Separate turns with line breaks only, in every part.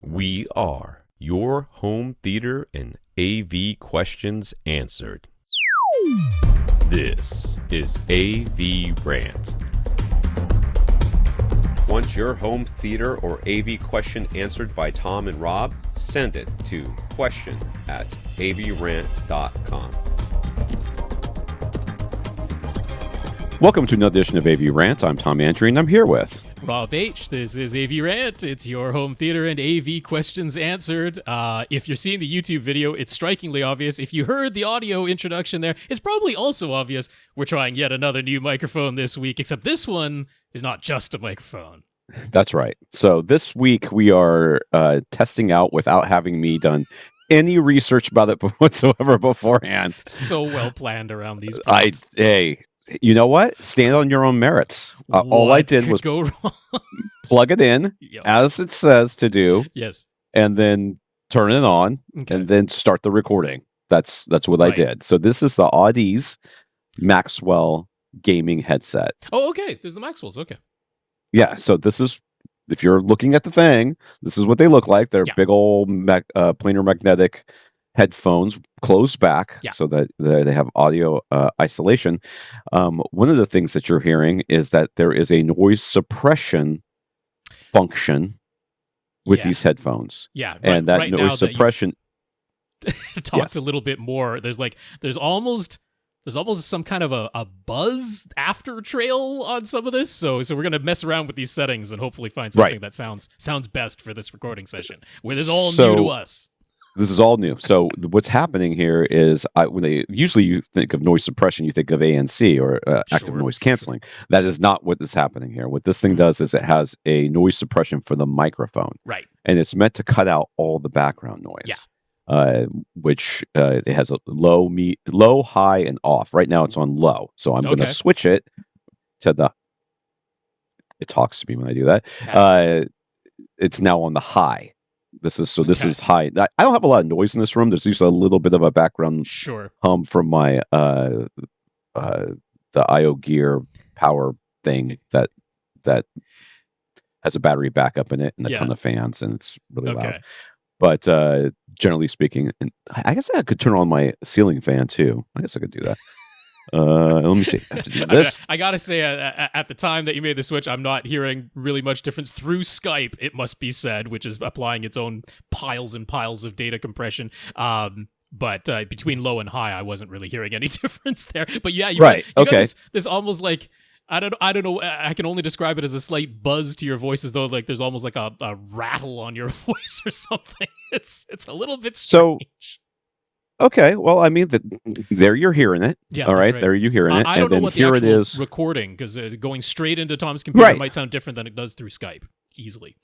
We are your home theater and AV questions answered. This is AVRant. Want your home theater or AV question answered by Tom and Rob? Send it to question@avrant.com.
Welcome to another edition of AVRant. I'm Tom Andrew, and I'm here with
Rob H. This is AVRant. It's your home theater and AV questions answered. If you're seeing the YouTube video, it's strikingly obvious. If you heard the audio introduction there, it's probably also obvious. We're trying yet another new microphone this week, except this one is not just a microphone.
That's right. So this week we are testing out without having me done any research about it whatsoever beforehand.
So well planned around these
points. Hey, you know what? Stand on your own merits. All I did was
go wrong?
plug it in as it says to do.
Yes.
And then turn it on and then start the recording. That's what I did. So this is the Audeze Maxwell gaming headset.
Oh, okay. There's the Maxwells. Okay.
Yeah. So this is, if you're looking at the thing, this is what they look like. They're big old planar magnetic headphones closed back so that they have audio isolation. One of the things that you're hearing is that there is a noise suppression function with these headphones.
Yeah.
And that noise suppression
talked a little bit more. There's almost some kind of a buzz after trail on some of this. So we're gonna mess around with these settings and hopefully find something that sounds best for this recording session. Where this is all new to us.
This is all new. So what's happening here is usually you think of noise suppression, you think of ANC or active noise canceling. That is not what is happening here. What this thing does is it has a noise suppression for the microphone.
Right.
And it's meant to cut out all the background noise. Yeah. Which it has a low, high, and off. Right now it's on low. So I'm going to switch it to it talks to me when I do that. It's now on the high. This is high. I don't have a lot of noise in this room. There's usually a little bit of a background hum from my the IO Gear power thing that has a battery backup in it and a ton of fans, and it's really loud. But generally speaking, and I guess I could turn on my ceiling fan too. I guess I could do that. Let me see. I have to do this.
I gotta say, at the time that you made the switch, I'm not hearing really much difference through Skype, it must be said, which is applying its own piles and piles of data compression. But between low and high, I wasn't really hearing any difference there. But yeah, you got this almost like, I don't know. I can only describe it as a slight buzz to your voice, as though like there's almost like a rattle on your voice or something. It's a little bit strange.
Okay, well, I mean, there you're hearing it.
Yeah,
all right, there you're hearing it.
I don't know what the actual recording, because going straight into Tom's computer might sound different than it does through Skype, easily.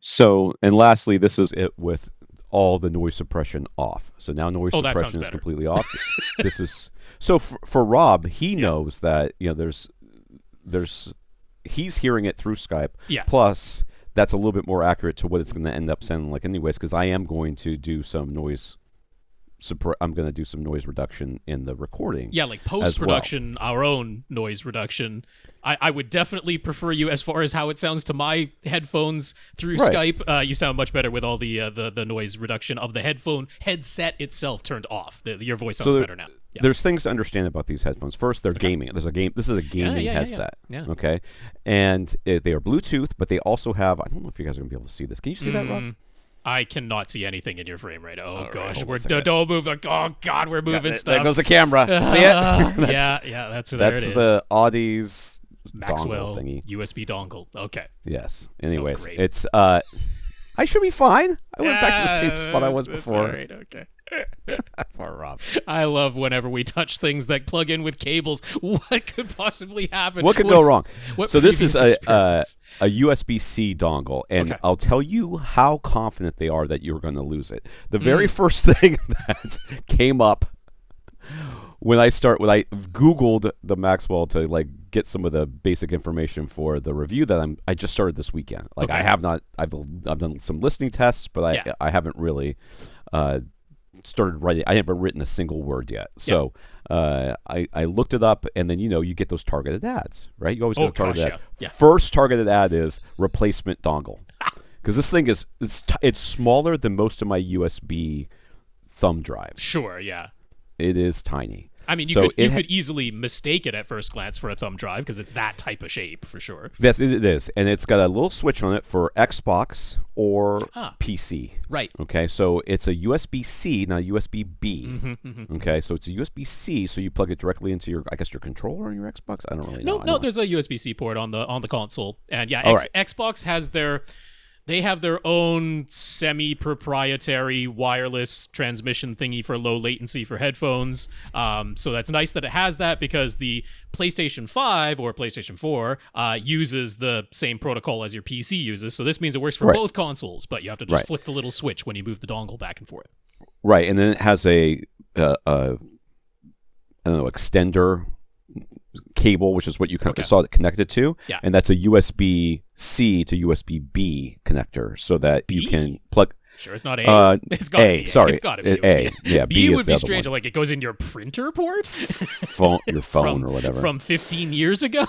So, and lastly, this is it with all the noise suppression off. So now noise suppression is completely off. This is so for Rob, he knows that there's he's hearing it through Skype.
Yeah.
Plus, that's a little bit more accurate to what it's going to end up sounding like, anyways, because I am going to do some noise. I'm going to do some noise reduction in the recording.
Yeah, like post-production, our own noise reduction. I would definitely prefer you, as far as how it sounds to my headphones through Skype. You sound much better with all the noise reduction of the headset itself turned off. Your voice sounds better now. Yeah.
There's things to understand about these headphones. First, they're gaming. This is a gaming headset.
Yeah.
Okay, and they are Bluetooth, but they also have. I don't know if you guys are going to be able to see this. Can you see that, Rob?
I cannot see anything in your frame right now. Oh, gosh. Don't move. Oh, God, we're moving stuff.
There goes the camera. See it?
That's
there it is. That's the Audeze
Maxwell
thingy.
USB dongle. Okay.
Yes. Anyways, it's I should be fine. I went back to the same spot I was before.
All right. Okay.
Poor Rob.
I love whenever we touch things that plug in with cables. What could possibly happen?
What could go wrong? So this is a USB-C dongle, and I'll tell you how confident they are that you're going to lose it. The very first thing that came up when I Googled the Maxwell to get some of the basic information for the review that I just started this weekend. I've done some listening tests, but I haven't really started writing. I haven't written a single word yet. So I looked it up, and then you get those targeted ads, right? You always get a targeted ad.
Yeah.
First targeted ad is replacement dongle. because this thing is it's smaller than most of my USB thumb drives.
Sure, yeah.
It is tiny.
I mean, you could easily mistake it at first glance for a thumb drive because it's that type of shape for sure.
Yes, it is, and it's got a little switch on it for Xbox or PC.
Right.
Okay, so it's a USB-C, not a USB-B. Okay, so it's a USB-C, so you plug it directly into your controller on your Xbox. I don't really know.
No, there's a USB-C port on the console, and yeah, Xbox has They have their own semi-proprietary wireless transmission thingy for low latency for headphones. So that's nice that it has that because the PlayStation 5 or PlayStation 4 uses the same protocol as your PC uses. So this means it works for both consoles, but you have to just flick the little switch when you move the dongle back and forth.
Right, and then it has a extender cable, which is what you saw it connected to, and that's a USB-C to USB-B connector, so that you can plug.
Sure, it's not A.
It's got to be. Sorry,
it's got to be
A. Yeah,
B
is
would be strange. Like it goes in your printer port,
your phone or whatever
from 15 years ago.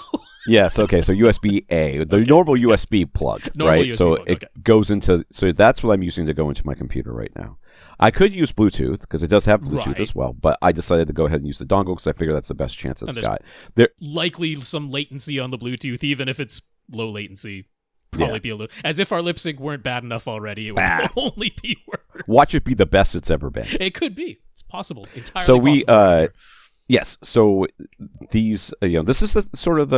Yes. Okay. So USB-A, the normal USB plug, right?
USB
so
plug,
it goes into. So that's what I'm using to go into my computer right now. I could use Bluetooth because it does have Bluetooth as well, but I decided to go ahead and use the dongle because I figure that's the best chance it's got. There
likely some latency on the Bluetooth, even if it's low latency. Probably be a little. As if our lip sync weren't bad enough already, it would only be worse.
Watch it be the best it's ever been.
It could be. It's possible. Entirely
so we,
possible.
yes. So these, this is the sort of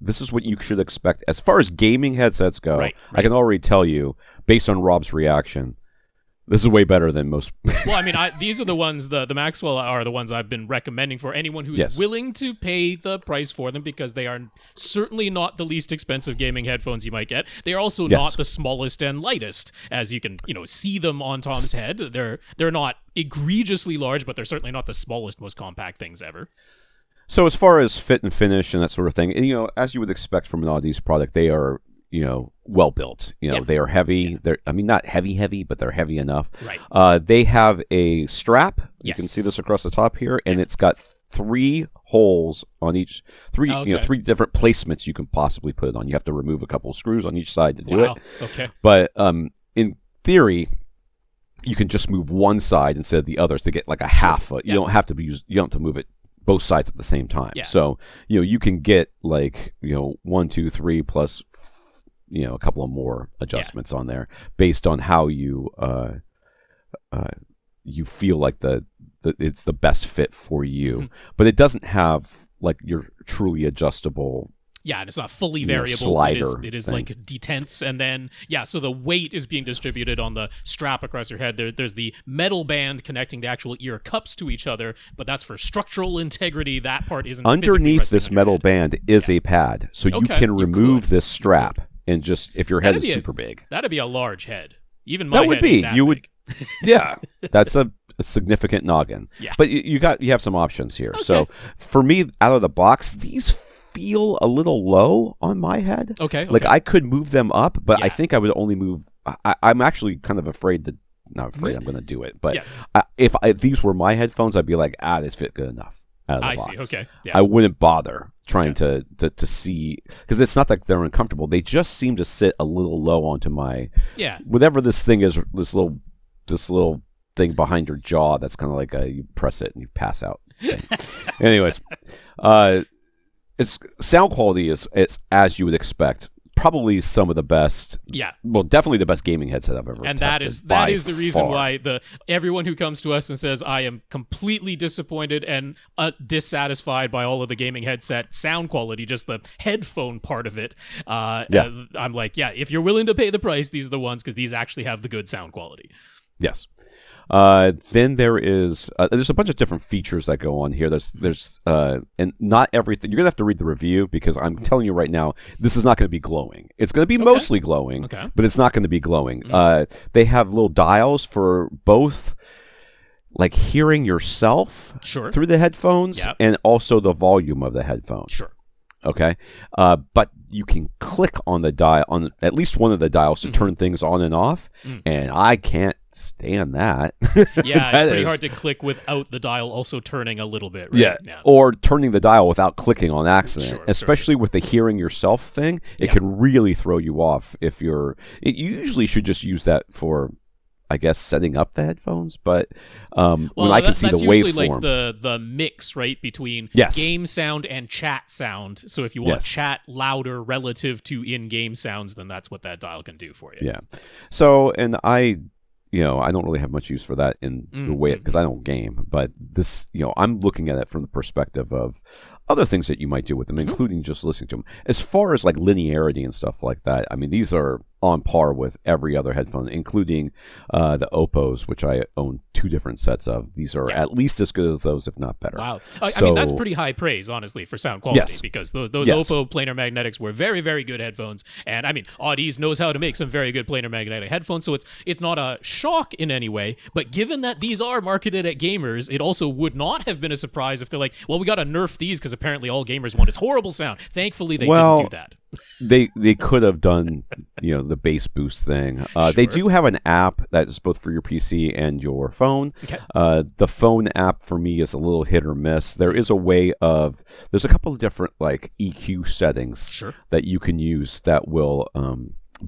this is what you should expect as far as gaming headsets go.
Right.
I can already tell you, based on Rob's reaction, this is way better than most.
Well, I mean, these are the ones, the Maxwell are the ones I've been recommending for anyone who's willing to pay the price for them, because they are certainly not the least expensive gaming headphones you might get. They are also not the smallest and lightest, as you can, see them on Tom's head. They're not egregiously large, but they're certainly not the smallest, most compact things ever.
So as far as fit and finish and that sort of thing, as you would expect from an Audeze product, they are well built. They are heavy. They're not heavy, but they're heavy enough.
Right.
They have a strap. You can see this across the top here, and it's got 3 holes on each. Three different placements you can possibly put it on. You have to remove a couple of screws on each side to do it.
Okay.
But in theory, you can just move one side instead of the other to get like a half. You don't have to move it both sides at the same time.
Yeah.
So you can get like 1, 2, 3 plus a couple of more adjustments on there based on how you you feel like it's the best fit for you. But it doesn't have like your truly adjustable.
Yeah, and it's not fully variable.
Slider
it is
thing.
like detense, and then so the weight is being distributed on the strap across your head. There's the metal band connecting the actual ear cups to each other, but that's for structural integrity. That part isn't.
Underneath this metal band is a pad, so you can remove this strap. And just if your head is super big,
that'd be a large head. Even my
that would
head
be.
That
you
big.
would, yeah. That's a significant noggin.
Yeah.
But you have some options here. Okay. So for me, out of the box, these feel a little low on my head.
Okay.
Like I could move them up, but I think I would only move. I'm actually kind of afraid to. Not afraid. I'm going to do it. But if these were my headphones, I'd be like, this fit good enough.
I see. Okay. Yeah.
I wouldn't bother trying to see, because it's not like they're uncomfortable. They just seem to sit a little low onto my whatever this thing is. This little thing behind your jaw. That's kind of like you press it and you pass out. Anyways, its sound quality is as you would expect. Probably some of the best.
Yeah.
Well, definitely the best gaming headset I've ever tested.
And that is the reason why everyone who comes to us and says, I am completely disappointed and dissatisfied by all of the gaming headset sound quality, just the headphone part of it. I'm like, if you're willing to pay the price, these are the ones, because these actually have the good sound quality.
Yes. Then there's a bunch of different features that go on here. There's and not everything. You're gonna have to read the review, because I'm telling you right now, this is not going to be glowing. It's going to be mostly glowing, but it's not going to be glowing. They have little dials for both, like hearing yourself through the headphones and also the volume of the headphones.
Sure.
Okay. But you can click on the dial, on at least one of the dials, to turn things on and off, and I can't stand that.
Yeah, it's pretty hard to click without the dial also turning a little bit, right?
Yeah, or turning the dial without clicking on accident. Especially with the hearing yourself thing, it can really throw you off if you usually should just use that for, I guess, setting up the headphones, but when I can see the waveform. That's usually
like the mix, right, between game sound and chat sound. So if you want chat louder relative to in-game sounds, then that's what that dial can do for you.
Yeah. So, and I don't really have much use for that in the way, because I don't game, but this, I'm looking at it from the perspective of other things that you might do with them, including just listening to them. As far as like linearity and stuff like that, I mean, these are on par with every other headphone, including the Oppos, which I own 2 different sets of. These are at least as good as those, if not better.
Wow. I mean, that's pretty high praise, honestly, for sound quality, because those Oppo planar magnetics were very, very good headphones. And I mean, Audeze knows how to make some very good planar magnetic headphones, so it's not a shock in any way. But given that these are marketed at gamers, it also would not have been a surprise if they're like, well, we got to nerf these because apparently all gamers want is horrible sound. Thankfully, they didn't do that.
They could have done the bass boost thing. They do have an app that is both for your PC and your phone. Okay. The phone app for me is a little hit or miss. There is a way of, there's a couple of different like EQ settings that you can use that will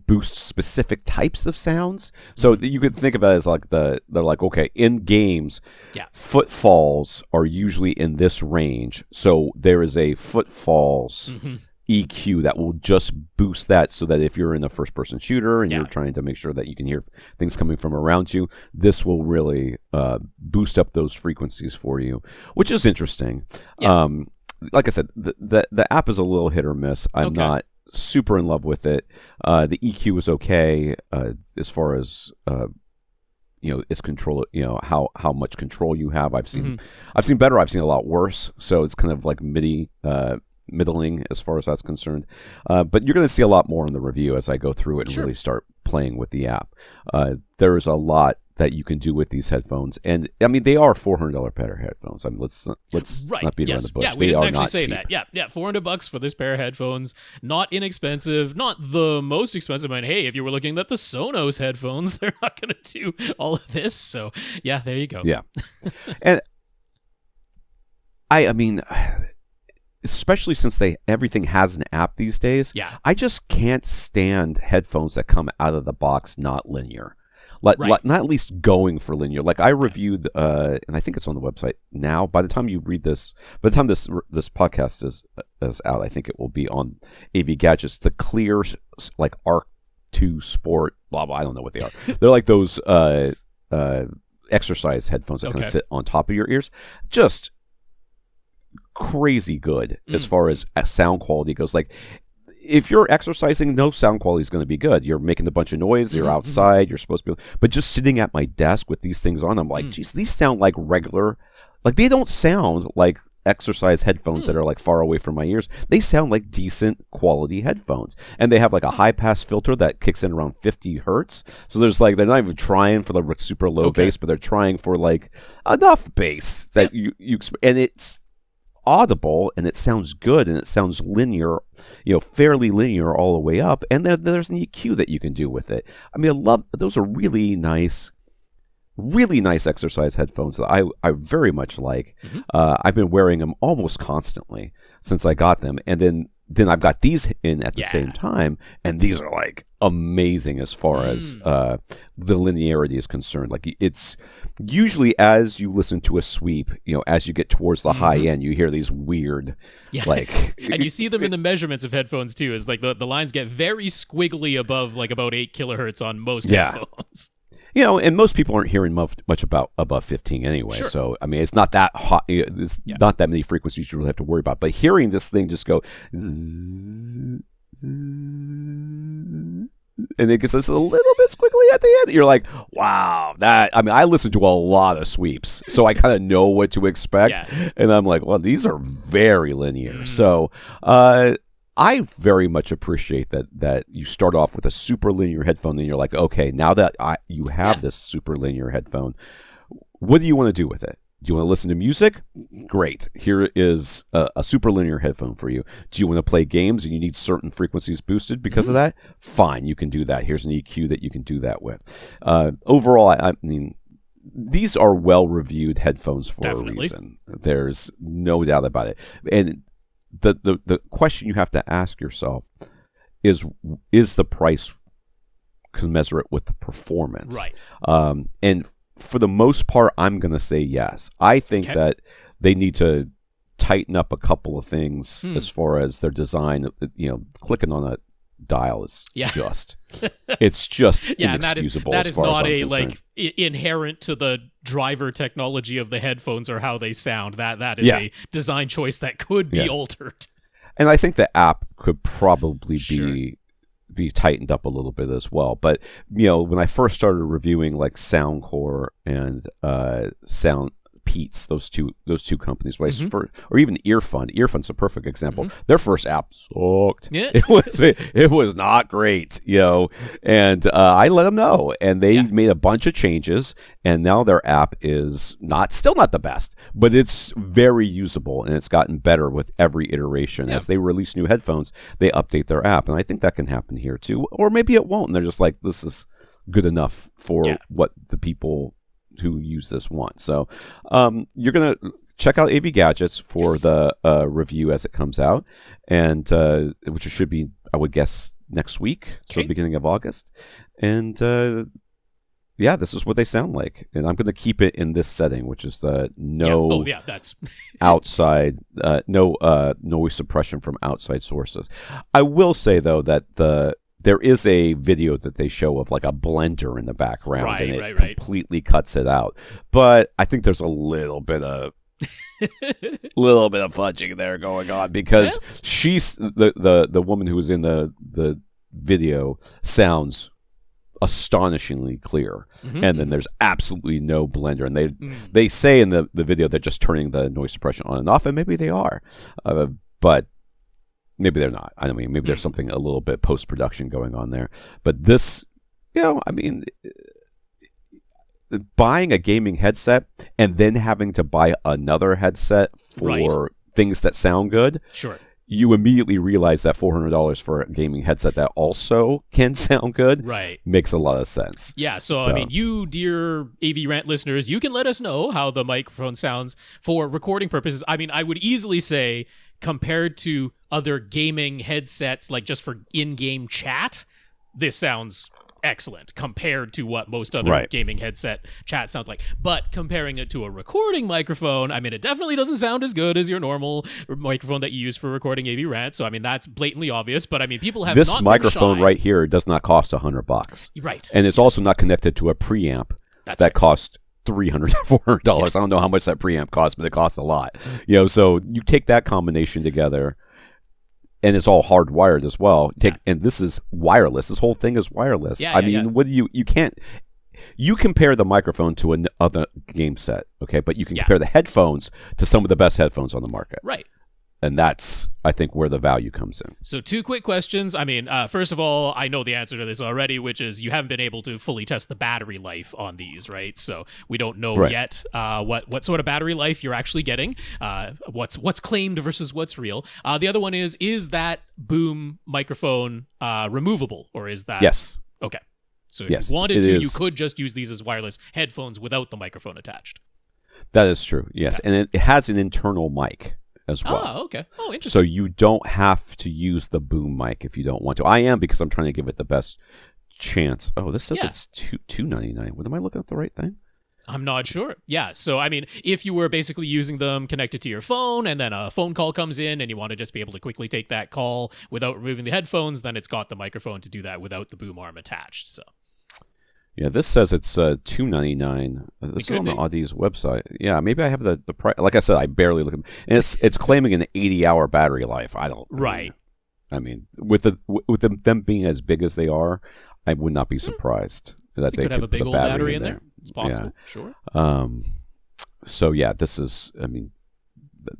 boost specific types of sounds. So you could think of it as like they're like, okay, in games, footfalls are usually in this range. So there is a footfalls EQ that will just boost that, so that if you're in a first-person shooter and you're trying to make sure that you can hear things coming from around you, this will really boost up those frequencies for you, which is interesting. Like I said, the app is a little hit or miss. I'm not super in love with it. The EQ is okay as far as it's control. How much control you have. I've seen better. I've seen a lot worse. So it's kind of like middling as far as that's concerned. But you're going to see a lot more in the review as I go through it and really start playing with the app. There's a lot that you can do with these headphones, and I mean, they are $400 pair of headphones. I mean, let's not beat around the bush.
Yeah, we
didn't
actually say
cheap.
that. Yeah, $400 for this pair of headphones. Not inexpensive, not the most expensive. I mean, hey, if you were looking at the Sonos headphones, they're not going to do all of this. So yeah, there you go.
Yeah, and I mean, especially since everything has an app these days. Yeah, I just can't stand headphones that come out of the box not linear. Not at least going for linear. Like I reviewed, and I think it's on the website now. By the time you read this, by the time this podcast is out, I think it will be on AV Gadgets. The clear, like Arc 2 Sport, blah blah. I don't know what they are. They're like those exercise headphones that kind of sit on top of your ears. Just crazy good as far as sound quality goes. Like, if you're exercising, no sound quality is going to be good. You're making a bunch of noise. You're outside. You're supposed to be. But just sitting at my desk with these things on, I'm like, geez, these sound like regular. Like, they don't sound like exercise headphones that are like far away from my ears. They sound like decent quality headphones. And they have like a high pass filter that kicks in around 50 hertz. So there's like, they're not even trying for the super low bass, but they're trying for like enough bass that you and it's audible, and it sounds good, and it sounds linear, fairly linear all the way up. And then there's an EQ that you can do with it. I mean, I love those. Are really nice exercise headphones that I very much like. I've been wearing them almost constantly since I got them, and then I've got these in at the same time, and these are like amazing as far as the linearity is concerned. Like, it's usually as you listen to a sweep, as you get towards the high end, you hear these weird, like,
and you see them in the measurements of headphones too. Is like the lines get very squiggly above like about 8 kilohertz on most headphones.
And most people aren't hearing much about above 15 anyway. Sure. So, I mean, it's not that hot. There's not that many frequencies you really have to worry about. But hearing this thing just go, and it gets us a little bit squiggly at the end, you're like, wow, I listen to a lot of sweeps, so I kind of know what to expect. And I'm like, well, these are very linear. So, I very much appreciate that you start off with a super linear headphone, and you're like, okay, now that you have this super linear headphone, what do you want to do with it? Do you want to listen to music? Great. Here is a super linear headphone for you. Do you want to play games and you need certain frequencies boosted because of that? Fine, you can do that. Here's an EQ that you can do that with. Overall, I mean, these are well-reviewed headphones for a reason. There's no doubt about it. And the question you have to ask yourself is the price commensurate with the performance?
Right.
And for the most part, I'm going to say yes. I think that they need to tighten up a couple of things as far as their design. Clicking on a dial is just it's just inexcusable.
And that is not a
concerned.
inherent to the driver technology of the headphones or how they sound. That is a design choice that could be altered.
And I think the app could probably be tightened up a little bit as well. But when I first started reviewing like Soundcore and Sound Pete's, those two companies, or even Earfund's a perfect example. Their first app sucked. It was not great, and I let them know, and they made a bunch of changes, and now their app is still not the best, but it's very usable, and it's gotten better with every iteration. As they release new headphones, they update their app, and I think that can happen here too. Or maybe it won't, and they're just like, this is good enough for what the people who use this want. So you're going to check out AV Gadgets for the review as it comes out, and which should be, I would guess, next week, so beginning of August. And this is what they sound like. And I'm going to keep it in this setting, which is the that's outside, no noise suppression from outside sources. I will say, though, that there is a video that they show of like a blender in the background, and it completely cuts it out. But I think there's a little bit of fudging there going on, because she's the woman who was in the video sounds astonishingly clear, and then there's absolutely no blender. And they say in the video they're just turning the noise suppression on and off, and maybe they are, but maybe they're not. I mean, maybe there's something a little bit post-production going on there. But this, I mean, buying a gaming headset and then having to buy another headset for things that sound good, you immediately realize that $400 for a gaming headset that also can sound good makes a lot of sense.
Yeah, so I mean, you, dear AVRant listeners, you can let us know how the microphone sounds for recording purposes. I mean, I would easily say, compared to other gaming headsets, like just for in-game chat, this sounds excellent compared to what most other gaming headset chat sounds like. But comparing it to a recording microphone, I mean, it definitely doesn't sound as good as your normal microphone that you use for recording AVRant. So I mean, that's blatantly obvious. But I mean, people have
this microphone right here does not cost $100, and it's also not connected to a preamp that costs $300, $400. I don't know how much that preamp costs, but it costs a lot. So you take that combination together, and it's all hardwired as well. And this is wireless. This whole thing is wireless. What do you compare the microphone to another game set, okay? But you can compare the headphones to some of the best headphones on the market.
Right.
And that's, I think, where the value comes in.
So 2 quick questions. I mean, first of all, I know the answer to this already, which is you haven't been able to fully test the battery life on these, right? So we don't know yet what sort of battery life you're actually getting, what's claimed versus what's real. The other one is that boom microphone removable, or is that...
Yes.
Okay. So if you wanted to, you could just use these as wireless headphones without the microphone attached.
That is true, yes. Okay. And it has an internal mic as well.
Oh, okay. Oh, interesting.
So you don't have to use the boom mic if you don't want to. I am, because I'm trying to give it the best chance. Oh, this says it's $299. What, am I looking at the right thing?
I'm not sure. Yeah, so I mean, if you were basically using them connected to your phone, and then a phone call comes in and you want to just be able to quickly take that call without removing the headphones, then it's got the microphone to do that without the boom arm attached. So
yeah, this says it's $299. This is on the Audeze website. Yeah, maybe I have the price. Like I said, I barely look at it. And it's claiming an 80-hour battery life. I don't.
Right.
I mean, with them being as big as they are, I would not be surprised that they
could have a big old battery in there. It's possible. Yeah.
Sure. So yeah, this is. I mean,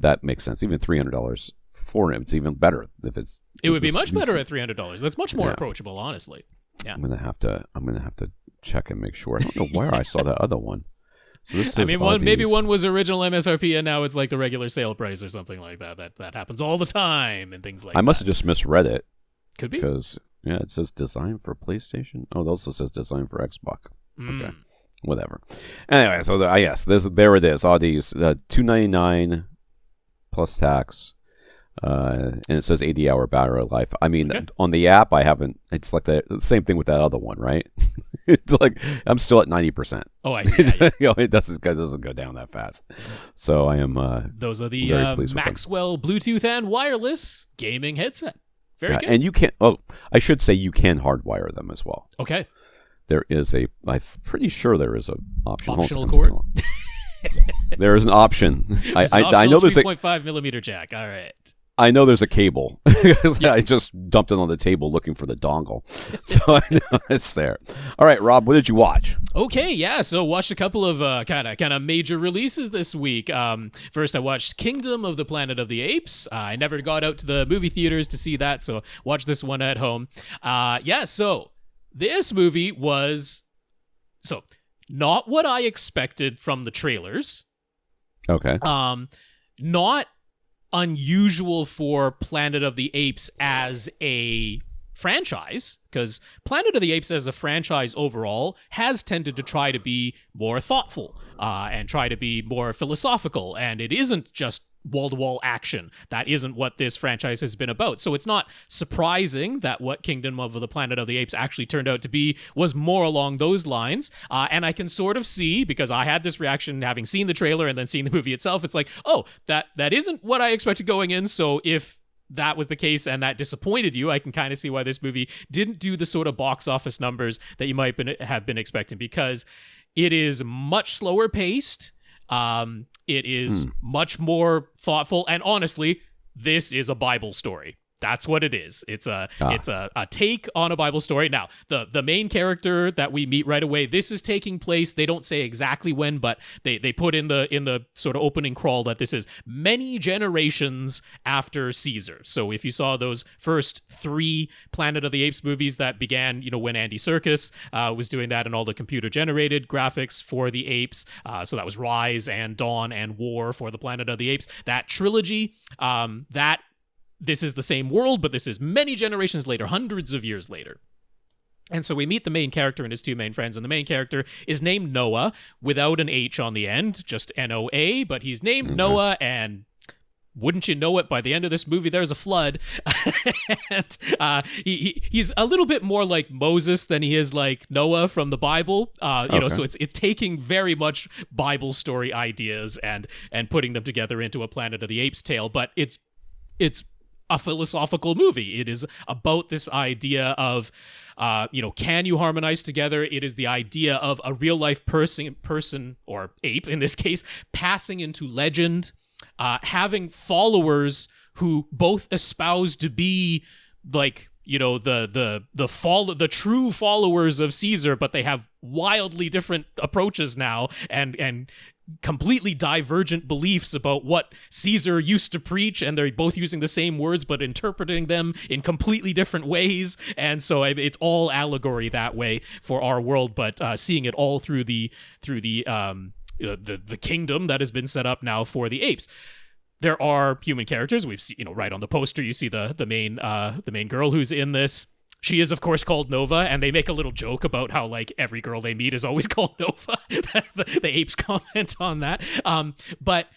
that makes sense. Even $300 for it, it's even better if it's.
It would be much better at $300. That's much more approachable, honestly. Yeah.
I'm gonna have to check and make sure. I don't know where I saw that other one. So this
I mean, maybe one was original MSRP and now it's like the regular sale price or something like that. That happens all the time and things like that.
I must have just misread it.
Could be.
Because, yeah, it says design for PlayStation. Oh, it also says design for Xbox. Okay. Whatever. Anyway, so yes, there it is. Audeze, $299 plus tax. And it says 80-hour battery life. I mean, on the app, I haven't. It's like the same thing with that other one, right? It's like I'm still at 90%.
Oh, I see. Yeah,
it doesn't go down that fast. So I am.
Those are the Maxwell Bluetooth and wireless gaming headset. Very good.
And you can. Oh, I should say you can hardwire them as well.
Okay.
There is I'm pretty sure there is an option.
Optional cord.
Yes. There is an option. I know there's a
3.5 millimeter jack. All right.
I know there's a cable. I just dumped it on the table looking for the dongle. So I know it's there. All right, Rob, what did you watch?
Okay, yeah, so watched a couple of kind of major releases this week. First, I watched Kingdom of the Planet of the Apes. I never got out to the movie theaters to see that, so watched this one at home. So this movie was not what I expected from the trailers.
Okay.
Not unusual for Planet of the Apes as a franchise, because Planet of the Apes as a franchise overall has tended to try to be more thoughtful and try to be more philosophical, and it isn't just wall-to-wall action. That isn't what this franchise has been about. So it's not surprising that what Kingdom of the Planet of the Apes actually turned out to be was more along those lines. And I can sort of see, because I had this reaction having seen the trailer and then seeing the movie itself, it's like, oh, that isn't what I expected going in. So if that was the case and that disappointed you, I can kind of see why this movie didn't do the sort of box office numbers that you might have been expecting, because it is much slower paced. It is much more thoughtful, and honestly, this is a Bible story. That's what it is. It's a take on a Bible story. Now, the main character that we meet right away, this is taking place, they don't say exactly when, but they put in the sort of opening crawl that this is many generations after Caesar. So if you saw those first 3 Planet of the Apes movies that began, when Andy Serkis was doing that and all the computer-generated graphics for the apes, so that was Rise and Dawn and War for the Planet of the Apes, that trilogy, this is the same world, but this is many generations later, hundreds of years later. And so we meet the main character and his 2 main friends, and the main character is named Noah, without an H on the end, just N-O-A, but he's named Noah, and wouldn't you know it, by the end of this movie, there's a flood. And he's a little bit more like Moses than he is like Noah from the Bible. So it's taking very much Bible story ideas and putting them together into a Planet of the Apes tale, but it's a philosophical movie. It is about this idea of, can you harmonize together? It is the idea of a real life person or ape in this case, passing into legend, having followers who both espouse to be like, the true followers of Caesar, but they have wildly different approaches now and completely divergent beliefs about what Caesar used to preach, and they're both using the same words but interpreting them in completely different ways. And so it's all allegory that way for our world, but seeing it all through the kingdom that has been set up now for the apes. There are human characters. We've seen, right on the poster, you see the main girl who's in this. She is, of course, called Nova, and they make a little joke about how, like, every girl they meet is always called Nova. the apes comment on that. But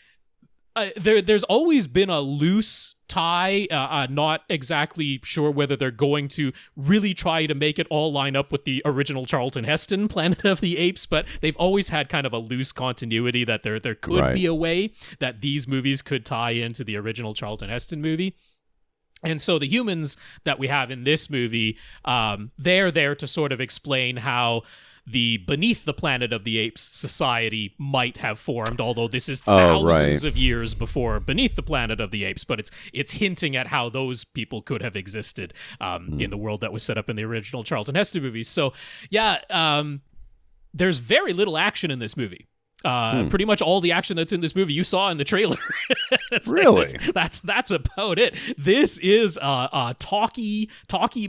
there's always been a loose tie, not exactly sure whether they're going to really try to make it all line up with the original Charlton Heston Planet of the Apes, but they've always had kind of a loose continuity that there could be a way that these movies could tie into the original Charlton Heston movie. And so the humans that we have in this movie, they're there to sort of explain how the Beneath the Planet of the Apes society might have formed, although this is thousands of years before Beneath the Planet of the Apes, but it's hinting at how those people could have existed in the world that was set up in the original Charlton Heston movies. So, there's very little action in this movie. Pretty much all the action that's in this movie you saw in the trailer.
Really?
That's about it. This is a talky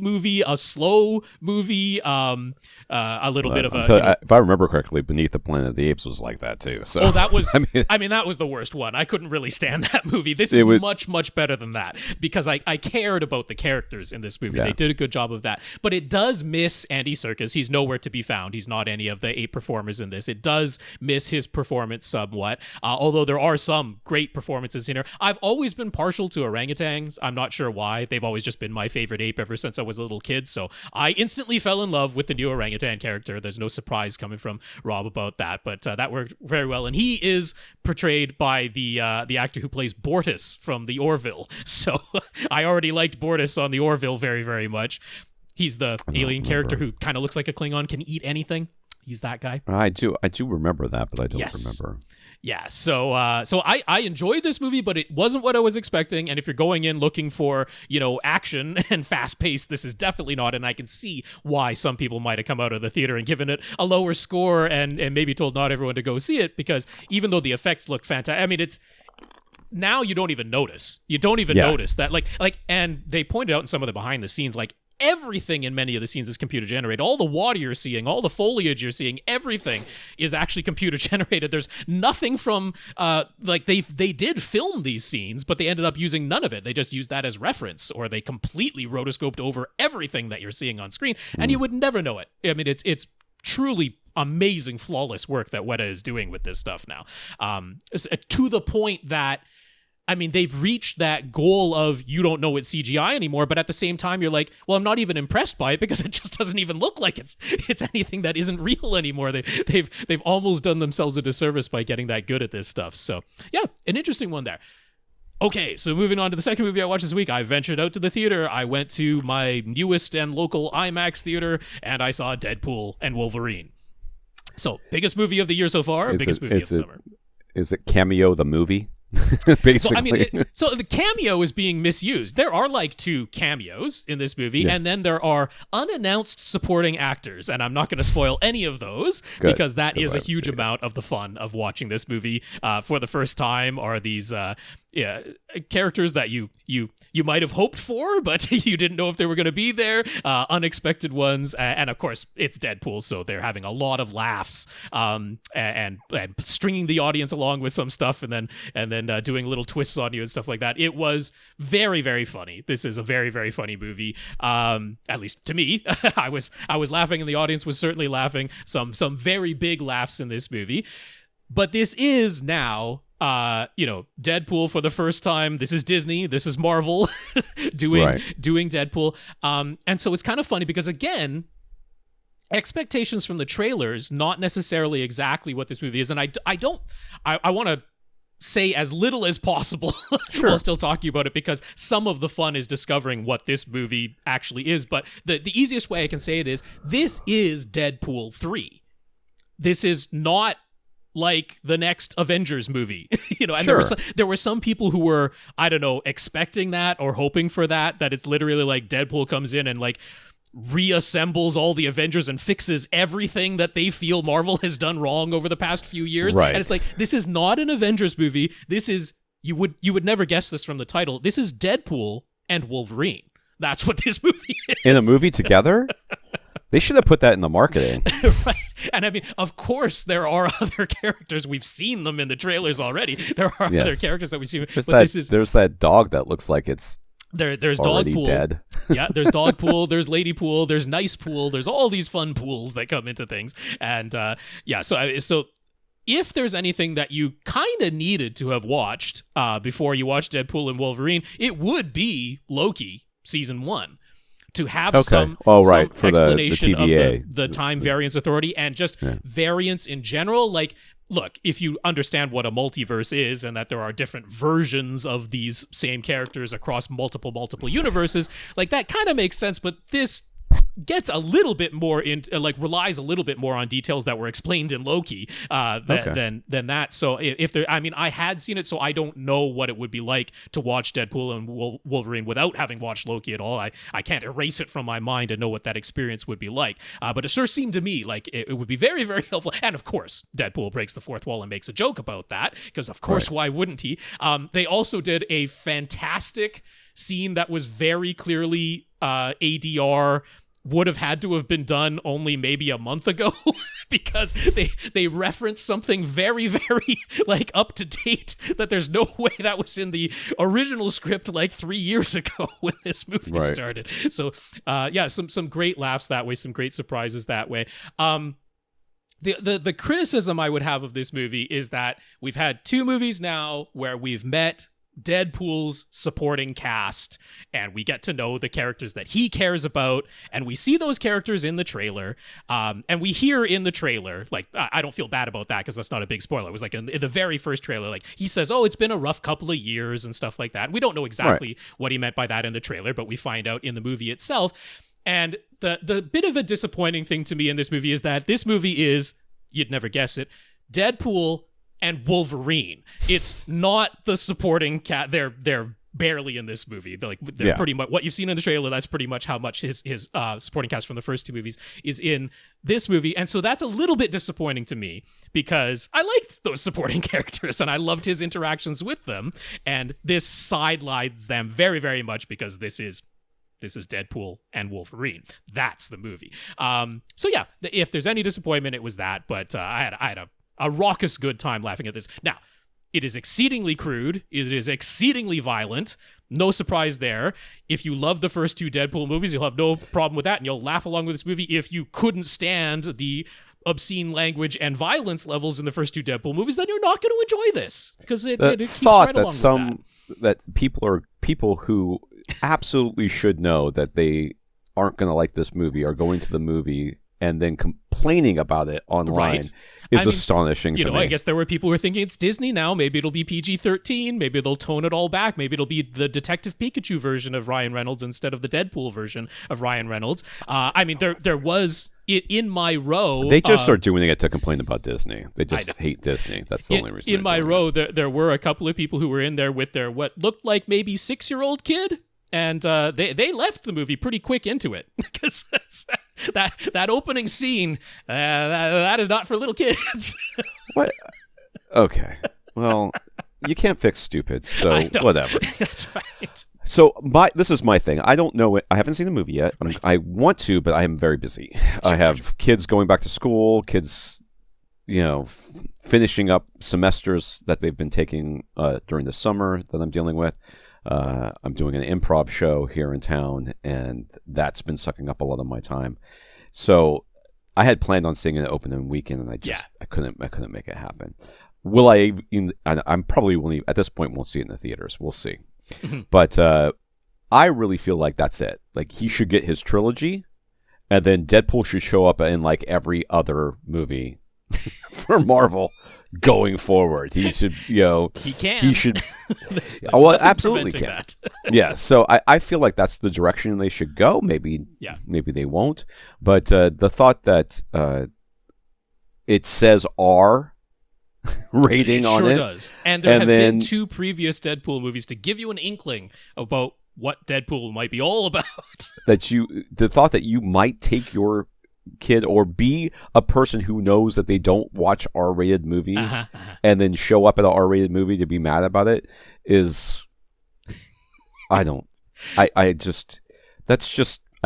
movie, a slow movie, a little bit of a.
If I remember correctly, Beneath the Planet of the Apes was like that too. So
that was. I mean, that was the worst one. I couldn't really stand that movie. This is much better than that because I cared about the characters in this movie. Yeah. They did a good job of that, but it does miss Andy Serkis. He's nowhere to be found. He's not any of the 8 performers in this. It does miss his performance somewhat, although there are some great performances in here. I've always been partial to orangutans. I'm not sure why. They've always just been my favorite ape ever since I was a little kid, so I instantly fell in love with the new orangutan character. There's no surprise coming from Rob about that, but that worked very well, and he is portrayed by the actor who plays Bortus from the Orville, so I already liked Bortus on the Orville very, very much. He's the alien character who kind of looks like a Klingon, can eat anything. He's that guy.
I do remember that, but I don't remember.
Yeah, so I enjoyed this movie, but it wasn't what I was expecting. And if you're going in looking for, action and fast paced, this is definitely not. And I can see why some people might have come out of the theater and given it a lower score and maybe told not everyone to go see it, because even though the effects look fantastic, I mean, it's now you don't even notice. You don't even notice that, and they pointed out in some of the behind the scenes, everything in many of the scenes is computer generated. All the water you're seeing, all the foliage you're seeing, everything is actually computer generated. There's nothing from they did film these scenes, but they ended up using none of it. They just used that as reference, or they completely rotoscoped over everything that you're seeing on screen, and you would never know it. I mean, it's truly amazing, flawless work that Weta is doing with this stuff now, to the point that, I mean, they've reached that goal of you don't know it's CGI anymore, but at the same time, you're like, well, I'm not even impressed by it because it just doesn't even look like it's anything that isn't real anymore. They've almost done themselves a disservice by getting that good at this stuff. So, yeah, an interesting one there. Okay, so moving on to the second movie I watched this week, I ventured out to the theater. I went to my newest and local IMAX theater, and I saw Deadpool and Wolverine. So, biggest movie of the year so far, biggest movie of the summer.
Is it Cameo the movie?
Basically. So I mean, so the cameo is being misused. There are 2 cameos in this movie, and then there are unannounced supporting actors, and I'm not going to spoil any of those because that is a huge amount of the fun of watching this movie for the first time. Are these characters that you might have hoped for, but you didn't know if they were going to be there, unexpected ones, and of course it's Deadpool, so they're having a lot of laughs and stringing the audience along with some stuff, and then doing little twists on you and stuff like that. It was very, very funny. This is a very, very funny movie, at least to me. I was laughing, and the audience was certainly laughing. Some very big laughs in this movie, but this is now Deadpool for the first time. This is Disney, this is Marvel doing Deadpool, and so it's kind of funny because, again, expectations from the trailers not necessarily exactly what this movie is, and I want to say as little as possible while still talking about it, because some of the fun is discovering what this movie actually is. But the easiest way I can say it is, this is Deadpool 3. This is not like the next Avengers movie, and there were some people who were, I don't know, expecting that or hoping for that it's literally like Deadpool comes in and reassembles all the Avengers and fixes everything that they feel Marvel has done wrong over the past few years. Right. And it's this is not an Avengers movie. This is, you would never guess this from the title. This is Deadpool and Wolverine. That's what this movie is.
In a movie together? They should have put that in the marketing.
Right. And I mean, of course, there are other characters. We've seen them in the trailers already. There are other characters that we've seen.
There's that dog that looks like it's
there's
already
Dogpool.
Dead.
Yeah, there's Dogpool, there's Ladypool, there's Nicepool, there's all these fun pools that come into things. And so if there's anything that you kind of needed to have watched before you watched Deadpool and Wolverine, it would be Loki season 1. To have some explanation
for the
of the Time Variance Authority and just variance in general. Look, if you understand what a multiverse is and that there are different versions of these same characters across multiple universes, that kind of makes sense. But this gets a little bit more relies a little bit more on details that were explained in Loki than that. So if there, I mean, I had seen it, so I don't know what it would be like to watch Deadpool and Wolverine without having watched Loki at all. I can't erase it from my mind and know what that experience would be like. But it sure seemed to me like it would be very, very helpful. And of course, Deadpool breaks the fourth wall and makes a joke about that, because of course, why wouldn't he? They also did a fantastic scene that was very clearly ADR would have had to have been done only maybe a month ago because they referenced something very, very like up to date that there's no way that was in the original script like 3 years ago when this movie started. So some great laughs that way, some great surprises that way. The criticism I would have of this movie is that we've had 2 movies now where we've met Deadpool's supporting cast and we get to know the characters that he cares about, and we see those characters in the trailer, and we hear in the trailer, like, I don't feel bad about that because that's not a big spoiler. It was like in the very first trailer, like he says, oh, it's been a rough couple of years and stuff like that. We don't know exactly what he meant by that in the trailer, but we find out in the movie itself. And the bit of a disappointing thing to me in this movie is that this movie is, you'd never guess it, Deadpool and Wolverine. It's not the supporting cat. They're barely in this movie. They're pretty much what you've seen in the trailer. That's pretty much how much his supporting cast from the first 2 movies is in this movie. And so that's a little bit disappointing to me because I liked those supporting characters and I loved his interactions with them. And this sidelines them very, very much because this is Deadpool and Wolverine. That's the movie. So yeah, if there's any disappointment, it was that. But I had a raucous good time laughing at this. Now, it is exceedingly crude. It is exceedingly violent. No surprise there. If you love the first 2 Deadpool movies, you'll have no problem with that, and you'll laugh along with this movie. If you couldn't stand the obscene language and violence levels in the first 2 Deadpool movies, then you're not going to enjoy this because it keeps right along with that.
That people who absolutely should know that they aren't going to like this movie are going to the movie and then complaining about it online is astonishing to me.
I guess there were people who were thinking it's Disney now. Maybe it'll be PG-13. Maybe they'll tone it all back. Maybe it'll be the Detective Pikachu version of Ryan Reynolds instead of the Deadpool version of Ryan Reynolds. There was it in my row.
They just are doing it to complain about Disney. They just hate Disney. That's the only reason.
In my row, there were a couple of people who were in there with their what looked like maybe 6-year-old kid. And they left the movie pretty quick into it because that opening scene that is not for little kids.
What? Okay. Well, you can't fix stupid, so whatever.
That's right.
So this is my thing. I don't know it. I haven't seen the movie yet. I want to, but I am very busy. I have kids going back to school. Kids, finishing up semesters that they've been taking during the summer that I'm dealing with. I'm doing an improv show here in town, and that's been sucking up a lot of my time. So I had planned on seeing it opening weekend, and I couldn't make it happen. Will I? I'm probably at this point won't see it in the theaters. We'll see. But I really feel like that's it. Like he should get his trilogy, and then Deadpool should show up in like every other movie for Marvel. Going forward, he should,
he can.
He should.
there's
well, absolutely can.
That.
Yeah, so I feel like that's the direction they should go. Maybe they won't. But the thought that it says R rating on it,
does. And there have been 2 previous Deadpool movies to give you an inkling about what Deadpool might be all about.
The thought that you might take your kid or be a person who knows that they don't watch R-rated movies and then show up at an R-rated movie to be mad about it is I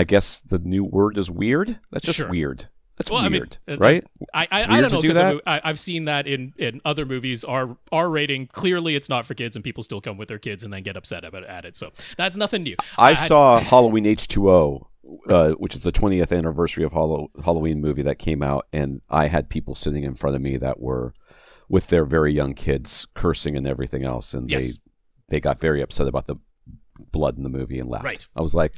guess the new word is weird. That's just weird. That's weird, right?
I don't know because I've seen that in other movies. R rating, clearly it's not for kids, and people still come with their kids and then get upset about it. So that's nothing new.
I saw Halloween H2O, which is the 20th anniversary of Halloween movie that came out, and I had people sitting in front of me that were with their very young kids cursing and everything else, and they got very upset about the blood in the movie and laughed.
Right.
I was like,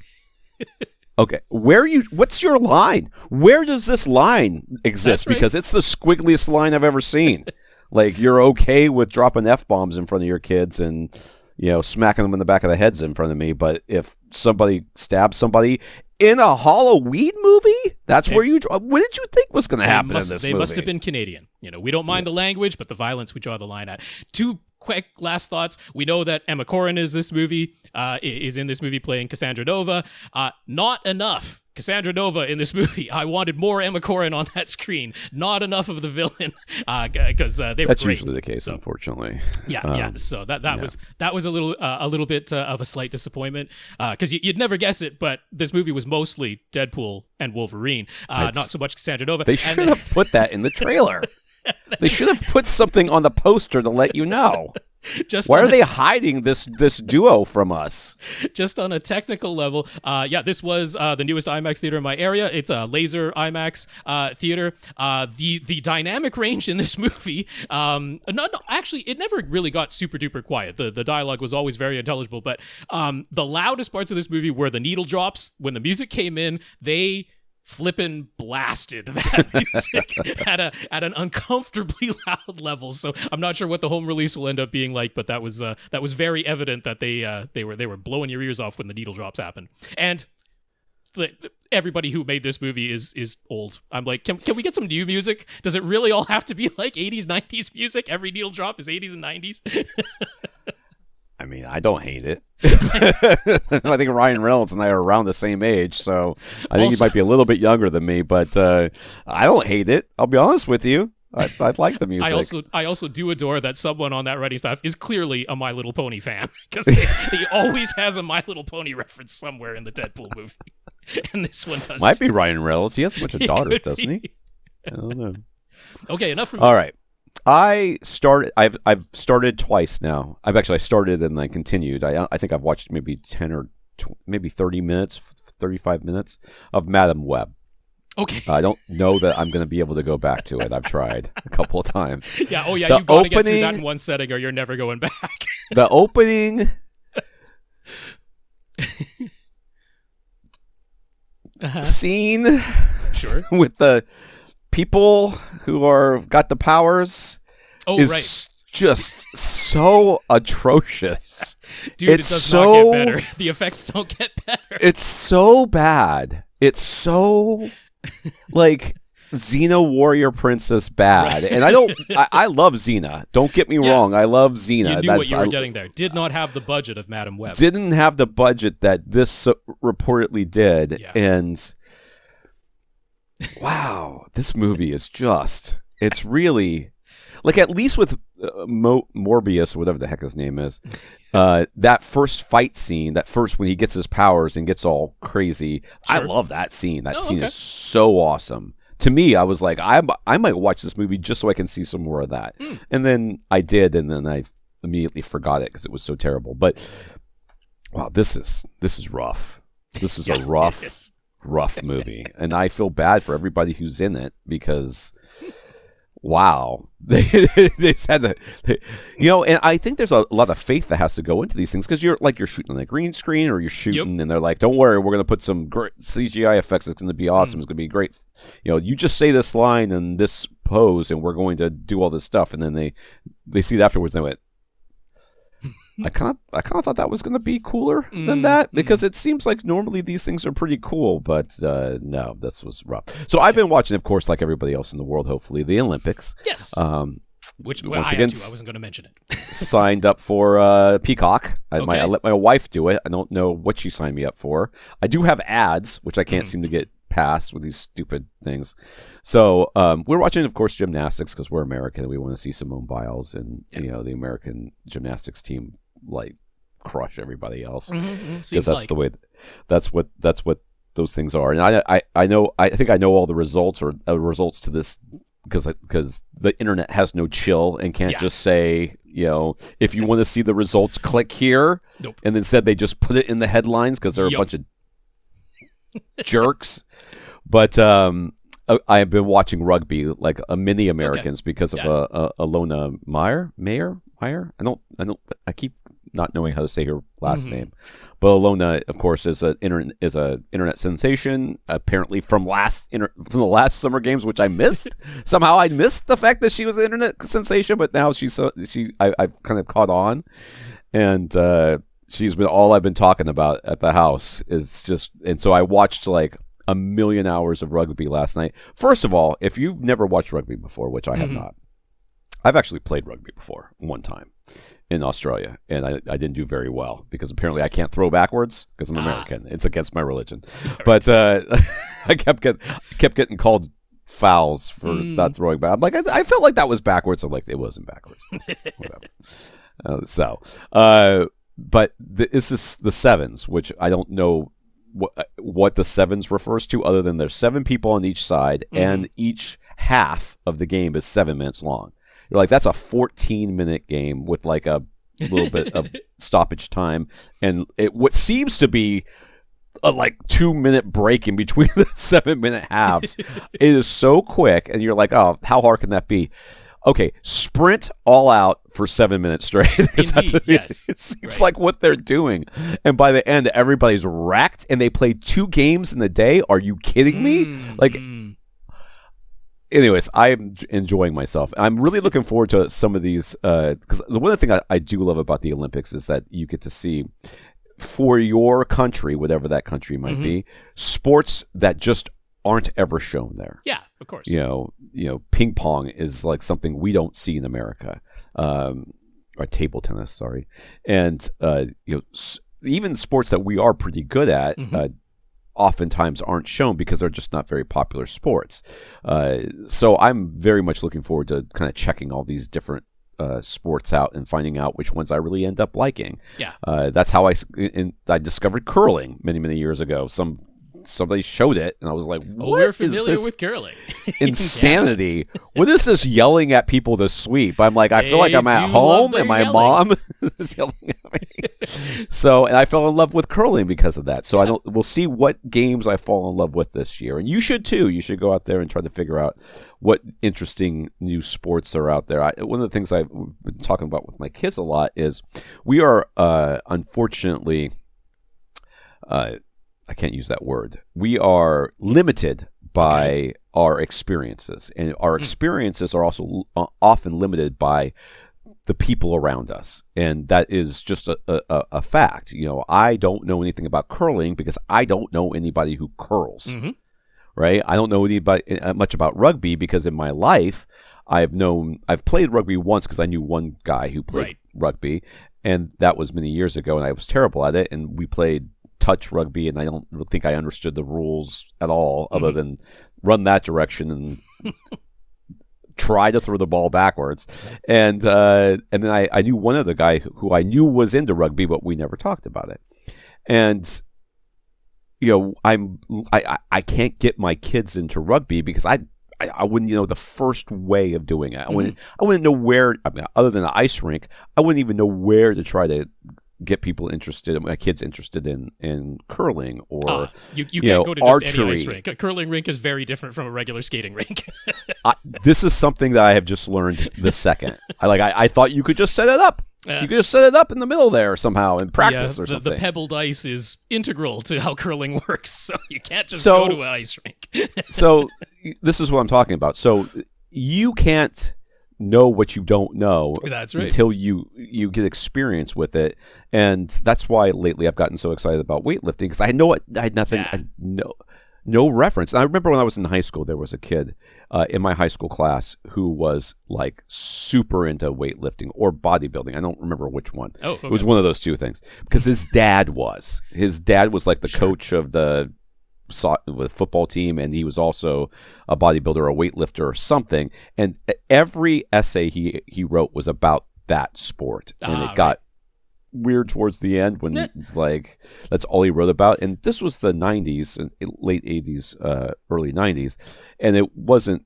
okay, what's your line? Where does this line exist?
Right.
Because it's the squiggliest line I've ever seen. Like, you're okay with dropping F-bombs in front of your kids and, smacking them in the back of the heads in front of me, but if somebody stabs somebody in a Halloween movie? That's where you draw. What did you think was going to happen in this movie?
They must have been Canadian. We don't mind the language, but the violence we draw the line at. Two quick last thoughts. We know that Emma Corrin is in this movie playing Cassandra Nova. Not enough Cassandra Nova in this movie. I wanted more Emma Corrin on that screen. Not enough of the villain, because they were great.
That's usually the case, unfortunately.
Yeah. So that was a little bit of a slight disappointment, because you'd never guess it, but this movie was mostly Deadpool and Wolverine, not so much Cassandra Nova.
They should have put that in the trailer. They should have put something on the poster to let you know. Why are they hiding this duo from us?
Just on a technical level, this was the newest IMAX theater in my area. It's a Laser IMAX theater. The dynamic range in this movie, actually, it never really got super duper quiet. The dialogue was always very intelligible, but the loudest parts of this movie were the needle drops. When the music came in, they flippin' blasted that music at an uncomfortably loud level. So I'm not sure what the home release will end up being like, but that was very evident that they were blowing your ears off when the needle drops happened. And everybody who made this movie is old. I'm like, can we get some new music? Does it really all have to be like 80s, 90s music? Every needle drop is 80s and 90s?
I mean, I don't hate it. I think Ryan Reynolds and I are around the same age, so I think he might be a little bit younger than me, but I don't hate it. I'll be honest with you. I like the music.
I also do adore that someone on that writing staff is clearly a My Little Pony fan, because he always has a My Little Pony reference somewhere in the Deadpool movie, and this one does.
Might be Ryan Reynolds. He has a bunch of daughters, doesn't he? I don't know.
Okay, enough from
All right. I've started twice now. I started and I continued. I think I've watched maybe 10 or maybe 30 minutes, 35 minutes of Madam Web.
Okay.
I don't know that I'm going to be able to go back to it. I've tried a couple of times.
Yeah. Oh, yeah. You've got to get through that in one setting, or you're never going back.
The opening scene,
sure,
with the people who got the powers, is just so atrocious.
Dude, it does not get better. The effects don't get better.
It's so bad. It's so like Xena Warrior Princess bad. Right. And I love Xena. Don't get me wrong. I love Xena.
You knew what you were getting there. Did not have the budget of Madam Web.
Didn't have the budget that this reportedly did. Yeah. And wow, this movie is it's really, like, at least with Morbius, or whatever the heck his name is, that first fight scene, when he gets his powers and gets all crazy, sure. I love that scene. That scene is so awesome. To me, I was like, I might watch this movie just so I can see some more of that. And then I did, and then I immediately forgot it because it was so terrible. But wow, this is rough. This is a rough movie, and I feel bad for everybody who's in it, because wow, they just had to, and I think there's a lot of faith that has to go into these things, because you're shooting on a green screen, or you're shooting and they're like, don't worry, we're going to put some great CGI effects. It's going to be awesome. It's going to be great. You just say this line and this pose, and we're going to do all this stuff. And then they see it afterwards, and they went, I kind of thought that was going to be cooler than that, because it seems like normally these things are pretty cool, but no, this was rough. So I've been watching, of course, like everybody else in the world, hopefully, the Olympics.
Yes. Which
once
I
again,
I wasn't going to mention it.
Signed up for Peacock. I let my wife do it. I don't know what she signed me up for. I do have ads, which I can't seem to get past with these stupid things. So we're watching, of course, gymnastics, because we're American and we want to see Simone Biles and the American gymnastics team crush everybody else, because that's the way. That's what those things are. And I think I know all the results, or results to this, because the internet has no chill and can't just say, if you want to see the results, click here.
Nope.
And instead they just put it in the headlines, because they're a bunch of jerks. But I have been watching rugby, like a mini Americans, because of Alona Mayer. I keep not knowing how to say her last name, but Alona, of course, is a internet sensation. Apparently, from the last Summer Games, which I missed. Somehow, I missed the fact that she was an internet sensation, but now I've kind of caught on, and she's been all I've been talking about at the house. It's just, and so I watched like a million hours of rugby last night. First of all, if you've never watched rugby before, which I have not, I've actually played rugby before one time in Australia, and I didn't do very well because apparently I can't throw backwards because I'm American. It's against my religion. But I kept getting called fouls for not throwing back. I'm like, I felt like that was backwards. I'm like, it wasn't backwards. Whatever. But this is the sevens, which I don't know what the sevens refers to, other than there's 7 people on each side, and each half of the game is 7 minutes long. You're like, that's a 14-minute game with like a little bit of stoppage time, and what seems to be a like 2-minute break in between the 7-minute halves. It is so quick, and you're like, oh, how hard can that be? Okay, sprint all out for 7 minutes straight.
Indeed, yes.
It seems like what they're doing. And by the end, everybody's racked, and they played 2 games in a day. Are you kidding me? Anyways, I'm enjoying myself. I'm really looking forward to some of these, because one of the things I do love about the Olympics is that you get to see, for your country, whatever that country might be, sports that just aren't ever shown there.
Yeah, of course.
You know, ping pong is like something we don't see in America, or table tennis, sorry, and even sports that we are pretty good at. Oftentimes aren't shown because they're just not very popular sports. So I'm very much looking forward to kind of checking all these different sports out and finding out which ones I really end up liking.
Yeah,
that's how I discovered curling many years ago. Somebody showed it, and I was like, what
we're familiar
is this
with curling.
insanity? What is this yelling at people to sweep? I'm like, I feel like I'm at home, and my mom is yelling at me. So, and I fell in love with curling because of that. So we'll see what games I fall in love with this year. And you should too. You should go out there and try to figure out what interesting new sports are out there. One of the things I've been talking about with my kids a lot is we are, unfortunately, I can't use that word. We are limited by our experiences, and our experiences are also often limited by the people around us, and that is just a fact. You know, I don't know anything about curling because I don't know anybody who curls. Right? I don't know anybody much about rugby because in my life I've played rugby once because I knew one guy who played rugby, and that was many years ago, and I was terrible at it, and we played touch rugby, and I don't think I understood the rules at all, other than run that direction and try to throw the ball backwards. And then I knew one other guy who I knew was into rugby, but we never talked about it. And I can't get my kids into rugby because I wouldn't the first way of doing it. I wouldn't know where. I mean, other than the ice rink, I wouldn't even know where to try to get people interested, my kids interested in curling or
you can't go to just
archery.
Any ice rink. A curling rink is very different from a regular skating rink.
This is something that I have just learned this second. I thought you could just set it up. You could just set it up in the middle there somehow and practice or something.
The pebbled ice is integral to how curling works, so you can't just go to an ice rink.
So this is what I'm talking about. So you can't know what you don't know.
That's right.
Until you get experience with it, and that's why lately I've gotten so excited about weightlifting because I had nothing. I had no reference. And I remember when I was in high school, there was a kid in my high school class who was like super into weightlifting or bodybuilding. I don't remember which one.
Oh, okay.
It was one of those two things because his dad was like the coach of the football team, and he was also a bodybuilder or a weightlifter or something, and every essay he wrote was about that sport, and it got weird towards the end when that's all he wrote about. And this was the 90s and late 80s, early 90s, and it wasn't,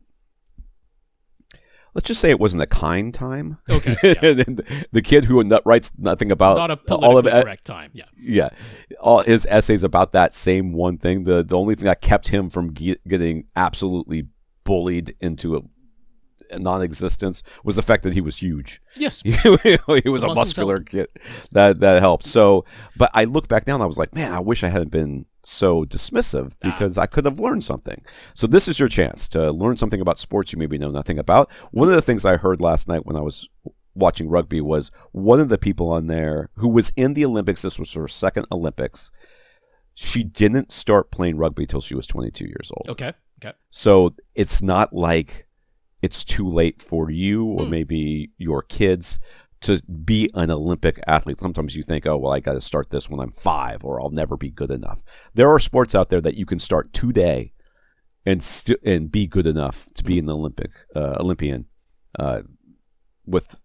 let's just say it wasn't a kind time.
Okay. Yeah.
And the kid who writes nothing about
not a politically correct time.
Yeah. All his essays about that same one thing. The only thing that kept him from getting absolutely bullied into a non-existence was the fact that he was huge.
Yes.
He was a muscular kid. That helped. So, but I look back now and I was like, man, I wish I hadn't been so dismissive because I could have learned something. So this is your chance to learn something about sports you maybe know nothing about. One of the things I heard last night when I was watching rugby was one of the people on there who was in the Olympics. This was her second Olympics. She didn't start playing rugby till she was 22 years old.
Okay.
So it's not like it's too late for you or maybe your kids to be an Olympic athlete. Sometimes you think, oh, well, I got to start this when I'm 5 or I'll never be good enough. There are sports out there that you can start today and be good enough to be an Olympian with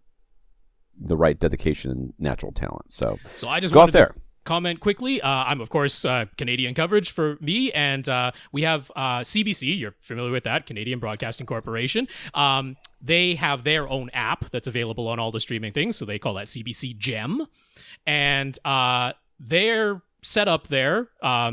the right dedication and natural talent. So
I just
go
wanted
out there.
To comment quickly. I'm, of course, Canadian coverage for me, and we have CBC. You're familiar with that, Canadian Broadcasting Corporation. They have their own app that's available on all the streaming things, so they call that CBC Gem. And they're set up there.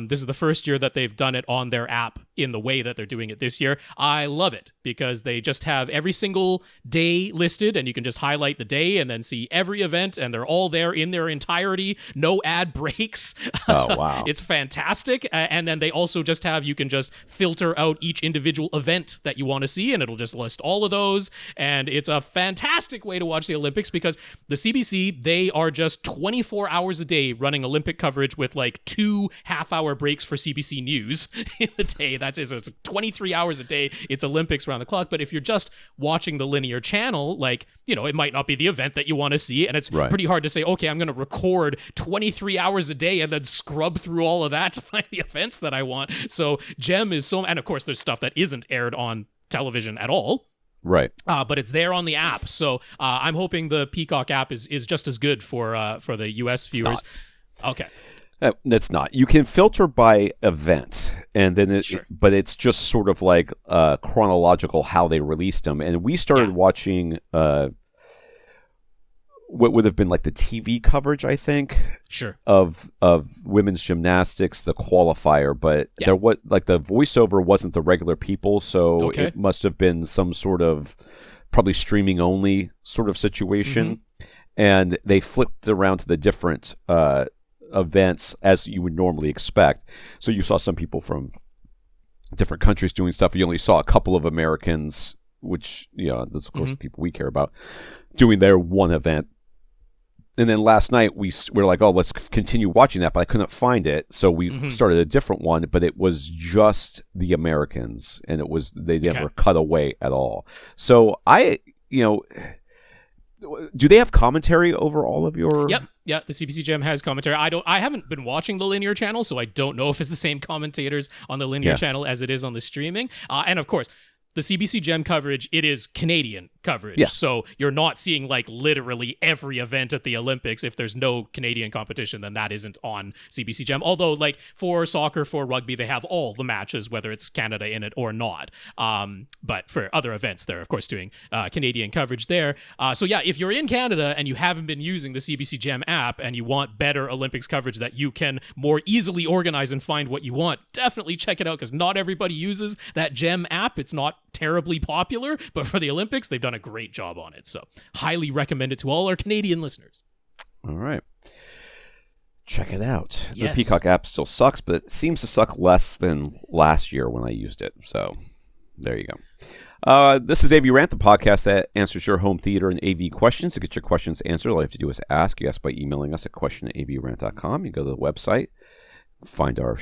This is the first year that they've done it on their app in the way that they're doing it this year. I love it because they just have every single day listed, and you can just highlight the day and then see every event, and they're all there in their entirety. No ad breaks.
Oh, wow.
It's fantastic. And then they also just have, you can just filter out each individual event that you want to see, and it'll just list all of those. And it's a fantastic way to watch the Olympics because the CBC, they are just 24 hours a day running Olympic coverage with like 2 half-hour breaks for CBC News in the day. That's it. So it's 23 hours a day. It's Olympics around the clock. But if you're just watching the linear channel, like, you know, it might not be the event that you want to see. And it's pretty hard to say, okay, I'm going to record 23 hours a day and then scrub through all of that to find the events that I want. So Gem is so, and of course there's stuff that isn't aired on television at all.
Right.
But it's there on the app. So I'm hoping the Peacock app is just as good for the US viewers. Okay.
It's not. You can filter by event, and then but it's just sort of like chronological how they released them. And we started watching what would have been like the TV coverage, I think, of women's gymnastics, the qualifier. But there the voiceover wasn't the regular people, so it must have been some sort of probably streaming only sort of situation. And they flipped around to the different events as you would normally expect. So you saw some people from different countries doing stuff. You only saw a couple of Americans, which, you know, that's of course the people we care about, doing their one event. And then last night we're like, oh, let's continue watching that, but I couldn't find it, so we started a different one, but it was just the Americans, and they never cut away at all. So do they have commentary over all of your?
Yep. Yeah, the CBC Gem has commentary. I haven't been watching the linear channel, so I don't know if it's the same commentators on the linear channel as it is on the streaming. And of course, the CBC Gem coverage, it is Canadian coverage. Yeah. So you're not seeing like literally every event at the Olympics. If there's no Canadian competition, then that isn't on CBC Gem. Although like for soccer, for rugby, they have all the matches, whether it's Canada in it or not. But for other events, they're of course doing Canadian coverage there. So yeah, if you're in Canada and you haven't been using the CBC Gem app and you want better Olympics coverage that you can more easily organize and find what you want, definitely check it out because not everybody uses that Gem app. It's not terribly popular, but for the Olympics, they've done a great job on it. So highly recommend it to all our Canadian listeners. All right.
Check it out. Yes. The Peacock app still sucks, but it seems to suck less than last year when I used it. So there you go. This is AVRant, the podcast that answers your home theater and AV questions. To get your questions answered, all you have to do is ask. You ask by emailing us at question@avrant.com. You go to the website, find our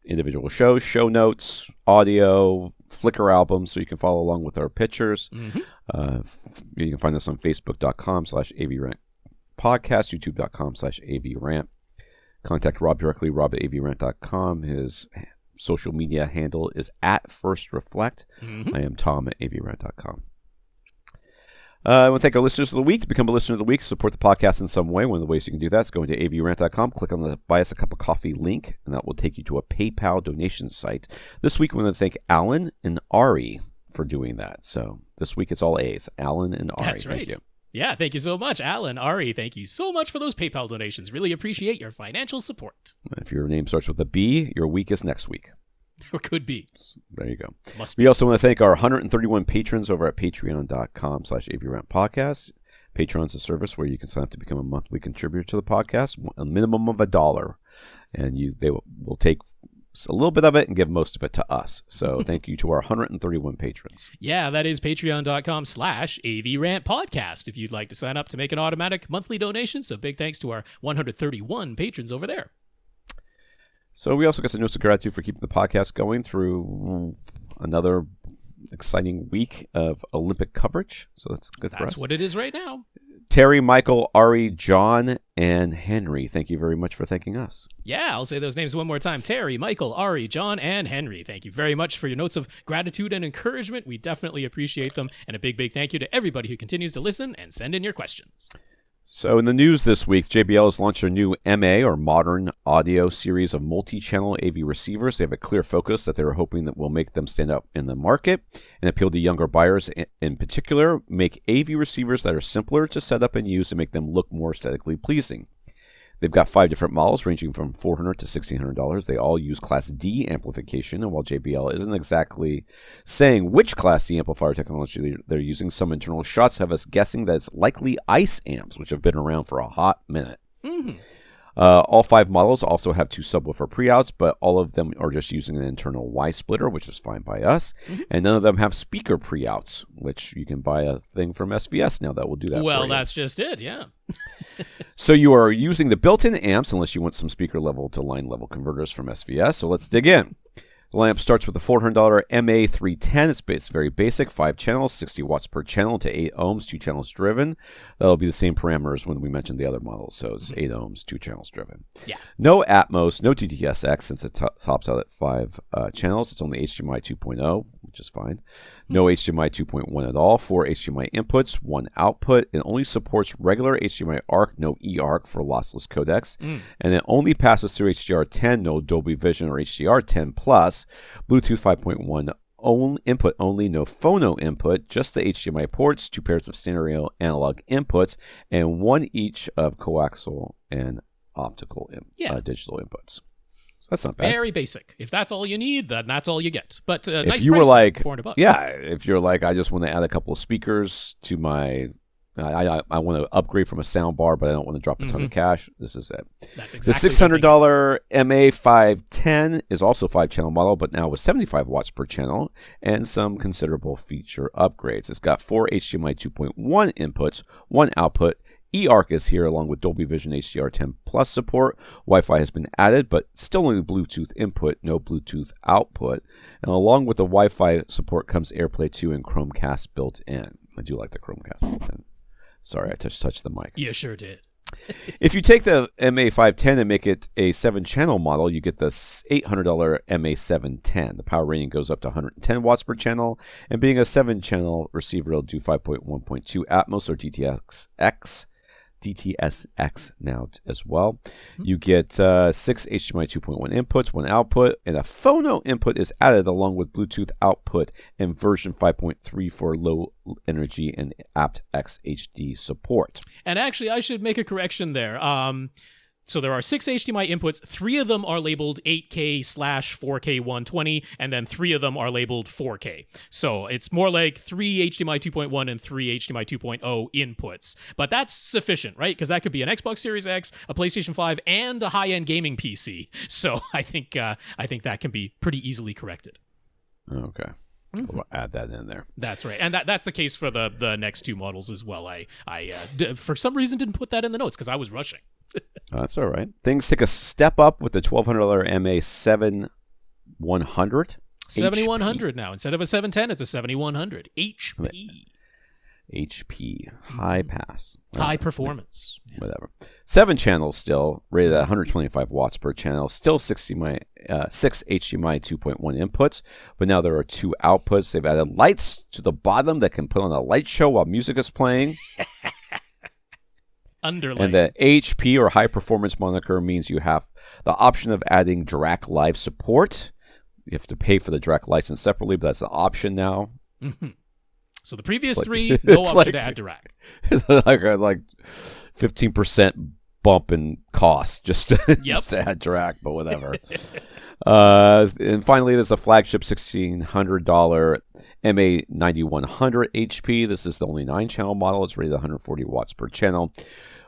individual shows, show notes, audio, Flickr albums, so you can follow along with our pictures. You can find us on facebook.com/AVRant podcast, youtube.com/AVRant. Contact Rob directly, rob@avrant.com. His social media handle is @FirstReflect. I am Tom at avrant.com. I want to thank our listeners of the week. To become a listener of the week, support the podcast in some way. One of the ways you can do that is go into avrant.com, click on the Buy Us a Cup of Coffee link, and that will take you to a PayPal donation site. This week, we want to thank Alan and Ari for doing that. So this week, it's all A's. Alan and Ari.
That's right.
Thank you.
Yeah, thank you so much, Alan, Ari. Thank you so much for those PayPal donations. Really appreciate your financial support.
If your name starts with a B, your week is next week.
Or could be.
There you go.
Must be.
We also want to thank our 131 patrons over at patreon.com/AVRant podcast. Patreon's a service where you can sign up to become a monthly contributor to the podcast, a minimum of $1. And they will take a little bit of it and give most of it to us. So thank you to our 131 patrons.
Yeah, that is patreon.com/AVRant podcast if you'd like to sign up to make an automatic monthly donation. So big thanks to our 131 patrons over there.
So we also got some notes of gratitude for keeping the podcast going through another exciting week of Olympic coverage. So that's good for us.
That's what it is right now.
Terry, Michael, Ari, John, and Henry, thank you very much for thanking us.
Yeah, I'll say those names one more time. Terry, Michael, Ari, John, and Henry. Thank you very much for your notes of gratitude and encouragement. We definitely appreciate them. And a big, big thank you to everybody who continues to listen and send in your questions.
So in the news this week, JBL has launched their new MA, or Modern Audio series of multi-channel AV receivers. They have a clear focus that they're hoping that will make them stand out in the market and appeal to younger buyers. In particular, make AV receivers that are simpler to set up and use and make them look more aesthetically pleasing. They've got 5 different models ranging from $400 to $1,600. They all use Class D amplification, and while JBL isn't exactly saying which Class D amplifier technology they're using, some internal shots have us guessing that it's likely ICE amps, which have been around for a hot minute.
Mm-hmm.
All 5 models also have 2 subwoofer pre-outs, but all of them are just using an internal Y splitter, which is fine by us. Mm-hmm. And none of them have speaker pre-outs, which you can buy a thing from SVS now that will do that.
Well, that's just it, yeah.
So you are using the built-in amps unless you want some speaker level to line level converters from SVS. So let's dig in. The lamp starts with a $400 MA310. It's very basic, 5 channels, 60 watts per channel to 8 ohms, 2 channels driven. That'll be the same parameters when we mentioned the other models. So it's 8 ohms, 2 channels driven.
Yeah.
No Atmos, no TTSX since it tops out at 5 channels. It's only HDMI 2.0, which is fine. No HDMI 2.1 at all. 4 HDMI inputs, 1 output. It only supports regular HDMI ARC, no eARC for lossless codecs. And it only passes through HDR10, no Dolby Vision or HDR10 Plus. Bluetooth 5.1 input only, no phono input, just the HDMI ports, 2 pairs of stereo analog inputs, and 1 each of coaxial and optical digital inputs. So that's not bad.
Very basic. If that's all you need, then that's all you get. But
if
nice
you
price,
were like,
$400.
Yeah, if you're like, I just want to add a couple of speakers to my, I want to upgrade from a sound bar, but I don't want to drop a ton of cash. This is it.
That's exactly
the $600 MA510 is also a 5-channel model, but now with 75 watts per channel and some considerable feature upgrades. It's got 4 HDMI 2.1 inputs, 1 output. eARC is here along with Dolby Vision HDR10 Plus support. Wi-Fi has been added, but still only Bluetooth input, no Bluetooth output. And along with the Wi-Fi support comes AirPlay 2 and Chromecast built in. I do like the Chromecast built in. Sorry, I touched the mic.
You sure did.
If you take the MA510 and make it a 7-channel model, you get the $800 MA710. The power rating goes up to 110 watts per channel, and being a 7-channel receiver, it'll do 5.1.2 Atmos or DTSX now as well. You get 6 HDMI 2.1 inputs, 1 output, and a phono input is added along with Bluetooth output and version 5.3 for low energy and aptX HD support.
And actually, I should make a correction there. So there are 6 HDMI inputs. 3 of them are labeled 8K/4K 120, and then 3 of them are labeled 4K. So it's more like 3 HDMI 2.1 and 3 HDMI 2.0 inputs. But that's sufficient, right? Because that could be an Xbox Series X, a PlayStation 5, and a high-end gaming PC. So I think that can be pretty easily corrected.
Okay. We'll add that in there.
That's right. And that's the case for the next 2 models as well. I for some reason didn't put that in the notes because I was rushing.
That's all right. Things take a step up with the $1,200 MA7100.
7100 now. Instead of a 710, it's a 7100
HP. High pass.
High performance.
Whatever. 7 channels still, rated at 125 watts per channel. Still 6 HDMI 2.1 inputs, but now there are 2 outputs. They've added lights to the bottom that can put on a light show while music is playing.
Underlight.
And the HP or high performance moniker means you have the option of adding DRAC Live support. You have to pay for the DRAC license separately, but that's an option now.
Mm-hmm. So the previous 3, no option to add DRAC.
It's like 15% bump in cost just to add DRAC, but whatever. And finally, there's a flagship $1,600 MA9100 HP. This is the only 9-channel model. It's rated 140 watts per channel.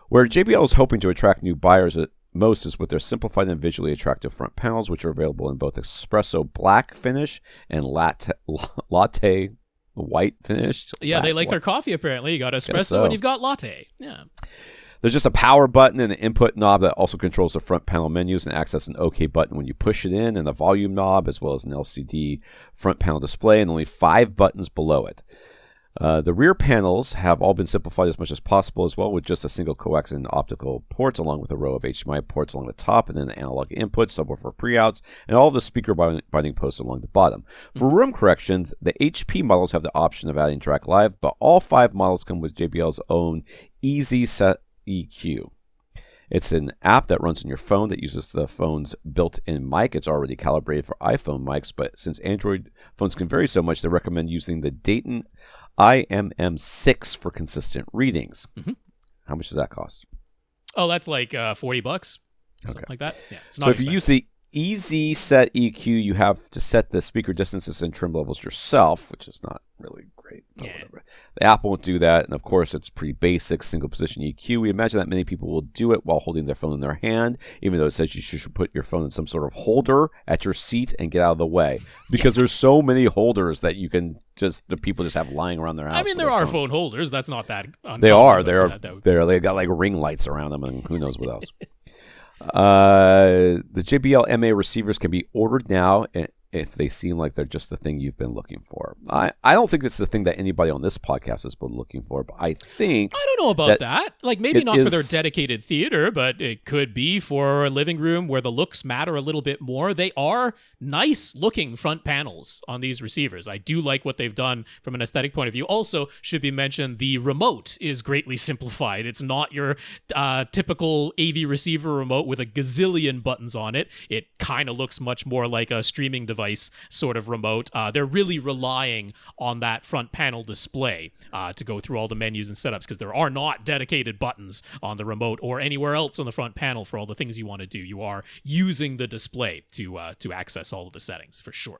Where JBL is hoping to attract new buyers, most is with their simplified and visually attractive front panels, which are available in both espresso black finish and latte white finish.
Yeah, they like their coffee, apparently. You got espresso and you've got latte. Yeah.
There's just a power button and an input knob that also controls the front panel menus and acts as an OK button when you push it in, and a volume knob, as well as an LCD front panel display, and only 5 buttons below it. The rear panels have all been simplified as much as possible as well, with just a single coax and optical ports, along with a row of HDMI ports along the top, and then the analog inputs, subwoofer pre-outs, and all of the speaker binding posts along the bottom. For room corrections, the HP models have the option of adding Track Live, but all 5 models come with JBL's own Easy Set EQ. It's an app that runs on your phone that uses the phone's built-in mic. It's already calibrated for iPhone mics, but since Android phones can vary so much, they recommend using the Dayton IMM6 for consistent readings. How much does that cost?
Oh, that's like $40, something like that. Yeah, it's not
so
expensive.
If you use the Easy Set EQ, you have to set the speaker distances and trim levels yourself, which is not really great.
Yeah.
The app won't do that, and of course, it's pretty basic single position EQ. We imagine that many people will do it while holding their phone in their hand, even though it says you should put your phone in some sort of holder at your seat and get out of the way, because there's so many holders that you can the people just have lying around their house.
I mean, there are phone holders. That's not that uncommon.
They are. They got like ring lights around them, and who knows what else. The JBL MA receivers can be ordered now if they seem like they're just the thing you've been looking for. I don't think it's the thing that anybody on this podcast has been looking for, but I don't
know about that. Like, maybe not for their dedicated theater, but it could be for a living room where the looks matter a little bit more. They are nice looking front panels on these receivers. I do like what they've done from an aesthetic point of view. Also, should be mentioned, the remote is greatly simplified. It's not your typical AV receiver remote with a gazillion buttons on it. It kind of looks much more like a streaming device sort of remote. They're really relying on that front panel display to go through all the menus and setups, because there are not dedicated buttons on the remote or anywhere else on the front panel for all the things you want to do. You are using the display to access all of the settings, for sure.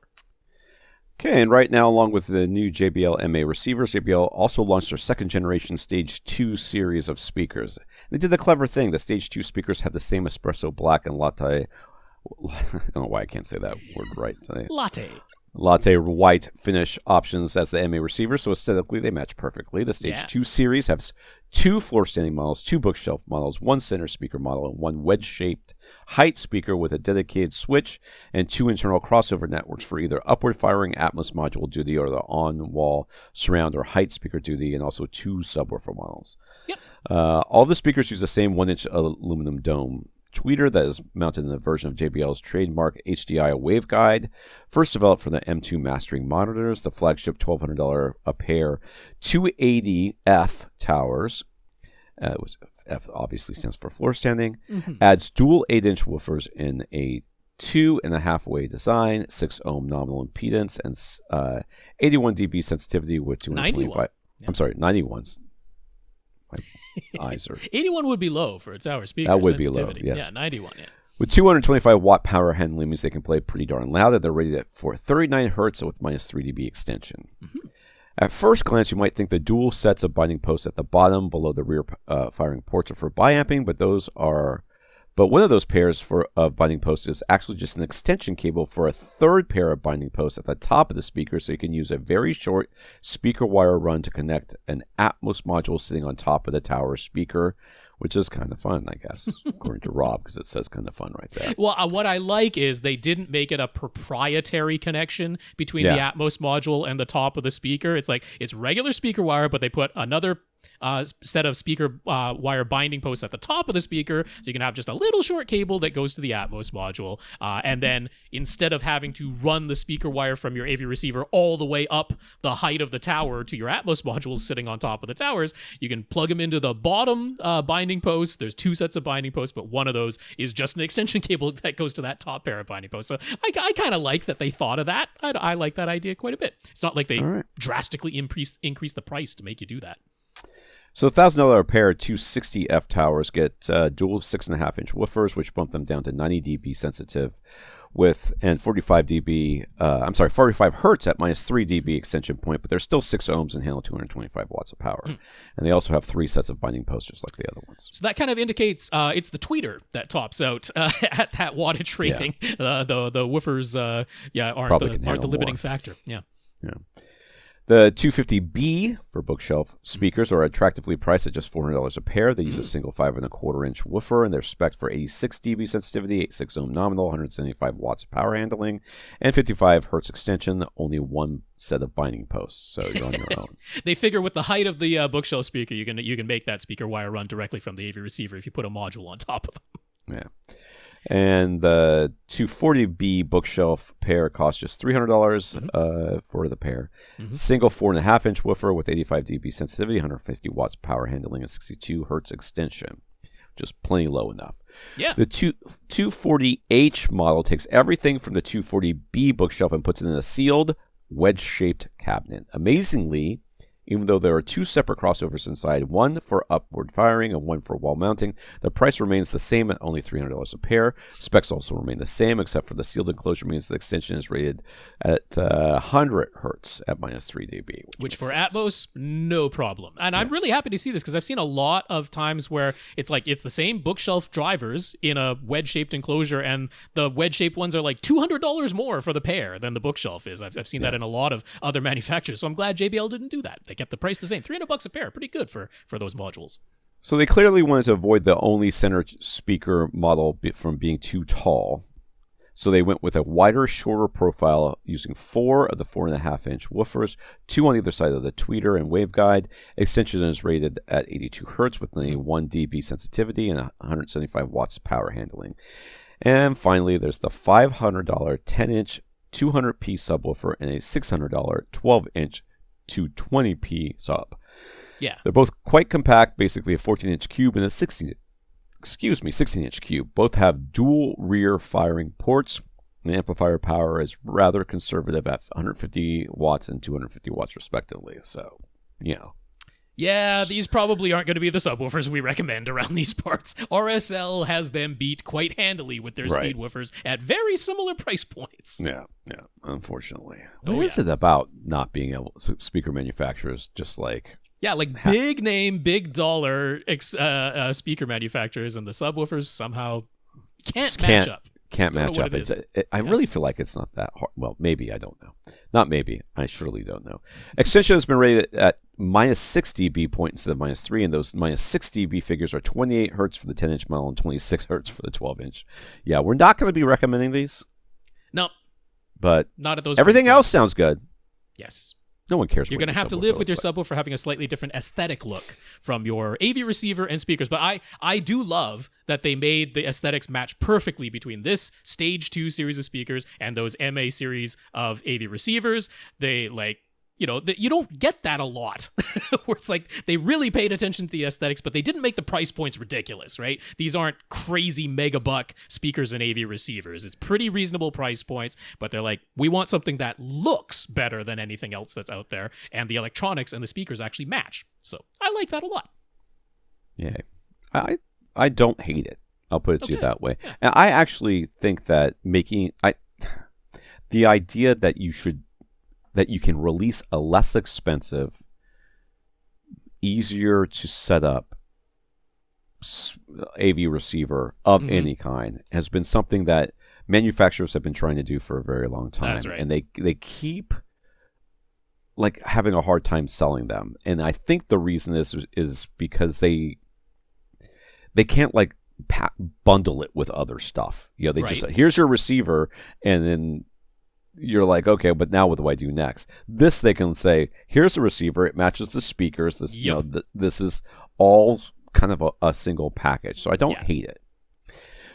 Okay, and right now, along with the new JBL MA receivers, JBL also launched their second generation Stage 2 series of speakers. They did the clever thing. The Stage 2 speakers have the same espresso black and latte. I don't know why I can't say that word right today. Latte white finish options as the MA receiver, so aesthetically they match perfectly. The Stage 2 series has 2 floor standing models, 2 bookshelf models, 1 center speaker model, and 1 wedge-shaped height speaker with a dedicated switch, and 2 internal crossover networks for either upward firing Atmos module duty or the on-wall surround or height speaker duty, and also 2 subwoofer models. All the speakers use the same 1-inch aluminum dome tweeter that is mounted in a version of JBL's trademark HDI waveguide, first developed for the M2 mastering monitors. The flagship $1,200 a pair 280F towers, F obviously stands for floor standing, adds dual 8-inch woofers in a 2.5-way design, 6 ohm nominal impedance, and 81 dB sensitivity with 225. I'm sorry, 91. My eyes are
81 would be low for a tower speaker.
That would be low. Yes.
Yeah, 91. Yeah.
With 225 watt power handling means they can play pretty darn loud, and they're rated for 39 hertz with minus 3 dB extension. At first glance, you might think the dual sets of binding posts at the bottom below the rear firing ports are for biamping, but one of those pairs of binding posts is actually just an extension cable for a third pair of binding posts at the top of the speaker, so you can use a very short speaker wire run to connect an Atmos module sitting on top of the tower speaker, which is kind of fun, I guess, according to Rob, because it says kind of fun right there.
Well, what I like is they didn't make it a proprietary connection between the Atmos module and the top of the speaker. It's like, it's regular speaker wire, but they put another set of speaker wire binding posts at the top of the speaker, so you can have just a little short cable that goes to the Atmos module, and then instead of having to run the speaker wire from your AV receiver all the way up the height of the tower to your Atmos modules sitting on top of the towers, you can plug them into the bottom binding post. There's 2 sets of binding posts, but one of those is just an extension cable that goes to that top pair of binding posts. So I kind of like that they thought of that. I like that idea quite a bit. It's not like they drastically increase the price to make you do that.
So the $1,000 pair of 260F towers get dual 6.5-inch woofers, which bump them down to 90 dB sensitive and 45 dB. 45 hertz at minus 3 dB extension point, but they're still 6 ohms and handle 225 watts of power. And they also have 3 sets of binding posts, just like the other ones.
So that kind of indicates it's the tweeter that tops out at that wattage rating. The woofers, aren't the limiting factor. Yeah.
The 250B for bookshelf speakers are attractively priced at just $400 a pair. They use a single 5.25-inch woofer, and they're spec'd for 86 dB sensitivity, 86 ohm nominal, 175 watts of power handling, and 55 hertz extension. Only one set of binding posts, so you're on your own.
They figure with the height of the bookshelf speaker, you can make that speaker wire run directly from the AV receiver if you put a module on top of them.
Yeah. And the 240B bookshelf pair costs just $300 for the pair. Single 4.5-inch woofer with 85 dB sensitivity, 150 watts power handling, and 62 hertz extension. Just plenty low enough.
Yeah.
The 240H model takes everything from the 240B bookshelf and puts it in a sealed, wedge-shaped cabinet. Amazingly, even though there are 2 separate crossovers inside, one for upward firing and one for wall mounting, the price remains the same at only $300 a pair. Specs also remain the same, except for the sealed enclosure means the extension is rated at 100 hertz at minus 3 dB.
Which for Atmos, no problem. And I'm really happy to see this because I've seen a lot of times where it's like it's the same bookshelf drivers in a wedge-shaped enclosure, and the wedge-shaped ones are like $200 more for the pair than the bookshelf is. I've seen that in a lot of other manufacturers, so I'm glad JBL didn't do that. They kept the price the same. $300 a pair, pretty good for those modules.
So they clearly wanted to avoid the only center speaker model from being too tall. So they went with a wider, shorter profile using 4 of the 4.5-inch woofers, 2 on either side of the tweeter and waveguide. Extension is rated at 82 hertz with only 1 dB sensitivity and 175 watts of power handling. And finally, there's the $500 10-inch 200p subwoofer and a $600 12-inch 220p sub.
Yeah.
They're both quite compact, basically a 14-inch cube and a 16-inch cube. Both have dual rear firing ports. And amplifier power is rather conservative at 150 watts and 250 watts respectively. So,
Yeah, these probably aren't going to be the subwoofers we recommend around these parts. RSL has them beat quite handily with their speed woofers at very similar price points.
Yeah, unfortunately. What is it about not being able speaker manufacturers just like...
Yeah, like big name, big dollar speaker manufacturers, and the subwoofers somehow can't match up.
Can't match up. I really feel like it's not that hard. Well, maybe, I don't know. Not maybe. I surely don't know. Extension has been rated at minus 6 dB point instead of minus 3, and those minus 6 dB figures are 28 hertz for the 10-inch model and 26 hertz for the 12-inch. Yeah, we're not going to be recommending these.
No.
But
not at those.
Everything else sounds good.
Yes.
No one cares.
You're going to have to live with your subwoofer having a slightly different aesthetic look from your AV receiver and speakers. But I do love that they made the aesthetics match perfectly between this Stage 2 series of speakers and those MA series of AV receivers. They you don't get that a lot where it's like they really paid attention to the aesthetics, but they didn't make the price points ridiculous, right? These aren't crazy mega buck speakers and AV receivers. It's pretty reasonable price points, but they're like, we want something that looks better than anything else that's out there, and the electronics and the speakers actually match. So I like that a lot.
Yeah. I don't hate it. I'll put it to you that way. And I actually think that the idea that you can release a less expensive, easier to set up AV receiver of any kind has been something that manufacturers have been trying to do for a very long time.
That's right.
And they keep like having a hard time selling them. And I think the reason is because they can't like bundle it with other stuff. They just, here's your receiver, and then you're like, okay, but now what do I do next? This, they can say, here's the receiver. It matches the speakers. This, this is all kind of a single package. So I don't hate it.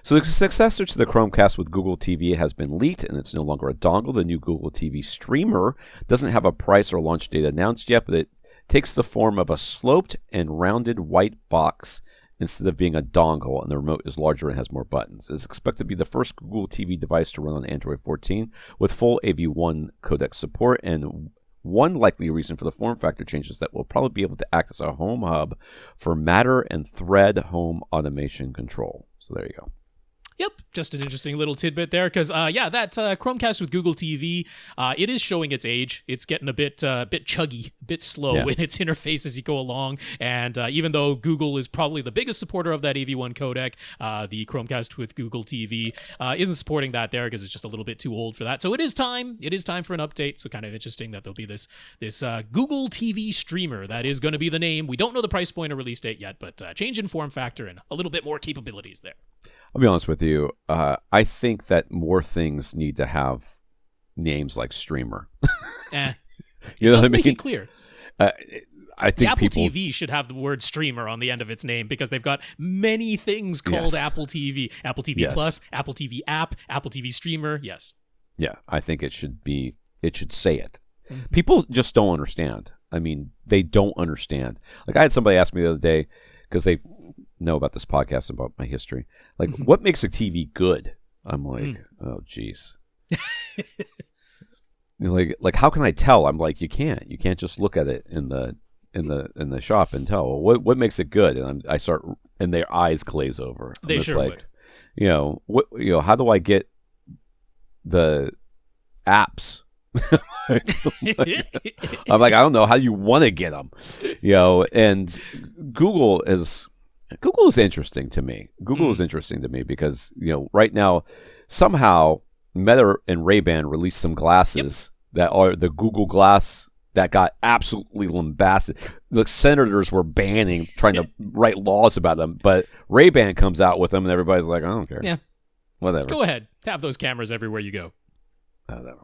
So the successor to the Chromecast with Google TV has been leaked, and it's no longer a dongle. The new Google TV streamer doesn't have a price or launch date announced yet, but it takes the form of a sloped and rounded white box instead of being a dongle, and the remote is larger and has more buttons. It's expected to be the first Google TV device to run on Android 14 with full AV1 codec support, and one likely reason for the form factor change is that we'll probably be able to act as a home hub for Matter and Thread home automation control. So there you go.
Yep, just an interesting little tidbit there, because that Chromecast with Google TV, it is showing its age. It's getting a bit chuggy, a bit slow in its interface as you go along. And even though Google is probably the biggest supporter of that AV1 codec, the Chromecast with Google TV isn't supporting that there because it's just a little bit too old for that. So it is time. It is time for an update. So kind of interesting that there'll be this Google TV streamer. That is going to be the name. We don't know the price point or release date yet, but change in form factor and a little bit more capabilities there.
I'll be honest with you. I think that more things need to have names like streamer.
You know what I mean? Make it clear.
I think
the Apple TV should have the word streamer on the end of its name because they've got many things called Apple TV. Apple TV Plus, Apple TV app, Apple TV streamer. Yes. Yeah,
I think it should say it. Mm-hmm. People just don't understand. I mean, they don't understand. Like I had somebody ask me the other day because they know about this podcast, about my history. Like, what makes a TV good? I'm like, oh, geez. like, how can I tell? I'm like, you can't just look at it in the shop and tell. Well, what makes it good? And I start, and their eyes glaze over.
They sure would.
How do I get the apps? I'm like, I don't know how you want to get them, and Google is interesting to me. Google is interesting to me because, right now, somehow Meta and Ray-Ban released some glasses that are the Google Glass that got absolutely lambasted. The senators were trying to write laws about them, but Ray-Ban comes out with them and everybody's like, I don't care.
Yeah.
Whatever.
Go ahead. Have those cameras everywhere you go.
Whatever.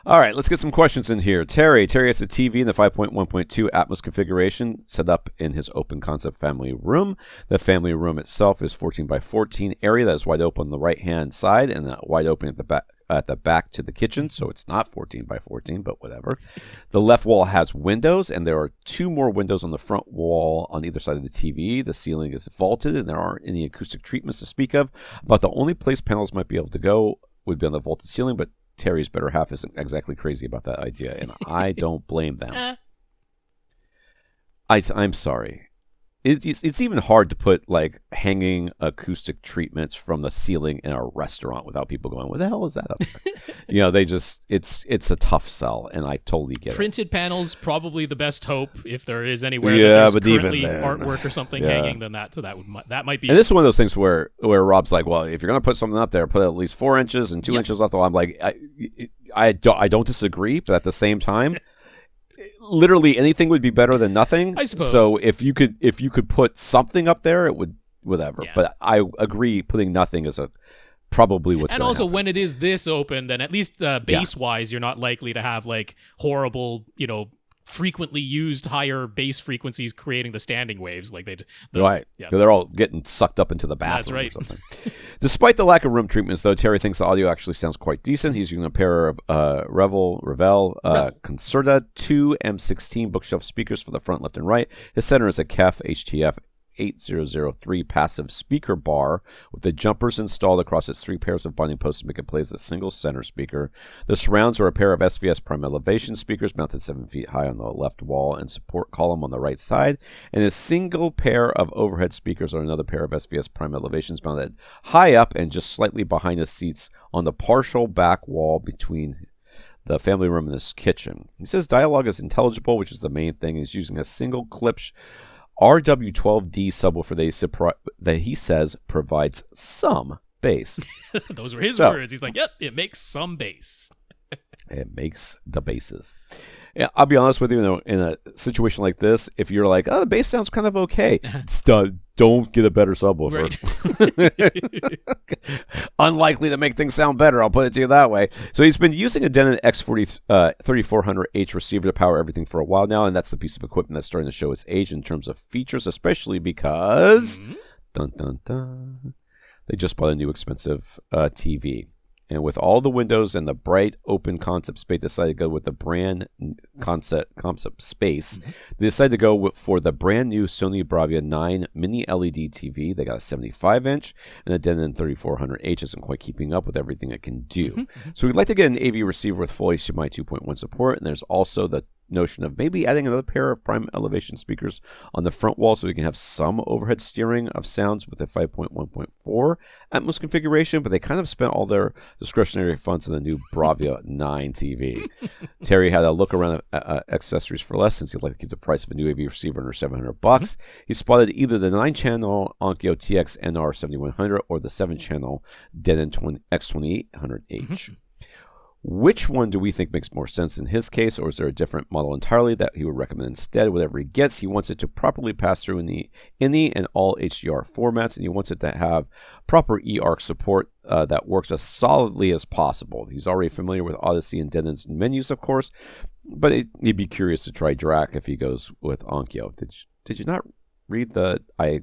All right, let's get some questions in here. Terry has a TV in the 5.1.2 Atmos configuration set up in his open concept family room. The family room itself is 14 by 14 area that is wide open on the right-hand side and wide open at the back to the kitchen, so it's not 14 by 14, but whatever. The left wall has windows, and there are 2 more windows on the front wall on either side of the TV. The ceiling is vaulted, and there aren't any acoustic treatments to speak of. About the only place panels might be able to go would be on the vaulted ceiling, but Terry's better half isn't exactly crazy about that idea, and I don't blame them. I'm sorry. It's even hard to put like hanging acoustic treatments from the ceiling in a restaurant without people going, "What the hell is that up there?" It's a tough sell, and I totally get it.
Printed panels probably the best hope if there is anywhere that there's currently artwork or something hanging. Then that might be.
And this is one of those things where Rob's like, "Well, if you're gonna put something up there, put at least 4 inches and 2 inches off the wall." I'm like, I don't disagree, but at the same time. Literally anything would be better than nothing.
I suppose.
So if you could put something up there, it would whatever. Yeah. But I agree, putting nothing is probably what's.
And also, when it is this open, then at least base wise, you're not likely to have like horrible, frequently used higher bass frequencies creating the standing waves like they're all getting sucked up into the bathroom. That's right. Or something. Despite the lack of room treatments, though, Terry thinks the audio actually sounds quite decent. He's using a pair of Revel Concerta 2 M16 bookshelf speakers for the front, left, and right. His center is a KEF HTF 8003 passive speaker bar with the jumpers installed across its 3 pairs of binding posts to make it play as a single center speaker. The surrounds are a pair of SVS prime elevation speakers mounted 7 feet high on the left wall and support column on the right side, and a single pair of overhead speakers on another pair of SVS prime elevations mounted high up and just slightly behind the seats on the partial back wall between the family room and his kitchen. He says dialogue is intelligible, which is the main thing. He's using a single clip RW12D subwoofer that he says provides some bass. Those were his words. He's like, yep, it makes some bass.
It makes the basses. Yeah, I'll be honest with you, in a situation like this, if you're like, oh, the bass sounds kind of okay, don't get a better subwoofer. Right. Unlikely to make things sound better, I'll put it to you that way. So he's been using a Denon X3400H receiver to power everything for a while now, and that's the piece of equipment that's starting to show its age in terms of features, especially because dun, dun, dun, they just bought a new expensive TV. And with all the windows and the bright open concept space, they decided to go with the brand concept space. Mm-hmm. They decided to go for the brand new Sony Bravia 9 mini LED TV. They got a 75-inch, and the Denon 3400H isn't quite keeping up with everything it can do. Mm-hmm. So we'd like to get an AV receiver with full HDMI 2.1 support, and there's also the notion of maybe adding another pair of prime elevation speakers on the front wall so we can have some overhead steering of sounds with a 5.1.4 Atmos configuration, but they kind of spent all their discretionary funds on the new Bravia 9 TV. Terry had a look around at accessories for less since he'd like to keep the price of a new AV receiver under $700. He spotted either the 9-channel Onkyo TX NR 7100 or the 7-channel Denon X2800H. Which one do we think makes more sense in his case, or is there a different model entirely that he would recommend instead? Whatever he gets, he wants it to properly pass through in the INI and all HDR formats, and he wants it to have proper eARC support that works as solidly as possible. He's already familiar with Audeze and Denon's menus, of course, but he'd be curious to try DRAC if he goes with Onkyo. Did you not read the I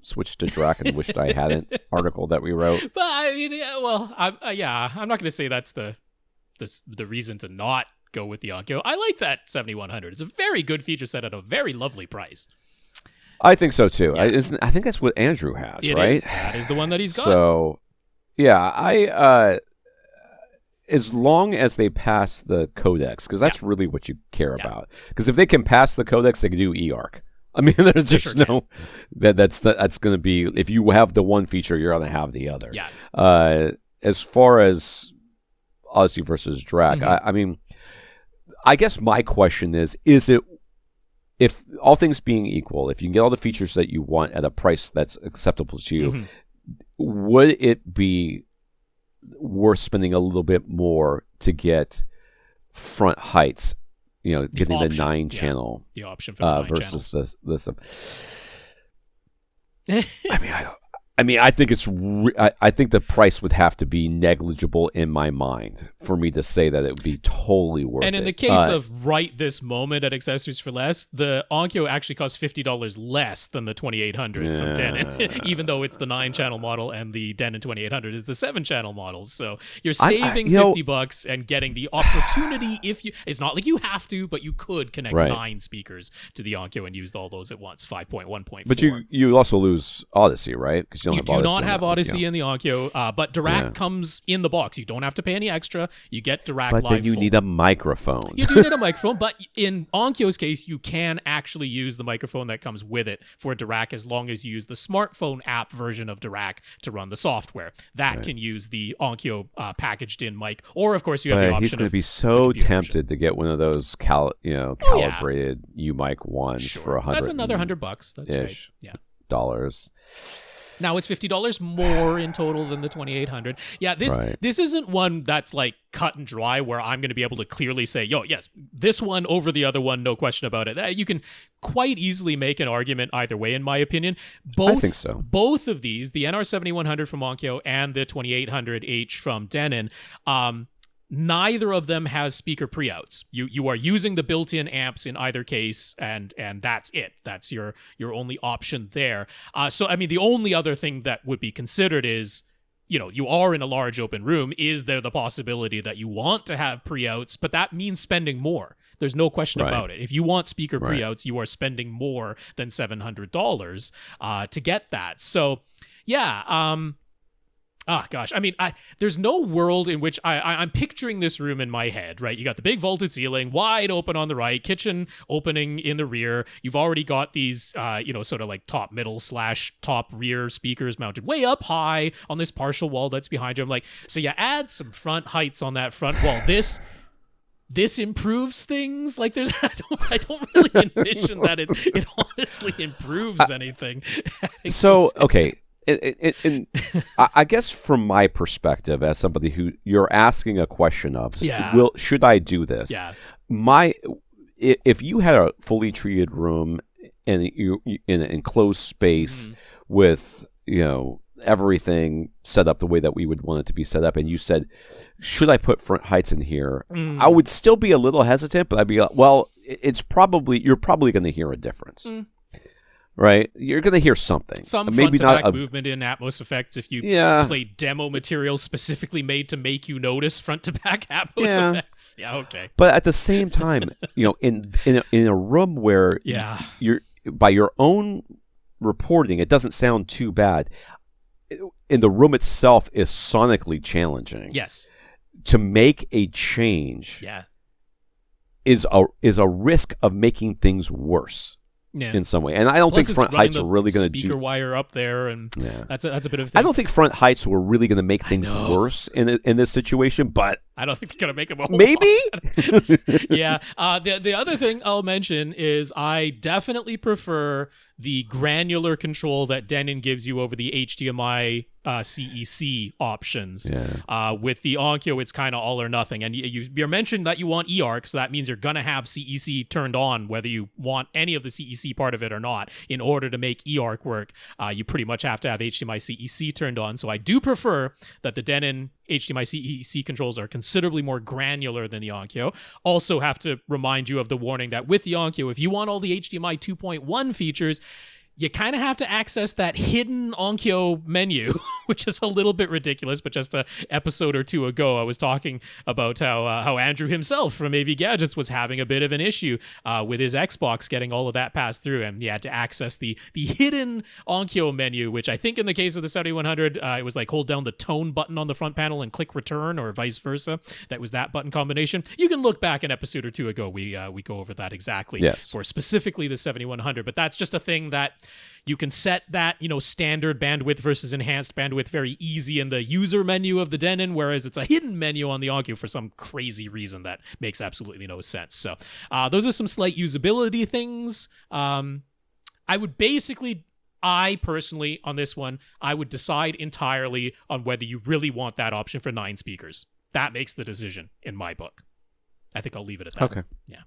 switched to DRAC and wished I hadn't article that we wrote?
But I mean, I'm not going to say that's the reason to not go with the Onkyo. I like that 7100. It's a very good feature set at a very lovely price.
I think so too.
Yeah.
I think that's what Andrew has, right?
That is the one that he's got.
So, yeah, as long as they pass the codecs, because that's really what you care about. Because if they can pass the codecs, they can do eARC. I mean, there's just that's going to be, if you have the one feature, you're going to have the other.
Yeah.
As far as Audeze versus DRAC, I mean, I guess my question is it, if all things being equal, if you can get all the features that you want at a price that's acceptable to you, would it be worth spending a little bit more to get front heights? Getting the 9-channel,
the option for the 9
versus this. I mean, I think I think the price would have to be negligible in my mind for me to say that it would be totally worth it.
And in the case of right this moment at Accessories for Less, the Onkyo actually costs $50 less than the 2800 from Denon, even though it's the 9-channel model and the Denon 2800 is the 7-channel model. So you're saving $50 and getting the opportunity it's not like you have to, but you could connect 9 speakers to the Onkyo and use all those at once, 5.1.4.
But you also lose Audeze, right? Because
you do not have Audeze in the Onkyo, but DRAC comes in the box. You don't have to pay any extra. You get DRAC live.
But then you need a microphone.
You do need a microphone, but in Onkyo's case, you can actually use the microphone that comes with it for DRAC as long as you use the smartphone app version of DRAC to run the software. That can use the Onkyo packaged-in mic, or of course you have the option.
He's going to be so tempted to get one of those calibrated U-mic ones for $100.
That's another $100. That's right. Yeah.
Dollars.
Now it's $50 more in total than the 2800. Yeah, this isn't one that's like cut and dry where I'm going to be able to clearly say, yes, this one over the other one, no question about it. You can quite easily make an argument either way, in my opinion. I think so. Both of these, the NR7100 from Onkyo and the 2800H from Denon, neither of them has speaker pre-outs. You are using the built-in amps in either case, and that's it. That's your only option there. So I mean, the only other thing that would be considered is, you are in a large open room. Is there the possibility that you want to have pre-outs? But that means spending more. There's no question about it. If you want speaker pre-outs, you are spending more than $700 to get that. So yeah. Gosh. I mean, there's no world in which I'm picturing this room in my head, right? You got the big vaulted ceiling, wide open on the right, kitchen opening in the rear. You've already got these, sort of like top middle / top rear speakers mounted way up high on this partial wall that's behind you. I'm like, so you add some front heights on that front wall. This improves things. Like I don't really envision that it honestly improves anything.
So, okay. I guess from my perspective, as somebody who you're asking a question of, should I do this?
Yeah.
If you had a fully treated room and you in an enclosed space with everything set up the way that we would want it to be set up, and you said, should I put front heights in here? I would still be a little hesitant, but I'd be like, well, you're probably going to hear a difference. Right, you're going to hear something.
Some front-to-back movement in Atmos effects if you play demo material specifically made to make you notice front-to-back Atmos effects. Yeah, okay.
But at the same time, in a room where you're by your own reporting, it doesn't sound too bad. And the room itself is sonically challenging.
Yes.
To make a change.
Yeah.
is a risk of making things worse.
Yeah.
In some way, and I don't think front heights are really going to do
speaker wire up there, and that's a bit of a thing.
I don't think front heights were really going to make things worse in this situation, but
I don't think they're going to make them a whole
maybe.
Yeah. The other thing I'll mention is I definitely prefer the granular control that Denon gives you over the HDMI CEC options.
Yeah.
With the Onkyo, it's kind of all or nothing. And you mentioned that you want eARC, so that means you're going to have CEC turned on, whether you want any of the CEC part of it or not. In order to make eARC work, you pretty much have to have HDMI CEC turned on. So I do prefer that the Denon HDMI CEC controls are considerably more granular than the Onkyo. Also have to remind you of the warning that with the Onkyo, if you want all the HDMI 2.1 features, you kind of have to access that hidden Onkyo menu, which is a little bit ridiculous. But just an episode or two ago, I was talking about how Andrew himself from AV Gadgets was having a bit of an issue with his Xbox getting all of that passed through, and he had to access the hidden Onkyo menu, which I think in the case of the 7100, it was like hold down the tone button on the front panel and click return, or vice versa. That was that button combination. You can look back an episode or two ago. We go over that exactly for specifically the 7100, but that's just a thing that you can set that, standard bandwidth versus enhanced bandwidth very easy in the user menu of the Denon, whereas it's a hidden menu on the Onkyo for some crazy reason that makes absolutely no sense. So those are some slight usability things. I personally, on this one, I would decide entirely on whether you really want that option for 9 speakers. That makes the decision in my book. I think I'll leave it at that.
Okay.
Yeah.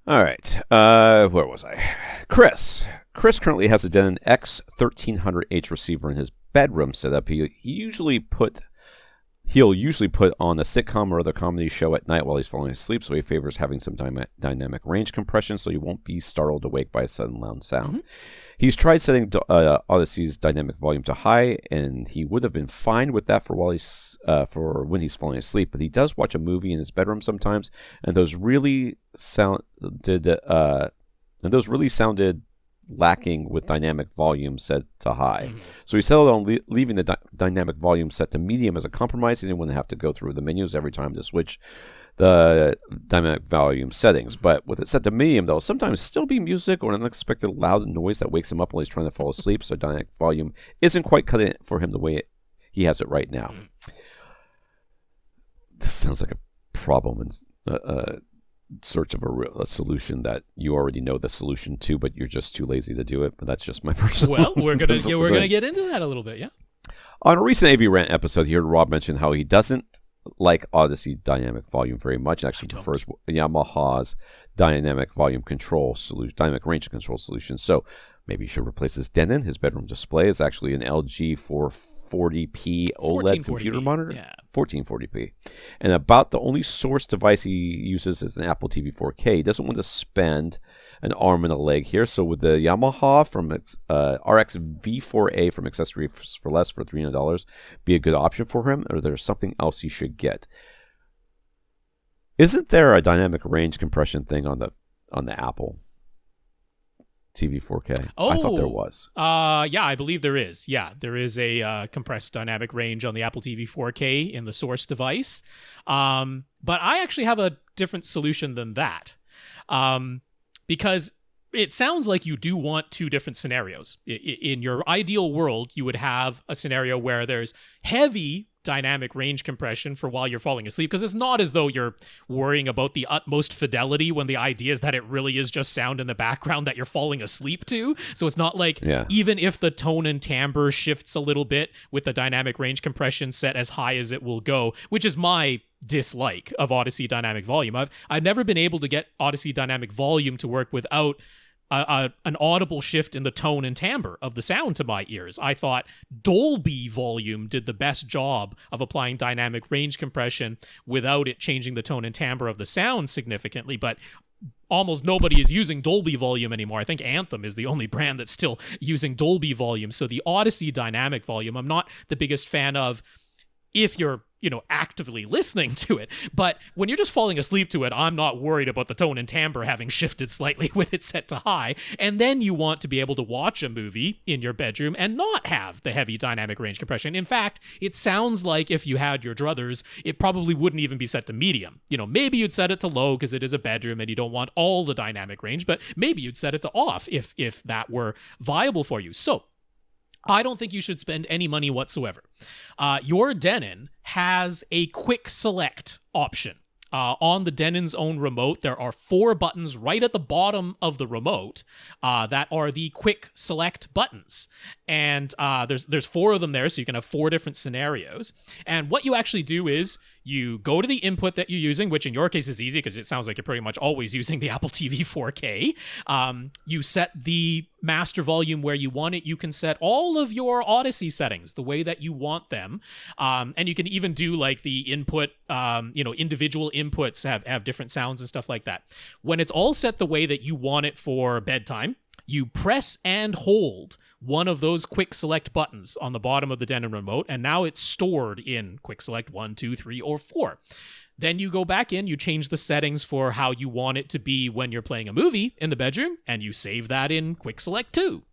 All right. Where was I? Chris currently has a Denon X1300H receiver in his bedroom set up. He'll usually put on a sitcom or other comedy show at night while he's falling asleep, so he favors having some dynamic range compression so he won't be startled awake by a sudden loud sound. Mm-hmm. He's tried setting Audice's dynamic volume to high, and he would have been fine with that for when he's falling asleep. But he does watch a movie in his bedroom sometimes, and those really sounded lacking with dynamic volume set to high. Mm-hmm. So he settled on leaving the dynamic volume set to medium as a compromise. He didn't want to have to go through the menus every time to switch the dynamic volume settings. But with it set to medium, there'll sometimes still be music or an unexpected loud noise that wakes him up while he's trying to fall asleep. So dynamic volume isn't quite cutting it for him the way he has it right now. This sounds like a problem in search of a solution that you already know the solution to, but you're just too lazy to do it. But that's just my personal.
Well, we're gonna get into that a little bit, yeah.
On a recent AVRant episode, he heard Rob mention how he doesn't like Audeze dynamic volume very much. Actually, prefers Yamaha's dynamic volume control solution, dynamic range control solution. So maybe he should replace his Denon. His bedroom display is actually an LG 440p OLED computer monitor.
Yeah.
1440p. And about the only source device he uses is an Apple TV 4K. He doesn't want to spend an arm and a leg here. So with the Yamaha from RX V4A from Accessories for Less for $300 be a good option for him, or there's something else he should get? Isn't there a dynamic range compression thing on the Apple TV 4K?
Oh,
I thought there was.
Yeah, I believe there is. Yeah, there is a compressed dynamic range on the Apple TV 4K in the source device. But I actually have a different solution than that. Because it sounds like you do want two different scenarios. In your ideal world, you would have a scenario where there's heavy dynamic range compression for while you're falling asleep, because it's not as though you're worrying about the utmost fidelity when the idea is that it really is just sound in the background that you're falling asleep to. So it's not like even if the tone and timbre shifts a little bit with the dynamic range compression set as high as it will go, which is my dislike of Audeze dynamic volume. I've never been able to get Audeze dynamic volume to work without an audible shift in the tone and timbre of the sound to my ears. I thought Dolby volume did the best job of applying dynamic range compression without it changing the tone and timbre of the sound significantly, but almost nobody is using Dolby volume anymore. I think Anthem is the only brand that's still using Dolby volume. So the Audeze dynamic volume, I'm not the biggest fan of if you're actively listening to it. But when you're just falling asleep to it, I'm not worried about the tone and timbre having shifted slightly with it set to high. And then you want to be able to watch a movie in your bedroom and not have the heavy dynamic range compression. In fact, it sounds like if you had your druthers, it probably wouldn't even be set to medium. Maybe you'd set it to low because it is a bedroom and you don't want all the dynamic range, but maybe you'd set it to off if that were viable for you. So I don't think you should spend any money whatsoever. Your Denon has a quick select option. On the Denon's own remote, there are 4 buttons right at the bottom of the remote that are the quick select buttons. And there's 4 of them there, so you can have 4 different scenarios. And what you actually do is you go to the input that you're using, which in your case is easy because it sounds like you're pretty much always using the Apple TV 4K. You set the master volume where you want it. You can set all of your Audeze settings the way that you want them. And you can even do like the input, individual inputs have different sounds and stuff like that. When it's all set the way that you want it for bedtime, you press and hold one of those quick select buttons on the bottom of the Denon remote, and now it's stored in quick select 1, 2, 3, or 4. Then you go back in, you change the settings for how you want it to be when you're playing a movie in the bedroom, and you save that in quick select 2.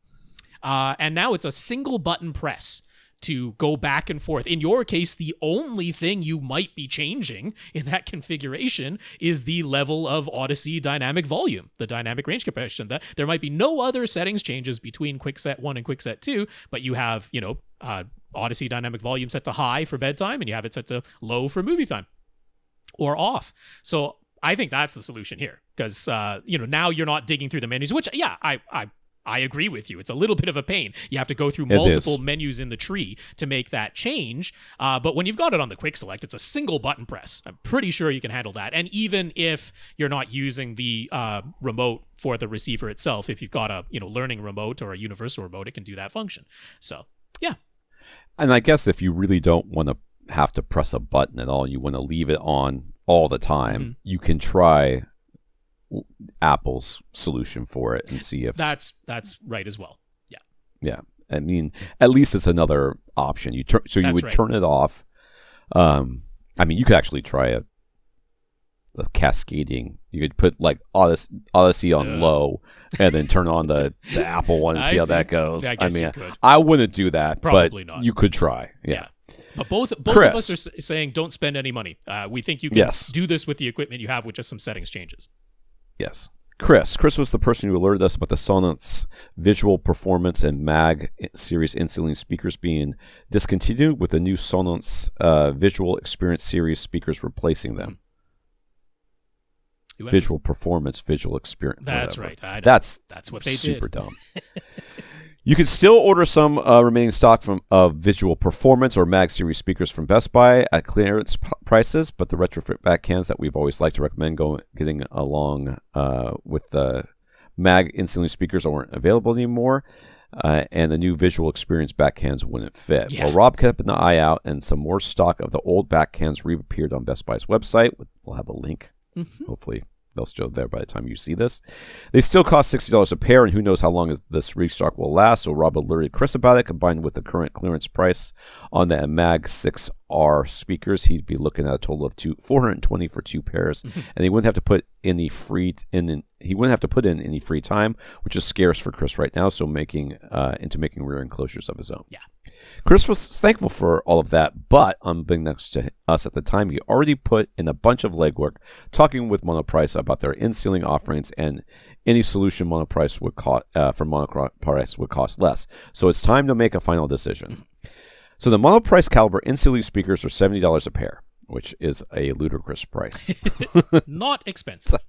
And now it's a single button press to go back and forth. In your case, the only thing you might be changing in that configuration is the level of Audeze dynamic volume, the dynamic range compression. There might be no other settings changes between quickset 1 and quickset 2, but you have, Audeze dynamic volume set to high for bedtime, and you have it set to low for movie time or off. So I think that's the solution here because, now you're not digging through the menus, which, yeah, I agree with you. It's a little bit of a pain. You have to go through multiple menus in the tree to make that change. But when you've got it on the quick select, it's a single button press. I'm pretty sure you can handle that. And even if you're not using the remote for the receiver itself, if you've got a learning remote or a universal remote, it can do that function. So, yeah.
And I guess if you really don't want to have to press a button at all, you want to leave it on all the time, you can try Apple's solution for it and see if
that's right as well.
Yeah. I mean, at least it's another option. You would turn it off. You could actually try a cascading. You could put like Audeze on low and then turn on the Apple one and see how that goes.
I guess you could.
I wouldn't do that.
Probably
but
not.
You could try. Yeah.
But both of us are saying don't spend any money. We think you can do this with the equipment you have with just some settings changes.
Yes. Chris was the person who alerted us about the Sonos visual performance and MAG series in-ceiling speakers being discontinued with the new Sonos visual experience series speakers replacing them. Visual performance, visual experience.
That's
whatever.
right.
That's
what they did.
Super dumb. You can still order some remaining stock from Visual Performance or MAG series speakers from Best Buy at clearance prices, but the retrofit back cans that we've always liked to recommend getting along with the MAG in-ceiling speakers aren't available anymore, and the new Visual Experience back cans wouldn't fit.
Yeah.
Well, Rob kept an eye out, and some more stock of the old back cans reappeared on Best Buy's website. We'll have a link, hopefully. They'll still there by the time you see this. They still cost $60 a pair, and who knows how long this restock will last. So Rob alerted Chris about it. Combined with the current clearance price on the MAG 6R speakers, he'd be looking at a total of $420 for 2 pairs, and he wouldn't have to put any free time, which is scarce for Chris right now. So making rear enclosures of his own.
Yeah.
Chris was thankful for all of that, but unbeknownst to us at the time, he already put in a bunch of legwork talking with Monoprice about their in-ceiling offerings, and any solution Monoprice would cost less. So it's time to make a final decision. So the Monoprice caliber in-ceiling speakers are $70 a pair, which is a ludicrous price.
Not expensive.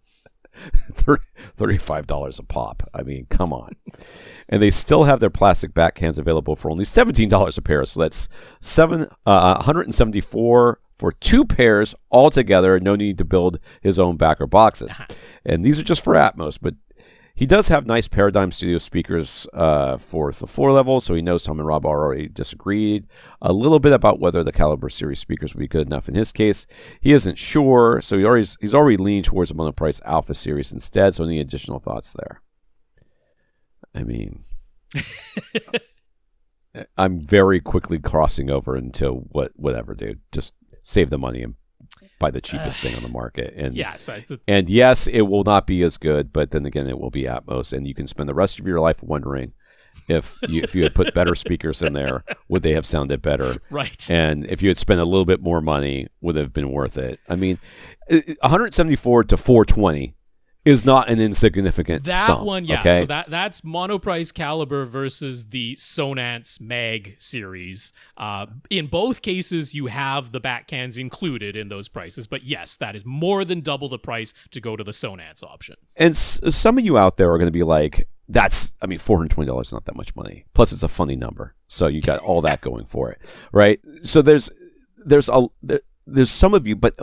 $35 a pop. I mean, come on. And they still have their plastic back cans available for only $17 a pair. So that's $174 for 2 pairs altogether. No need to build his own backer boxes. And these are just for Atmos, but he does have nice Paradigm Studio speakers for the floor level, so he knows Tom and Rob already disagreed a little bit about whether the Caliber series speakers would be good enough. In his case, he isn't sure, so he's already leaning towards the Monoprice Alpha series instead, so any additional thoughts there? I mean, I'm very quickly crossing over into whatever, dude. Just save the money and buy the cheapest thing on the market. And
and
yes, it will not be as good, but then again, it will be Atmos, and you can spend the rest of your life wondering if you had put better speakers in there, would they have sounded better?
Right.
And if you had spent a little bit more money, would it have been worth it? I mean, 174 to 420 is not an insignificant sum.
One, yeah.
Okay?
So that's Monoprice caliber versus the Sonance Mag series. In both cases, you have the back cans included in those prices. But yes, that is more than double the price to go to the Sonance option.
And some of you out there are going to be like, $420 is not that much money. Plus, it's a funny number. So you got all that going for it, right? So there's some of you, but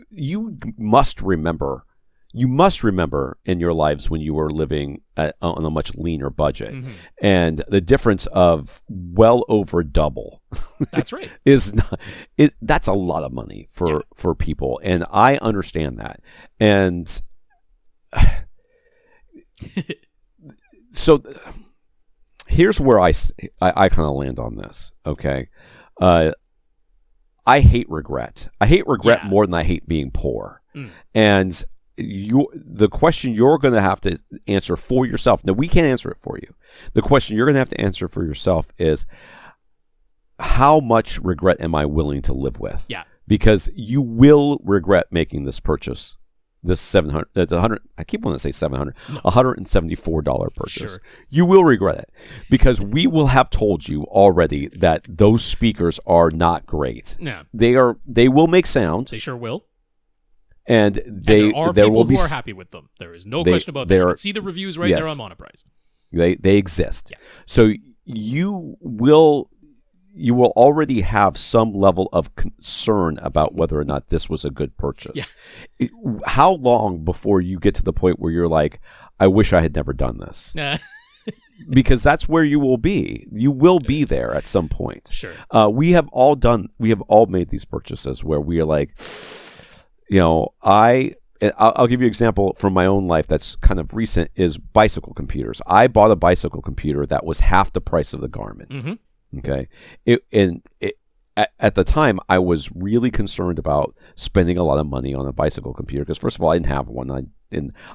you must remember in your lives when you were living on a much leaner budget, and the difference of well over double.
That's right.
That's a lot of money for people, and I understand that. And so here's where I kind of land on this. Okay, I hate regret. I hate regret more than I hate being poor, and the question you're going to have to answer for yourself. Now, we can't answer it for you. The question you're going to have to answer for yourself is, how much regret am I willing to live with?
Yeah.
Because you will regret making this purchase, this $700. I keep wanting to say $700, $174 purchase.
Sure.
You will regret it because we will have told you already that those speakers are not great.
Yeah.
They will make sound.
They sure will.
And
there are people who are happy with them. There is no question about that. You can see the reviews right there on Monoprice.
They exist.
Yeah.
So you will already have some level of concern about whether or not this was a good purchase.
Yeah.
How long before you get to the point where you're like, I wish I had never done this? Because that's where you will be. You will be there at some point.
Sure.
We have all made these purchases where we are like, I'll give you an example from my own life that's kind of recent, is bicycle computers. I bought a bicycle computer that was half the price of the Garmin.
Mm-hmm.
Okay. At the time, I was really concerned about spending a lot of money on a bicycle computer because, first of all, I didn't have one.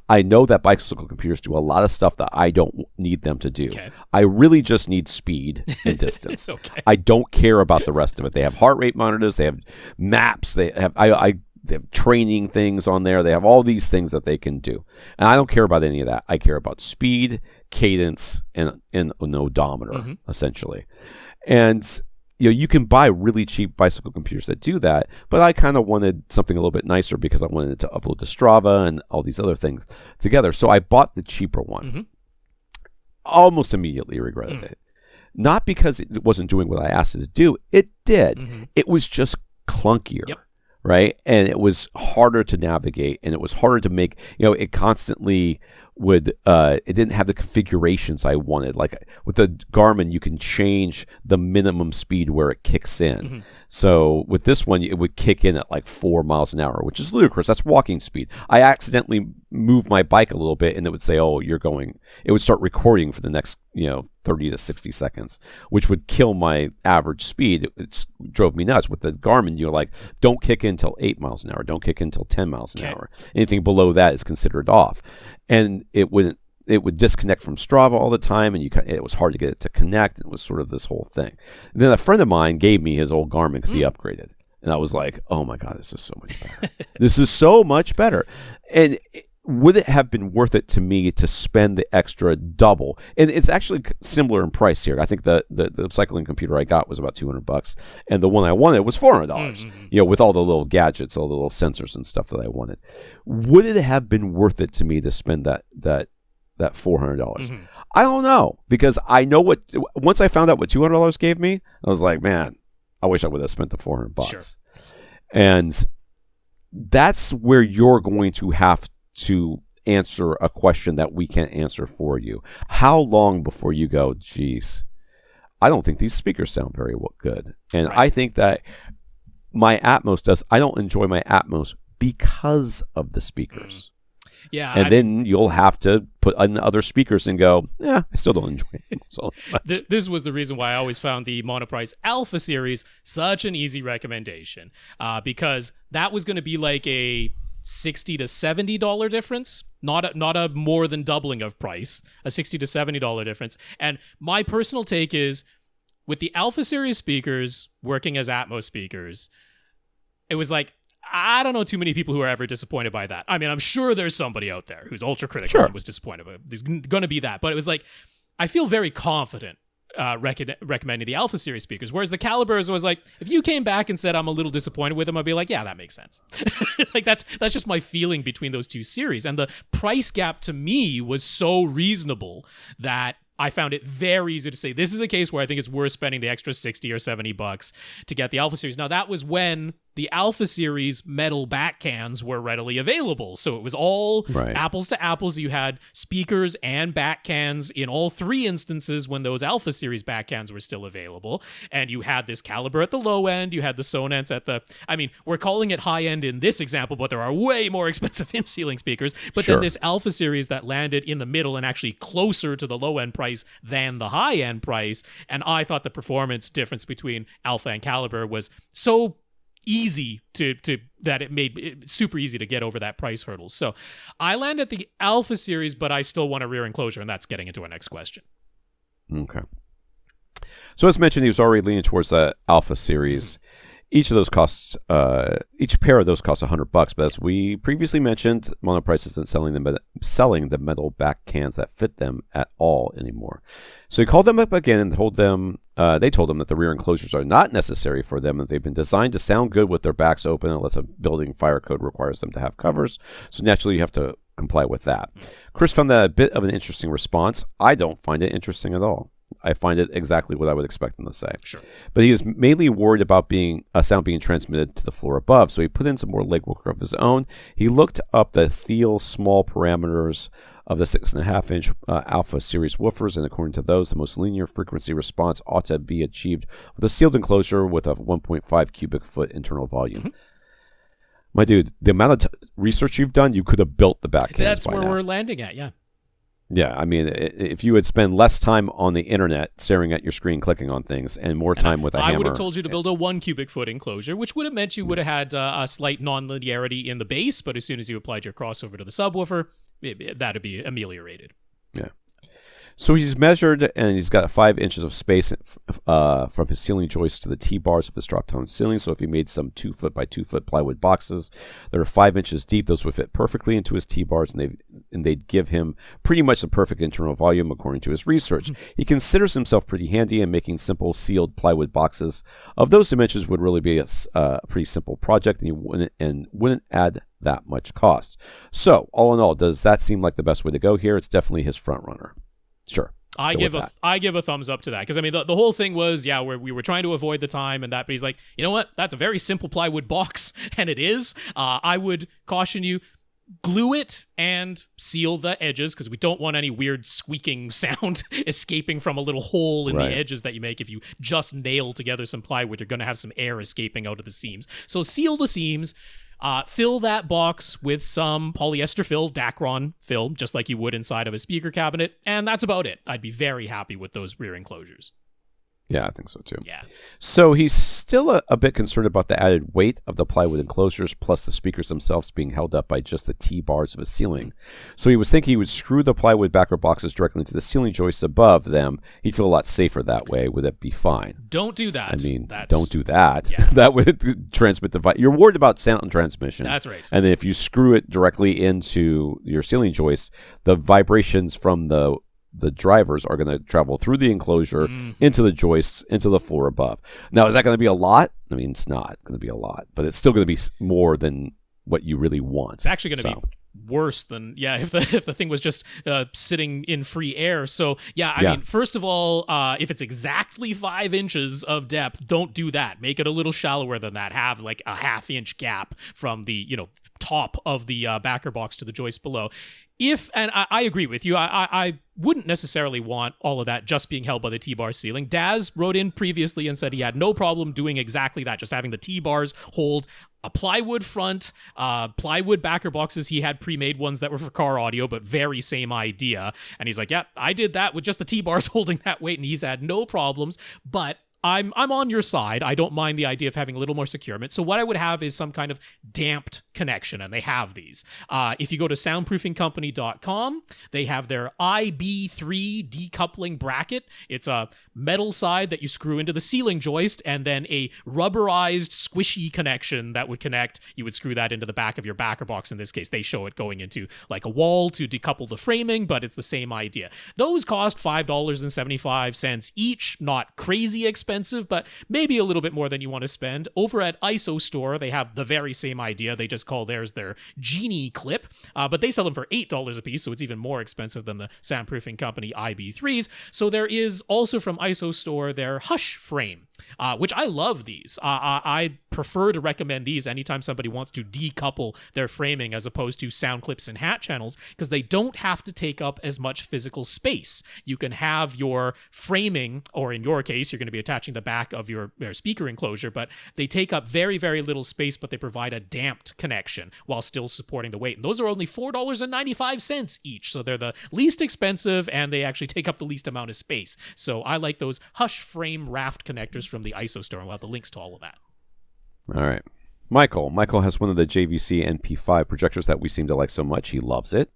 I know that bicycle computers do a lot of stuff that I don't need them to do.
Okay.
I really just need speed and distance.
Okay.
I don't care about the rest of it. They have heart rate monitors. They have maps. They have they have training things on there. They have all these things that they can do. And I don't care about any of that. I care about speed, cadence, and an odometer, essentially. And you can buy really cheap bicycle computers that do that, but I kind of wanted something a little bit nicer because I wanted to upload to Strava and all these other things together. So I bought the cheaper one. Almost immediately regretted it. Not because it wasn't doing what I asked it to do. It did. It was just clunkier.
Yep.
Right? And it was harder to navigate, and it was harder to make, it constantly would, it didn't have the configurations I wanted. Like with the Garmin, you can change the minimum speed where it kicks in. So with this one, it would kick in at like 4 miles an hour, which is ludicrous. That's walking speed. I accidentally moved my bike a little bit, and it would say, oh, it would start recording for the next, 30 to 60 seconds, which would kill my average speed. It drove me nuts. With the Garmin, you're like, don't kick in until 8 miles an hour. Don't kick in until 10 miles an hour. Anything below that is considered off. And it would disconnect from Strava all the time, and it was hard to get it to connect. It was sort of this whole thing. And then a friend of mine gave me his old Garmin because he upgraded. And I was like, oh my God, this is so much better. This is so much better. And would it have been worth it to me to spend the extra double? And it's actually similar in price here. I think the cycling computer I got was about $200, and the one I wanted was $400. With all the little gadgets, all the little sensors and stuff that I wanted. Would it have been worth it to me to spend that $400? I don't know, because I know once I found out what $200 gave me, I was like, man, I wish I would have spent the $400.
Sure. And
that's where you're going to have to answer a question that we can't answer for you. How long before you go, geez, I don't think these speakers sound very good. And I think that my Atmos I don't enjoy my Atmos because of the speakers.
Yeah.
And then you'll have to put on other speakers and go, yeah, I still don't enjoy it so much.
This was the reason why I always found the Monoprice Alpha series such an easy recommendation, because that was going to be like a $60 to $70 difference, not a more than doubling of price, a $60 to $70 difference. And my personal take is, with the Alpha series speakers working as Atmos speakers, it was like, I don't know too many people who are ever disappointed by that. I mean, I'm sure there's somebody out there who's ultra critical and was disappointed, but there's going to be that. But it was like, I feel very confident recommending the Alpha series speakers, whereas the Calibers was like, if you came back and said I'm a little disappointed with them, I'd be like, yeah, that makes sense. Like that's just my feeling between those two series. And the price gap to me was so reasonable that I found it very easy to say, this is a case where I think it's worth spending the extra $60 or $70 to get the Alpha series. Now, that was when the Alpha series metal back cans were readily available. So it was all apples to apples. You had speakers and back cans in all three instances when those Alpha series back cans were still available. And you had this Caliber at the low end. You had the Sonance at the, I mean, we're calling it high end in this example, but there are way more expensive in-ceiling speakers. But then this Alpha series that landed in the middle and actually closer to the low end price than the high end price. And I thought the performance difference between Alpha and Caliber was so easy to that it made it super easy to get over that price hurdle. So I land at the Alpha series, but I still want a rear enclosure, and that's getting into our next question.
Okay. So as mentioned, he was already leaning towards the Alpha series. Each of those costs, each pair of those costs $100. But as we previously mentioned, Monoprice isn't selling the metal back cans that fit them at all anymore. So he called them up again and told them, they told him that the rear enclosures are not necessary for them, and they've been designed to sound good with their backs open unless a building fire code requires them to have covers. So naturally, you have to comply with that. Chris found that a bit of an interesting response. I don't find it interesting at all. I find it exactly what I would expect him to say.
Sure.
But he is mainly worried about sound being transmitted to the floor above, so he put in some more legwork of his own. He looked up the Thiel small parameters of the 6.5-inch Alpha series woofers, and according to those, the most linear frequency response ought to be achieved with a sealed enclosure with a 1.5 cubic foot internal volume. Mm-hmm. My dude, the amount of research you've done, you could have built the back cans.
That's where
now.
We're landing at, yeah.
Yeah, I mean, if you would spend less time on the internet staring at your screen, clicking on things, and more time with a hammer.
I would have told you to build a 1 cubic foot enclosure, which would have meant you would have had a slight non-linearity in the base, but as soon as you applied your crossover to the subwoofer, that would be ameliorated.
Yeah. So he's measured, and he's got 5 inches of space from his ceiling joist to the T-bars of his drop-down ceiling. So if he made some 2 foot by 2 foot plywood boxes that are 5 inches deep, those would fit perfectly into his T-bars, and they'd give him pretty much the perfect internal volume according to his research. He considers himself pretty handy, and making simple sealed plywood boxes of those dimensions would really be a pretty simple project, and wouldn't add that much cost. So all in all, does that seem like the best way to go here? It's definitely his front runner. Sure.
I give a thumbs up to that, because I mean the whole thing was we were trying to avoid the time and that, but he's like, you know what, that's a very simple plywood box, and it is. I would caution you, glue it and seal the edges, because we don't want any weird squeaking sound escaping from a little hole in the edges that you make. If you just nail together some plywood, you're going to have some air escaping out of the seams. So seal the seams. Fill that box with some polyester fill, Dacron film, just like you would inside of a speaker cabinet, and that's about it. I'd be very happy with those rear enclosures.
Yeah, I think so too.
Yeah.
So he's still a bit concerned about the added weight of the plywood enclosures, plus the speakers themselves being held up by just the T-bars of his ceiling. So he was thinking he would screw the plywood backer boxes directly into the ceiling joists above them. He'd feel a lot safer that way. Would it be fine?
Don't do that.
I mean, don't do that. Yeah. That would transmit the You're worried about sound transmission.
That's right.
And then if you screw it directly into your ceiling joists, the vibrations from the drivers are going to travel through the enclosure, into the joists, into the floor above. Now, is that going to be a lot? I mean, it's not going to be a lot, but it's still going to be more than what you really want.
It's actually going to be worse than, if the thing was just sitting in free air. So, I mean, first of all, if it's exactly 5 inches of depth, don't do that. Make it a little shallower than that. Have like a 1/2 inch gap from the, top of the backer box to the joist below. And I agree with you, I wouldn't necessarily want all of that just being held by the T-bar ceiling. Daz wrote in previously and said he had no problem doing exactly that, just having the T-bars hold a plywood front, plywood backer boxes. He had pre-made ones that were for car audio, but very same idea. And he's like, yeah, I did that with just the T-bars holding that weight, and he's had no problems. But I'm on your side. I don't mind the idea of having a little more securement. So what I would have is some kind of damped connection, and they have these. If you go to soundproofingcompany.com, they have their IB3 decoupling bracket. It's a metal side that you screw into the ceiling joist, and then a rubberized, squishy connection that would connect. You would screw that into the back of your backer box. In this case, they show it going into like a wall to decouple the framing, but it's the same idea. Those cost $5.75 each. Not crazy expensive, but maybe a little bit more than you want to spend. Over at ISO Store, they have the very same idea. They just call theirs their Genie Clip, but they sell them for $8 a piece, so it's even more expensive than the Soundproofing Company IB3s. So there is also from ISO Store their Hush Frame, which I love these. I prefer to recommend these anytime somebody wants to decouple their framing as opposed to sound clips and hat channels, because they don't have to take up as much physical space. You can have your framing, or in your case, you're going to be attaching the back of your speaker enclosure, but they take up very, very little space, but they provide a damped connection while still supporting the weight. And those are only $4.95 each. So they're the least expensive, and they actually take up the least amount of space. So I like those Hush Frame Raft connectors from the ISO Store, and we'll have the links to all of that.
All right. Michael has one of the JVC NP5 projectors that we seem to like so much. He loves it.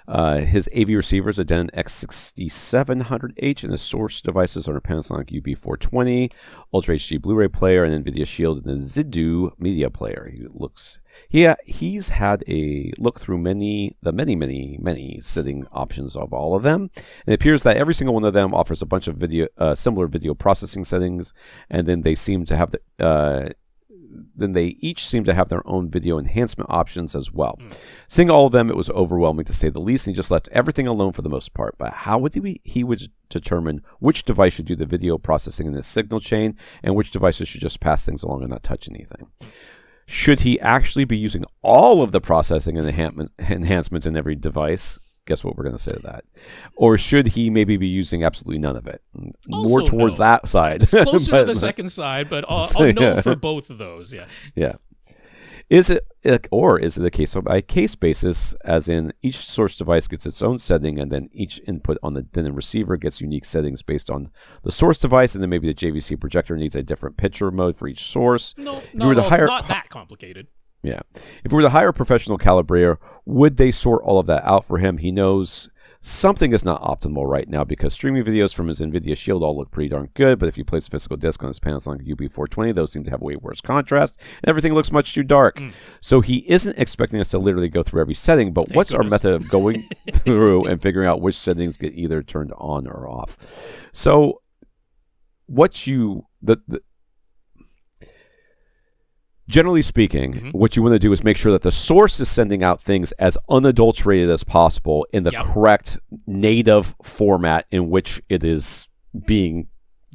His AV receiver is a Denon X6700H, and his source devices are a Panasonic UB420, Ultra HD Blu-ray player, an NVIDIA Shield, and a Zidu media player. He's had a look through many sitting options of all of them, and it appears that every single one of them offers a bunch of similar video processing settings, and then they each seem to have their own video enhancement options as well. Seeing all of them, it was overwhelming to say the least, and he just left everything alone for the most part. But how would he would determine which device should do the video processing in the signal chain, and which devices should just pass things along and not touch anything? Should he actually be using all of the processing and enhancements in every device? Guess what we're going to say to that? Or should he maybe be using absolutely none of it? More towards that side.
It's closer to the second side, but I'll no for both of those. Yeah.
Yeah. Is it a case by case basis, as in each source device gets its own setting, and then each input on the Denon receiver gets unique settings based on the source device, and then maybe the JVC projector needs a different picture mode for each source?
No, not that complicated.
Yeah. If we were to hire a professional calibrator, would they sort all of that out for him? He knows something is not optimal right now because streaming videos from his NVIDIA Shield all look pretty darn good, but if you place a physical disc on his Panasonic UB420, those seem to have way worse contrast, and everything looks much too dark. So he isn't expecting us to literally go through every setting, but what's our method of going through and figuring out which settings get either turned on or off? So generally speaking, what you want to do is make sure that the source is sending out things as unadulterated as possible in the correct native format in which it is being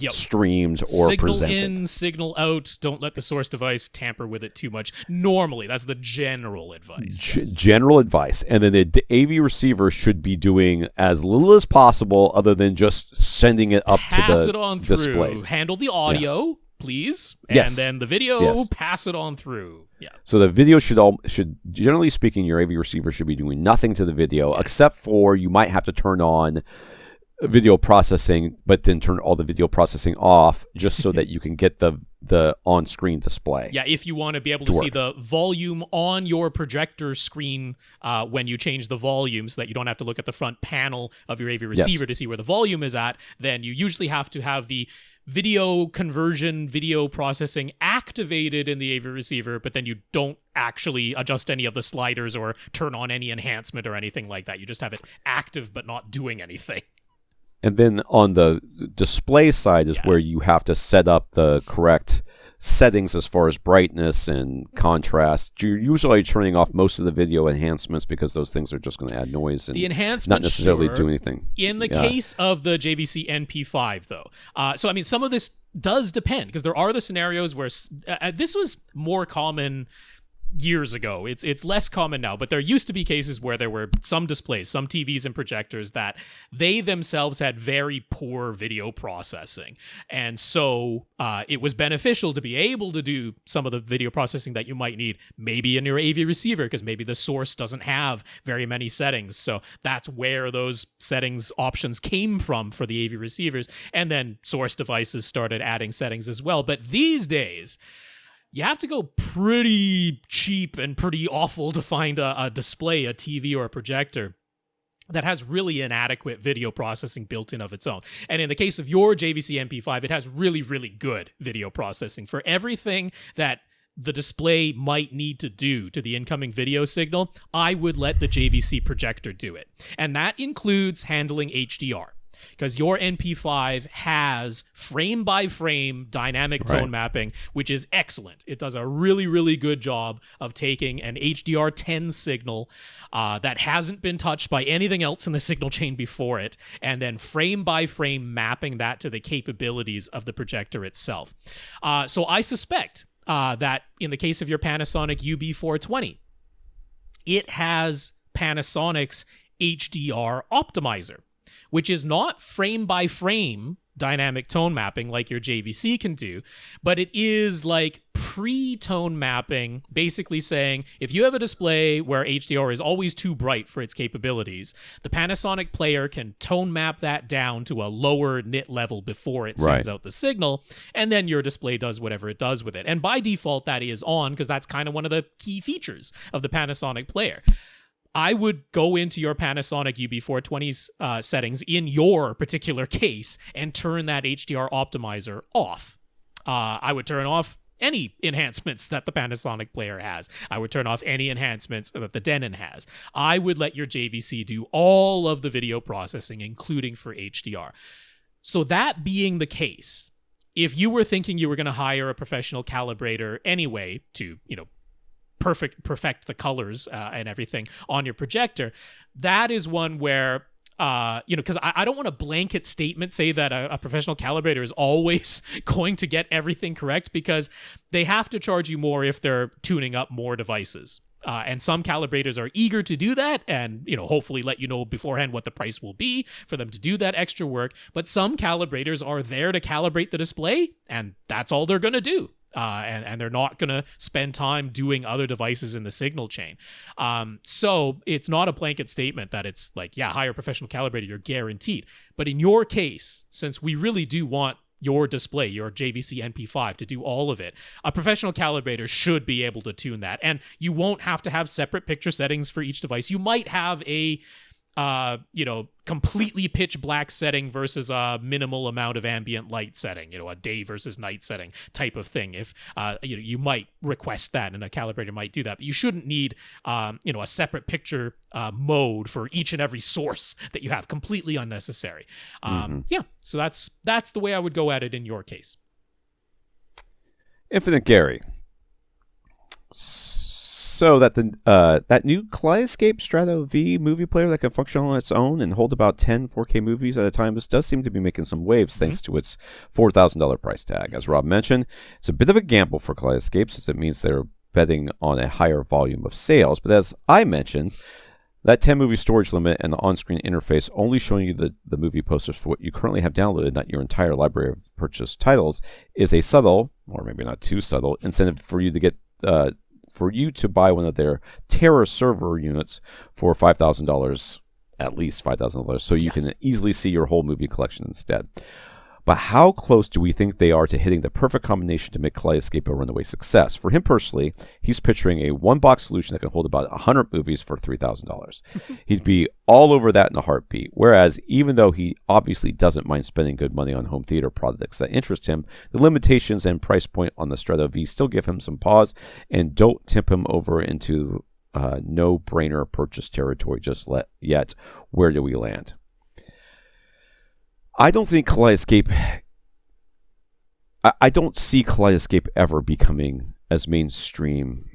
streamed or presented.
Signal in, signal out. Don't let the source device tamper with it too much. Normally, that's the general advice.
General advice. And then the AV receiver should be doing as little as possible other than just sending it up to the display.
Handle the audio. Please, and then the video, pass it on through. Yeah.
So the video should generally speaking, your AV receiver should be doing nothing to the video except for you might have to turn on video processing, but then turn all the video processing off just so that you can get the on-screen display.
Yeah, if you want to be able to see the volume on your projector screen when you change the volume so that you don't have to look at the front panel of your AV receiver to see where the volume is at, then you usually have to have the video conversion, video processing activated in the AV receiver, but then you don't actually adjust any of the sliders or turn on any enhancement or anything like that. You just have it active but not doing anything.
And then on the display side is where you have to set up the correct settings as far as brightness and contrast. You're usually turning off most of the video enhancements because those things are just going to add noise and
the enhancements
not necessarily do anything.
In the case of the JVC NP5, though. So, I mean, some of this does depend because there are the scenarios where this was more common years ago. It's less common now, but there used to be cases where there were some displays, some TVs and projectors that they themselves had very poor video processing. And so it was beneficial to be able to do some of the video processing that you might need, maybe in your AV receiver, because maybe the source doesn't have very many settings. So that's where those settings options came from for the AV receivers. And then source devices started adding settings as well. But these days, you have to go pretty cheap and pretty awful to find a display, a TV or a projector that has really inadequate video processing built in of its own. And in the case of your JVC MP5, it has really, really good video processing. For everything that the display might need to do to the incoming video signal, I would let the JVC projector do it. And that includes handling HDR. Because your MP5 has frame-by-frame dynamic tone mapping, which is excellent. It does a really, really good job of taking an HDR10 signal that hasn't been touched by anything else in the signal chain before it, and then frame-by-frame mapping that to the capabilities of the projector itself. So I suspect that in the case of your Panasonic UB420, it has Panasonic's HDR optimizer, which is not frame-by-frame dynamic tone mapping like your JVC can do, but it is like pre-tone mapping, basically saying, if you have a display where HDR is always too bright for its capabilities, the Panasonic player can tone map that down to a lower nit level before it sends out the signal, and then your display does whatever it does with it. And by default, that is on, because that's kind of one of the key features of the Panasonic player. I would go into your Panasonic UB420's settings in your particular case and turn that HDR optimizer off. I would turn off any enhancements that the Panasonic player has. I would turn off any enhancements that the Denon has. I would let your JVC do all of the video processing, including for HDR. So that being the case, if you were thinking you were going to hire a professional calibrator anyway to, perfect the colors and everything on your projector, that is one where because I don't want a blanket statement say that a professional calibrator is always going to get everything correct, because they have to charge you more if they're tuning up more devices. And some calibrators are eager to do that and, hopefully let you know beforehand what the price will be for them to do that extra work. But some calibrators are there to calibrate the display, and that's all they're going to do. And they're not going to spend time doing other devices in the signal chain. So it's not a blanket statement that it's like, hire a professional calibrator, you're guaranteed. But in your case, since we really do want your display, your JVC NP5, to do all of it, a professional calibrator should be able to tune that. And you won't have to have separate picture settings for each device. You might have a completely pitch black setting versus a minimal amount of ambient light setting, a day versus night setting type of thing. If, you might request that, and a calibrator might do that, but you shouldn't need, a separate picture mode for each and every source that you have. Completely unnecessary. So that's the way I would go at it in your case.
Infinite Gary. So that that new Kaleidoscape Strato V movie player that can function on its own and hold about 10 4K movies at a time, this does seem to be making some waves thanks to its $4,000 price tag. As Rob mentioned, it's a bit of a gamble for Kaleidoscape since it means they're betting on a higher volume of sales. But as I mentioned, that 10 movie storage limit and the on-screen interface only showing you the movie posters for what you currently have downloaded, not your entire library of purchased titles, is a subtle, or maybe not too subtle, incentive for you to get for you to buy one of their Terra server units for $5,000, at least $5,000, so you can easily see your whole movie collection instead. But how close do we think they are to hitting the perfect combination to make Kaleidoscape a runaway success? For him personally, he's picturing a one-box solution that can hold about 100 movies for $3,000. He'd be all over that in a heartbeat. Whereas, even though he obviously doesn't mind spending good money on home theater products that interest him, the limitations and price point on the Strato V still give him some pause and don't tip him over into no-brainer purchase territory just yet. Where do we land? I don't think Kaleidoscape... I don't see Kaleidoscape ever becoming as mainstream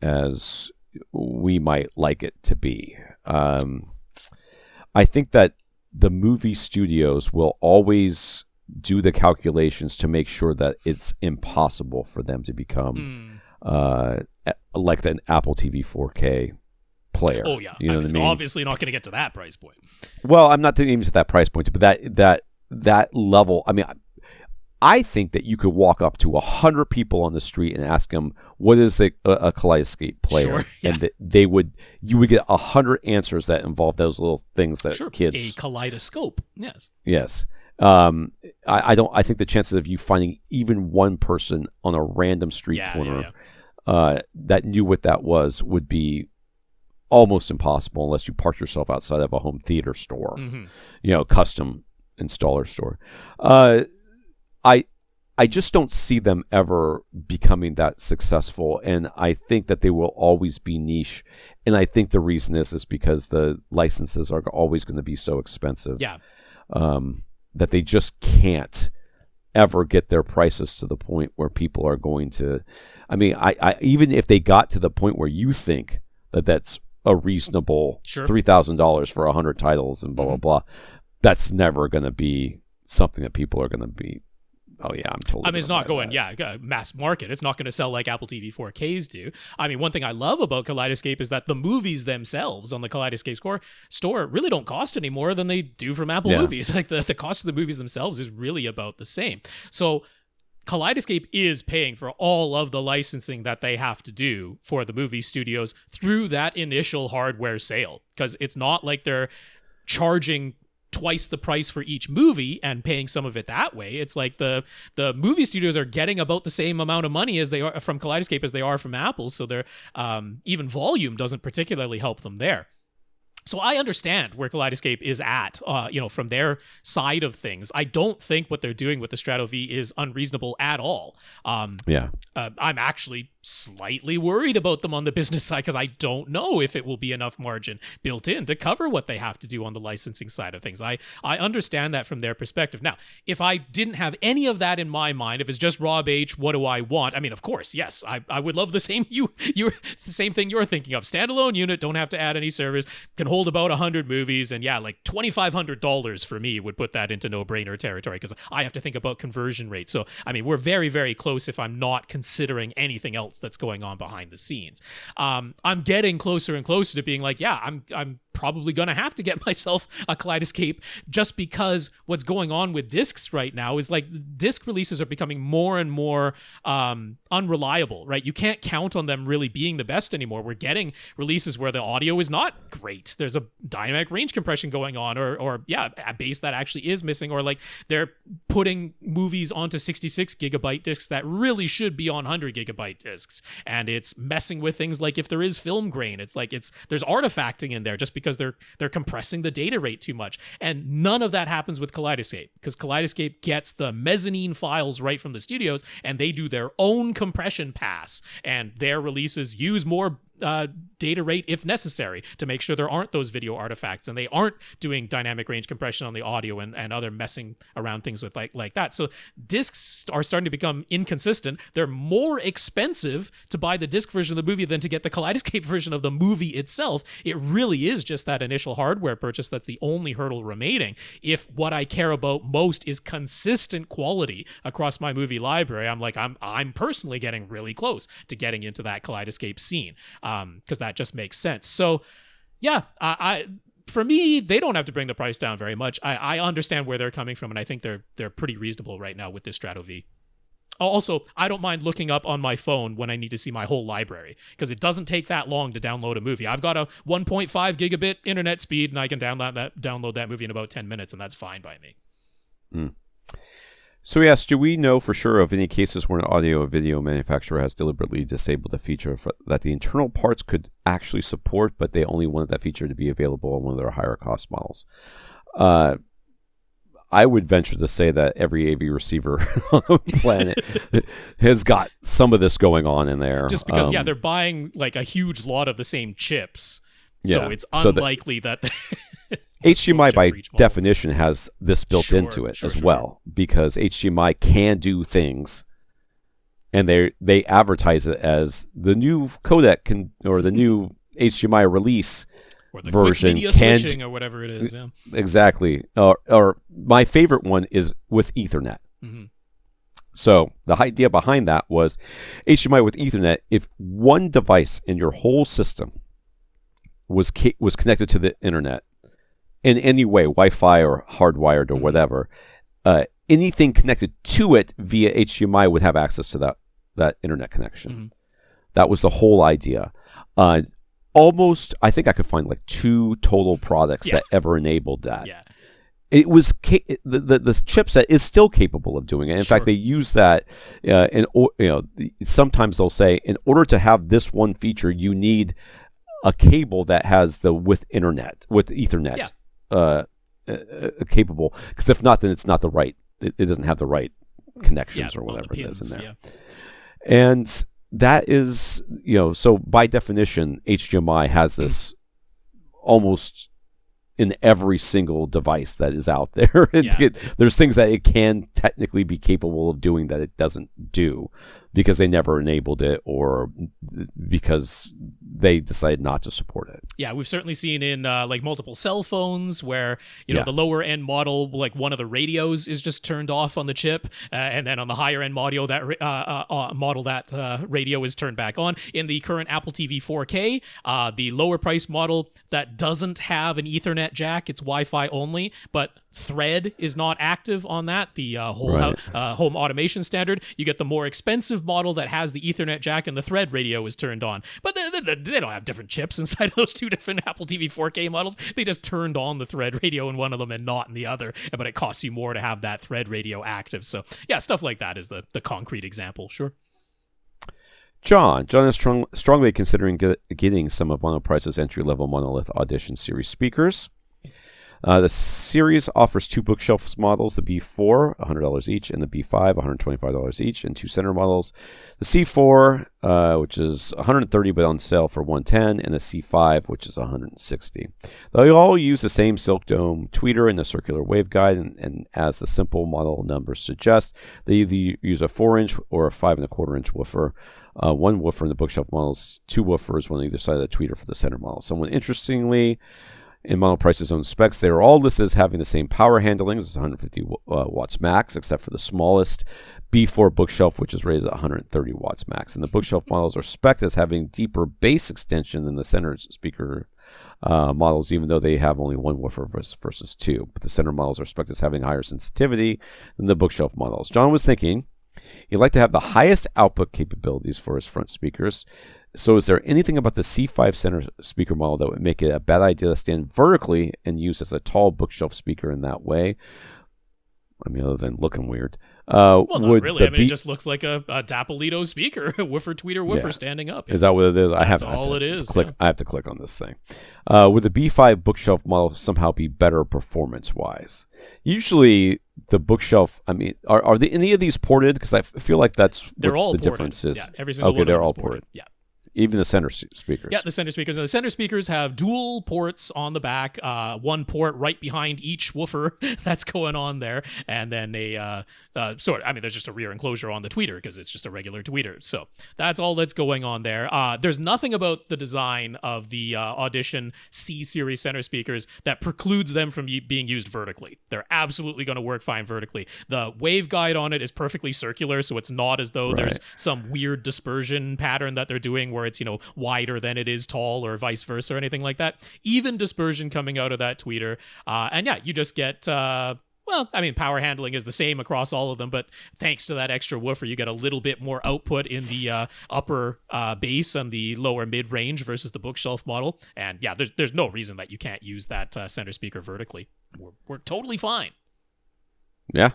as we might like it to be. I think that the movie studios will always do the calculations to make sure that it's impossible for them to become like an Apple TV 4K player.
Oh yeah,
you know what I mean?
It's obviously not going to get to that price point.
Well, I'm not thinking even to that price point, but that level. I mean, I think that you could walk up to 100 people on the street and ask them what is a Kaleidoscope player,
Sure, yeah.
and you would get 100 answers that involve those little things that kids.
A kaleidoscope,
Yes. I think the chances of you finding even one person on a random street corner that knew what that was would be almost impossible unless you park yourself outside of a home theater store, custom installer store. I just don't see them ever becoming that successful, and I think that they will always be niche. And I think the reason is because the licenses are always going to be so expensive.
Yeah.
That they just can't ever get their prices to the point where people are going to. I mean, I even if they got to the point where you think that that's a reasonable $3,000 for 100 titles and blah blah blah, that's never going to be something that people are going to be. Oh yeah, I'm totally.
I mean, it's not going mass market. It's not going to sell like Apple TV 4Ks do. I mean, one thing I love about Kaleidoscope is that the movies themselves on the Kaleidoscope store really don't cost any more than they do from Apple movies. Like the cost of the movies themselves is really about the same. So Kaleidoscope is paying for all of the licensing that they have to do for the movie studios through that initial hardware sale, because it's not like they're charging twice the price for each movie and paying some of it that way. It's like the movie studios are getting about the same amount of money as they are from Kaleidoscope as they are from Apple, so their even volume doesn't particularly help them there. So I understand where Kaleidoscope is at, from their side of things. I don't think what they're doing with the Strato V is unreasonable at all. I'm actually slightly worried about them on the business side because I don't know if it will be enough margin built in to cover what they have to do on the licensing side of things. I understand that from their perspective. Now, if I didn't have any of that in my mind, if it's just Rob H, what do I want? I mean, of course, yes, I would love the same the same thing you're thinking of. Standalone unit, don't have to add any servers, can hold about 100 movies, and like $2,500 for me would put that into no-brainer territory because I have to think about conversion rate. So, I mean, we're very, very close if I'm not considering anything else that's going on behind the scenes. I'm getting closer and closer to being like, I'm probably going to have to get myself a Kaleidoscope just because what's going on with discs right now is like disc releases are becoming more and more unreliable, right? You can't count on them really being the best anymore. We're getting releases where the audio is not great. There's a dynamic range compression going on or a bass that actually is missing, or like they're putting movies onto 66 gigabyte discs that really should be on 100 gigabyte discs, and it's messing with things like if there is film grain, it's like there's artifacting in there just because they're compressing the data rate too much. And none of that happens with Kaleidoscope because Kaleidoscope gets the mezzanine files right from the studios and they do their own compression pass, and their releases use more data rate if necessary to make sure there aren't those video artifacts, and they aren't doing dynamic range compression on the audio and other messing around things with like that. So discs are starting to become inconsistent. They're more expensive to buy the disc version of the movie than to get the Kaleidoscope version of the movie itself. It really is just that initial hardware purchase that's the only hurdle remaining. If what I care about most is consistent quality across my movie library, I'm personally getting really close to getting into that Kaleidoscope scene. Because that just makes sense. So, for me, they don't have to bring the price down very much. I understand where they're coming from, and I think they're pretty reasonable right now with this Strato V. Also, I don't mind looking up on my phone when I need to see my whole library, because it doesn't take that long to download a movie. I've got a 1.5 gigabit internet speed, and I can download that movie in about 10 minutes, and that's fine by me.
Mm. So yes, do we know for sure of any cases where an audio or video manufacturer has deliberately disabled a feature that the internal parts could actually support, but they only wanted that feature to be available on one of their higher cost models? I would venture to say that every AV receiver on the planet has got some of this going on in there.
Just because, they're buying like a huge lot of the same chips. So it's unlikely that
HDMI by definition has this built into it as well, because HDMI can do things, and they advertise it as the new codec or the new HDMI release
or the
version
quick media switching or whatever it is. Yeah,
exactly. Or my favorite one is with Ethernet.
Mm-hmm.
So the idea behind that was HDMI with Ethernet. If one device in your whole system was connected to the internet in any way, Wi-Fi or hardwired or whatever, anything connected to it via HDMI would have access to that internet connection. That was the whole idea. Almost, I think I could find like 2 total products that ever enabled that.
Yeah.
It was the chipset is still capable of doing it. In fact, they use that. Sometimes they'll say, in order to have this one feature, you need a cable that has with Ethernet capable. Because if not, then it's not the right. It doesn't have the right connections or whatever it is in there. Yeah. And that is, so by definition, HDMI has this almost in every single device that is out there. There's things that it can technically be capable of doing that it doesn't do because they never enabled it or because they decided not to support it.
Yeah, we've certainly seen in like multiple cell phones where, the lower end model, like one of the radios is just turned off on the chip. And then on the higher end model, that radio is turned back on. In the current Apple TV 4K, the lower price model that doesn't have an Ethernet jack, it's Wi-Fi only, but Thread is not active on that, the home automation standard. You get the more expensive model that has the Ethernet jack and the Thread radio is turned on. But they don't have different chips inside of those 2 different Apple TV 4K models. They just turned on the Thread radio in one of them and not in the other. But it costs you more to have that Thread radio active. So yeah, stuff like that is the concrete example. Sure.
John is strongly considering getting some of Monoprice's entry-level monolith Audition series speakers. The series offers 2 bookshelf models, the B4, $100 each, and the B5, $125 each, and 2 center models. The C4, which is $130 but on sale for $110, and the C5, which is $160. They all use the same silk dome tweeter and the circular waveguide, and as the simple model numbers suggest, they either use a 4-inch or a 5.25-inch woofer. 1 woofer in the bookshelf models, 2 woofers, one on either side of the tweeter for the center model. Somewhat interestingly, in Monoprice's own specs, they are all listed as having the same power handling. It's 150 watts max, except for the smallest B4 bookshelf, which is rated at 130 watts max. And the bookshelf models are spec'd as having deeper bass extension than the center speaker models, even though they have only 1 woofer versus 2. But the center models are spec'd as having higher sensitivity than the bookshelf models. John was thinking he'd like to have the highest output capabilities for his front speakers. So is there anything about the C5 center speaker model that would make it a bad idea to stand vertically and use as a tall bookshelf speaker in that way? I mean, other than looking weird.
Well, not really. I mean, it just looks like a Dapolito speaker, woofer, tweeter, woofer standing up.
Yeah. Is that what it is?
That's all it is.
I have to click on this thing. Would the B5 bookshelf model somehow be better performance-wise? Usually, the bookshelf, I mean, are any of these ported? Because I feel like that's
they're all
the
ported.
Difference is.
Yeah, every single one of them
they're all
is ported. Yeah.
Even the center speakers.
Yeah, the center speakers. And the center speakers have dual ports on the back, 1 port right behind each woofer that's going on there, and then there's just a rear enclosure on the tweeter because it's just a regular tweeter. So that's all that's going on there. There's nothing about the design of the Audition C-Series center speakers that precludes them from being used vertically. They're absolutely going to work fine vertically. The waveguide on it is perfectly circular, so it's not as though there's some weird dispersion pattern that they're doing where it's, wider than it is tall or vice versa or anything like that. Even dispersion coming out of that tweeter. And yeah, you just get, power handling is the same across all of them, but thanks to that extra woofer, you get a little bit more output in the upper bass and the lower mid-range versus the bookshelf model. And yeah, there's no reason that you can't use that center speaker vertically. We're totally fine.
Yeah.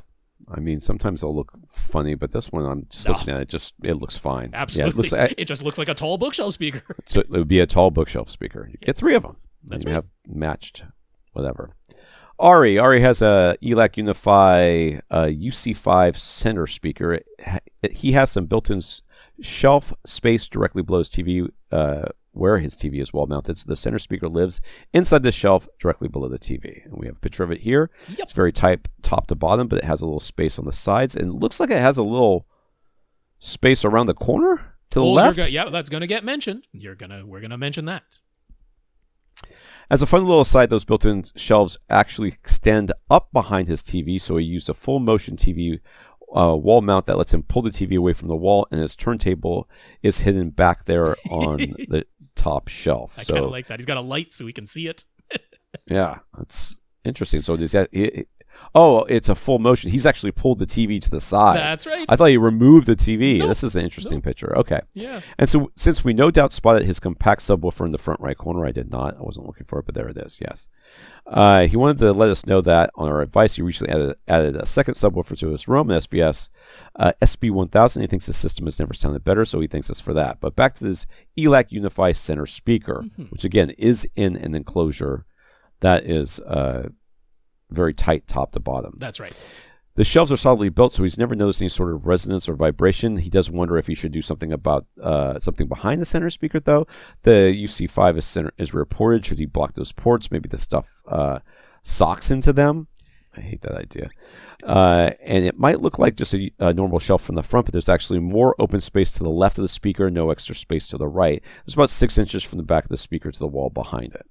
I mean, sometimes they'll look funny, but this one, I'm just looking at it, it looks fine.
Absolutely. Yeah, it just looks like a tall bookshelf speaker.
So it would be a tall bookshelf speaker. You get 3 of them.
That's
right. You have matched whatever. Ari has a ELAC Unify UC5 center speaker. He has some built-in shelf space directly below his TV, where his TV is wall mounted. So the center speaker lives inside the shelf directly below the TV. And we have a picture of it here.
Yep.
It's very tight top to bottom, but it has a little space on the sides. And it looks like it has a little space around the corner to the left.
That's going to get mentioned. We're going to mention that.
As a fun little aside, those built-in shelves actually extend up behind his TV, so he used a full motion TV wall mount that lets him pull the TV away from the wall, and his turntable is hidden back there on the top shelf.
I kind of like that. He's got a light so we can see it.
Yeah, that's interesting. So does that? Oh, it's a full motion. He's actually pulled the TV to the side.
That's right.
I thought he removed the TV.
Nope.
This is an interesting picture. Okay.
Yeah.
And so since we no doubt spotted his compact subwoofer in the front right corner, I did not. I wasn't looking for it, but there it is. Yes. He wanted to let us know that on our advice, he recently added a second subwoofer to his room, an SVS SB1000. He thinks the system has never sounded better, so he thanks us for that. But back to this ELAC Unify center speaker, which again is in an enclosure that is very tight top to bottom.
That's right.
The shelves are solidly built, so he's never noticed any sort of resonance or vibration. He does wonder if he should do something about something behind the center speaker, though. The UC5 is reported. Should he block those ports? Maybe the stuff socks into them. I hate that idea. And it might look like just a normal shelf from the front, but there's actually more open space to the left of the speaker, no extra space to the right. There's about 6 inches from the back of the speaker to the wall behind it.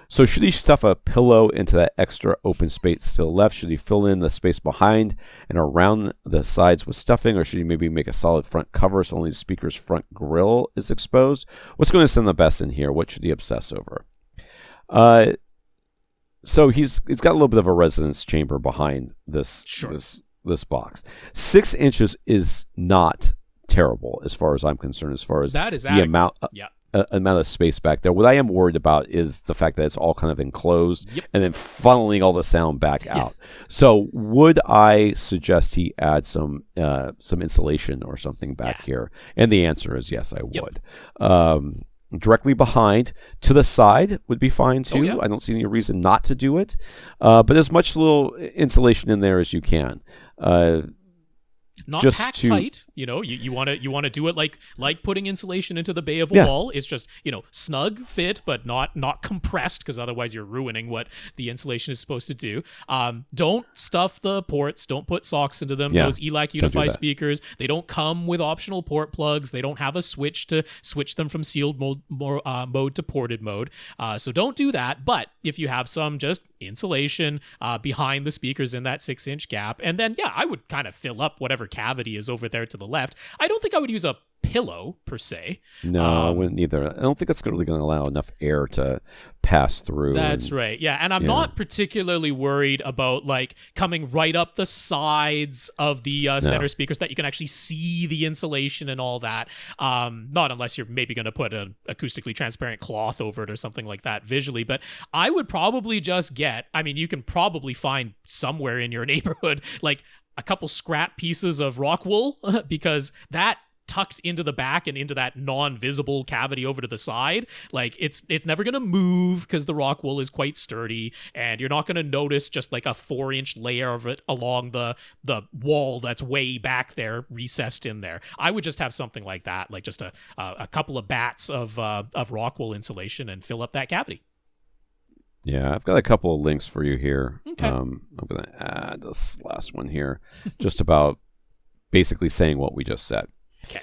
So should he stuff a pillow into that extra open space to the left? Should he fill in the space behind and around the sides with stuffing? Or should he maybe make a solid front cover so only the speaker's front grill is exposed? What's going to sound the best in here? What should he obsess over? So he's got a little bit of a resonance chamber behind this this box. 6 inches is not terrible as far as I'm concerned, as far as
that is
the amount of space back there. What I am worried about is the fact that it's all kind of enclosed and then funneling all the sound back out. So would I suggest he add some insulation or something back here? And the answer is yes, I would. Directly behind, to the side would be fine too. I don't see any reason not to do it. But as much little insulation in there as you can.
Not
just
packed tight, you want to do it like putting insulation into the bay of a wall. It's just, snug fit, but not compressed, because otherwise you're ruining what the insulation is supposed to do. Don't stuff the ports. Don't put socks into them. Those ELAC Unify speakers, they don't come with optional port plugs. They don't have a switch to switch them from sealed mode to ported mode. So don't do that. But if you have some just insulation behind the speakers in that 6-inch gap, and then I would kind of fill up whatever cavity is over there to the left. I don't think I would use a pillow per se.
No, I wouldn't either. I don't think it's really going to allow enough air to pass through.
That's right. Yeah, and I'm not particularly worried about coming right up the sides of the center speakers that you can actually see the insulation and all that. Not unless you're maybe going to put an acoustically transparent cloth over it or something like that visually. But I would probably just you can probably find somewhere in your neighborhood a couple scrap pieces of rock wool, because that tucked into the back and into that non-visible cavity over to the side, it's never going to move because the rock wool is quite sturdy, and you're not going to notice just a 4-inch layer of it along the wall that's way back there, recessed in there. I would just have something like that, just a couple of bats of rock wool insulation, and fill up that cavity.
Yeah, I've got a couple of links for you here.
Okay.
I'm going to add this last one here, just about basically saying what we just said.
Okay.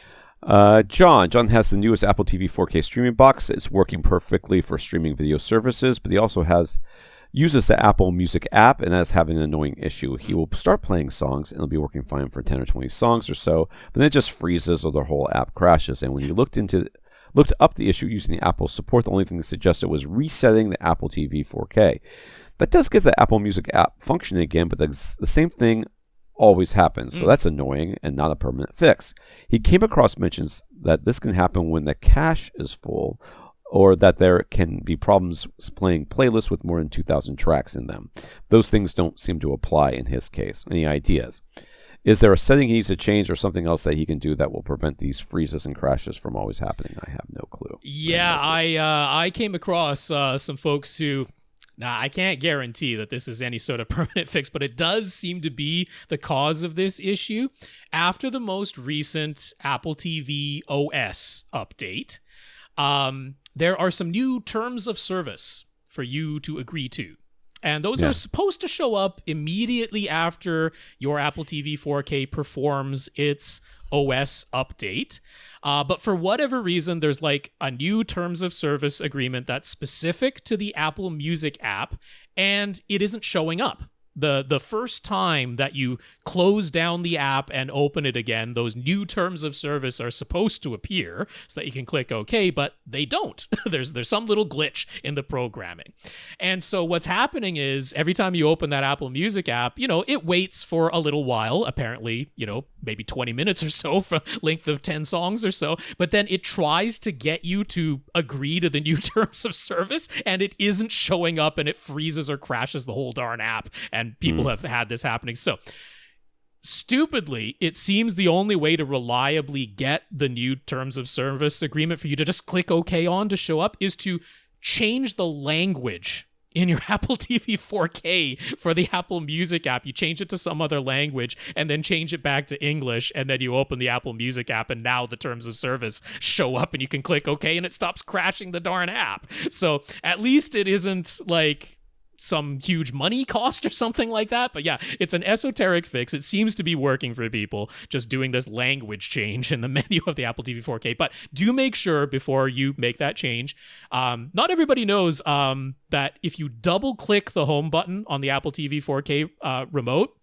John has the newest Apple TV 4K streaming box. It's working perfectly for streaming video services, but he also uses the Apple Music app, and that's having an annoying issue. He will start playing songs, and it'll be working fine for 10 or 20 songs or so, but then it just freezes or the whole app crashes. And when you looked up the issue using the Apple support, the only thing that suggested was resetting the Apple TV 4K. That does get the Apple Music app functioning again, but the same thing always happens. So that's annoying and not a permanent fix. He came across mentions that this can happen when the cache is full, or that there can be problems playing playlists with more than 2,000 tracks in them. Those things don't seem to apply in his case. Any ideas? Is there a setting he needs to change, or something else that he can do that will prevent these freezes and crashes from always happening? I have no clue.
Yeah, I came across some folks who... Now, I can't guarantee that this is any sort of permanent fix, but it does seem to be the cause of this issue. After the most recent Apple TV OS update, there are some new terms of service for you to agree to. And those are supposed to show up immediately after your Apple TV 4K performs its OS update. But for whatever reason, there's a new terms of service agreement that's specific to the Apple Music app, and it isn't showing up. the first time that you close down the app and open it again, those new terms of service are supposed to appear so that you can click OK, but they don't. There's some little glitch in the programming. And so what's happening is every time you open that Apple Music app, it waits for a little while, apparently, maybe 20 minutes or so for length of 10 songs or so, but then it tries to get you to agree to the new terms of service, and it isn't showing up, and it freezes or crashes the whole darn app. And people have had this happening. So stupidly, it seems the only way to reliably get the new terms of service agreement for you to just click OK on to show up is to change the language in your Apple TV 4K for the Apple Music app. You change it to some other language and then change it back to English, and then you open the Apple Music app, and now the terms of service show up and you can click OK and it stops crashing the darn app. So at least it isn't like some huge money cost or something like that. But yeah, it's an esoteric fix. It seems to be working for people, just doing this language change in the menu of the Apple TV 4K. But do make sure before you make that change. Not everybody knows that if you double click the home button on the Apple TV 4K remote,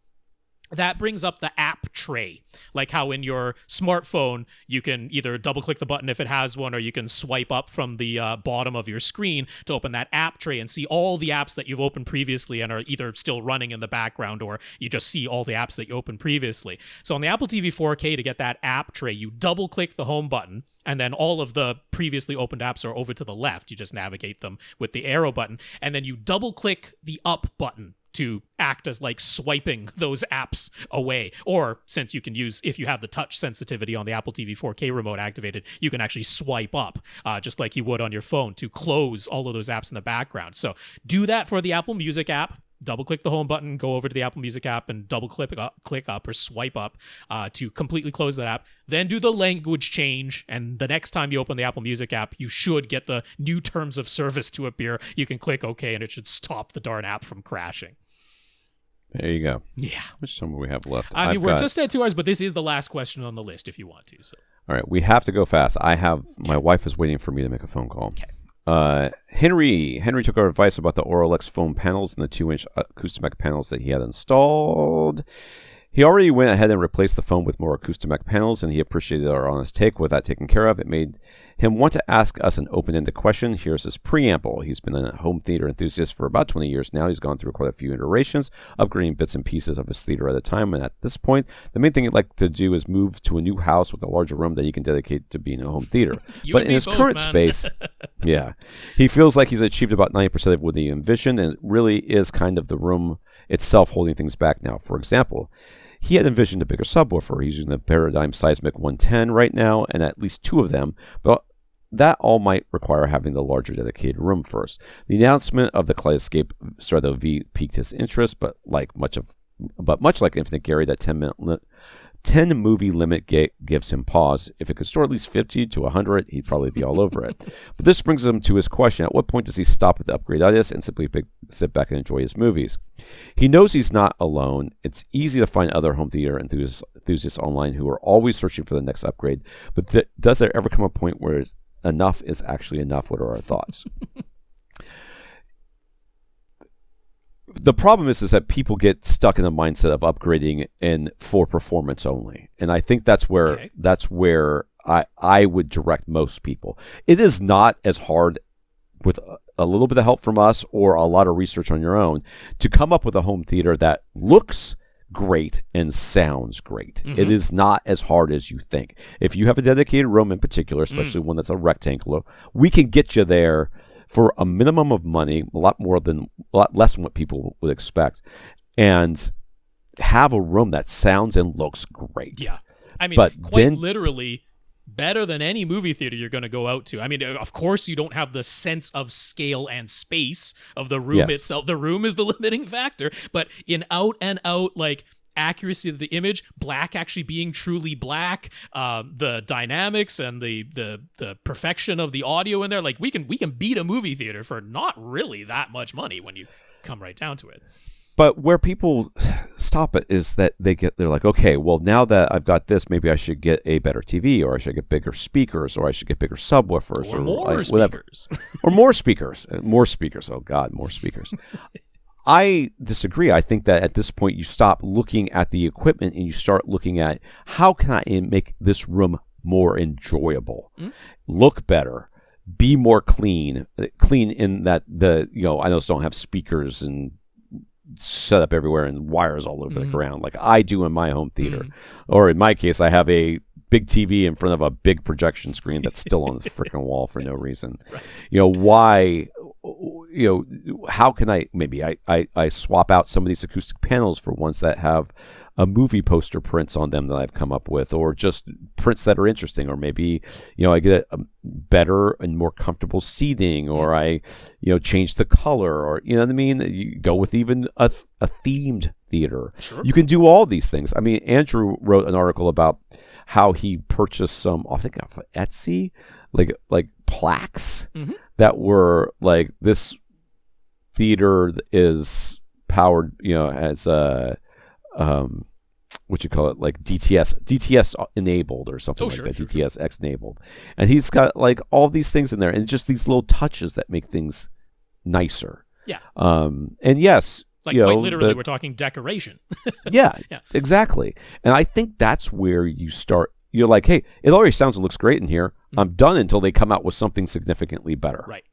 that brings up the app tray, like how in your smartphone, you can either double click the button if it has one, or you can swipe up from the bottom of your screen to open that app tray and see all the apps that you've opened previously and are either still running in the background, or you just see all the apps that you opened previously. So on the Apple TV 4K, to get that app tray, you double click the home button, and then all of the previously opened apps are over to the left. You just navigate them with the arrow button, and then you double click the up button to act as like swiping those apps away. Or since you can use, if you have the touch sensitivity on the Apple TV 4K remote activated, you can actually swipe up just like you would on your phone to close all of those apps in the background. So do that for the Apple Music app. Double click the home button, go over to the Apple Music app and double click up or swipe up to completely close that app. Then do the language change, and the next time you open the Apple Music app, you should get the new terms of service to appear. You can click OK, and it should stop the darn app from crashing.
There you go.
Yeah.
How much time do we have left?
I mean, we're just at 2 hours, but this is the last question on the list if you want to. So.
All right, we have to go fast. My wife is waiting for me to make a phone call. Okay. Henry took our advice about the Auralex foam panels and the 2-inch Acoustimac panels that he had installed. He already went ahead and replaced the foam with more Acoustimac panels, and he appreciated our honest take with that taken care of. It made him want to ask us an open-ended question. Here's his preamble. He's been a home theater enthusiast for about 20 years now. He's gone through quite a few iterations, upgrading bits and pieces of his theater at a time. And at this point, the main thing he'd like to do is move to a new house with a larger room that he can dedicate to being a home theater. But in his current space, yeah, he feels like he's achieved about 90% of what he envisioned, and it really is kind of the room itself holding things back now. For example, he had envisioned a bigger subwoofer. He's using the Paradigm Seismic 110 right now, and at least 2 of them, but that all might require having the larger dedicated room first. The announcement of the Kaleidoscape Strato V piqued his interest, but much like Infinite Gary, that 10 movie limit gives him pause. If it could store at least 50 to 100, he'd probably be all over it. But this brings him to his question: at what point does he stop with the upgrade-itis and simply sit back and enjoy his movies? He knows he's not alone. It's easy to find other home theater enthusiasts online who are always searching for the next upgrade. But does there ever come a point where enough is actually enough? What are our thoughts? The problem is that people get stuck in the mindset of upgrading for performance only, and I think that's where I would direct most people. It is not as hard, with a little bit of help from us or a lot of research on your own, to come up with a home theater that looks great and sounds great. Mm-hmm. It is not as hard as you think. If you have a dedicated room in particular, especially one that's a rectangular, we can get you there for a minimum of money, a lot less than what people would expect, and have a room that sounds and looks great.
Yeah. I mean, quite literally better than any movie theater you're going to go out to. I mean, of course, you don't have the sense of scale and space of the room itself. The room is the limiting factor, but in out and out, like, accuracy of the image, black actually being truly black, the dynamics and the perfection of the audio in there, like we can beat a movie theater for not really that much money when you come right down to it.
But where people stop it is that they're like, okay, well, now that I've got this, maybe I should get a better TV, or I should get bigger speakers, or I should get bigger subwoofers,
or more speakers.
Or more speakers. More speakers. Oh God, more speakers. I disagree. I think that at this point you stop looking at the equipment and you start looking at how can I make this room more enjoyable, look better, be more clean in that I just don't have speakers and set up everywhere and wires all over the ground like I do in my home theater. Or in my case, I have a big TV in front of a big projection screen that's still on the freaking wall for no reason. Right. Why? How can I swap out some of these acoustic panels for ones that have a movie poster prints on them that I've come up with, or just prints that are interesting, or maybe I get a better and more comfortable seating, or I change the color, or what I mean. You go with even a themed theater. Sure. You can do all these things. I mean, Andrew wrote an article about how he purchased some, I think, off of Etsy, like plaques that were like, this theater is powered, as a what you call it, like DTS enabled or something like that, DTS X enabled, and he's got like all these things in there, and just these little touches that make things nicer. Yeah. And yes,
like quite literally, we're talking decoration.
yeah, exactly. And I think that's where you start. You're like, hey, it already sounds and looks great in here. I'm done until they come out with something significantly better.
Right.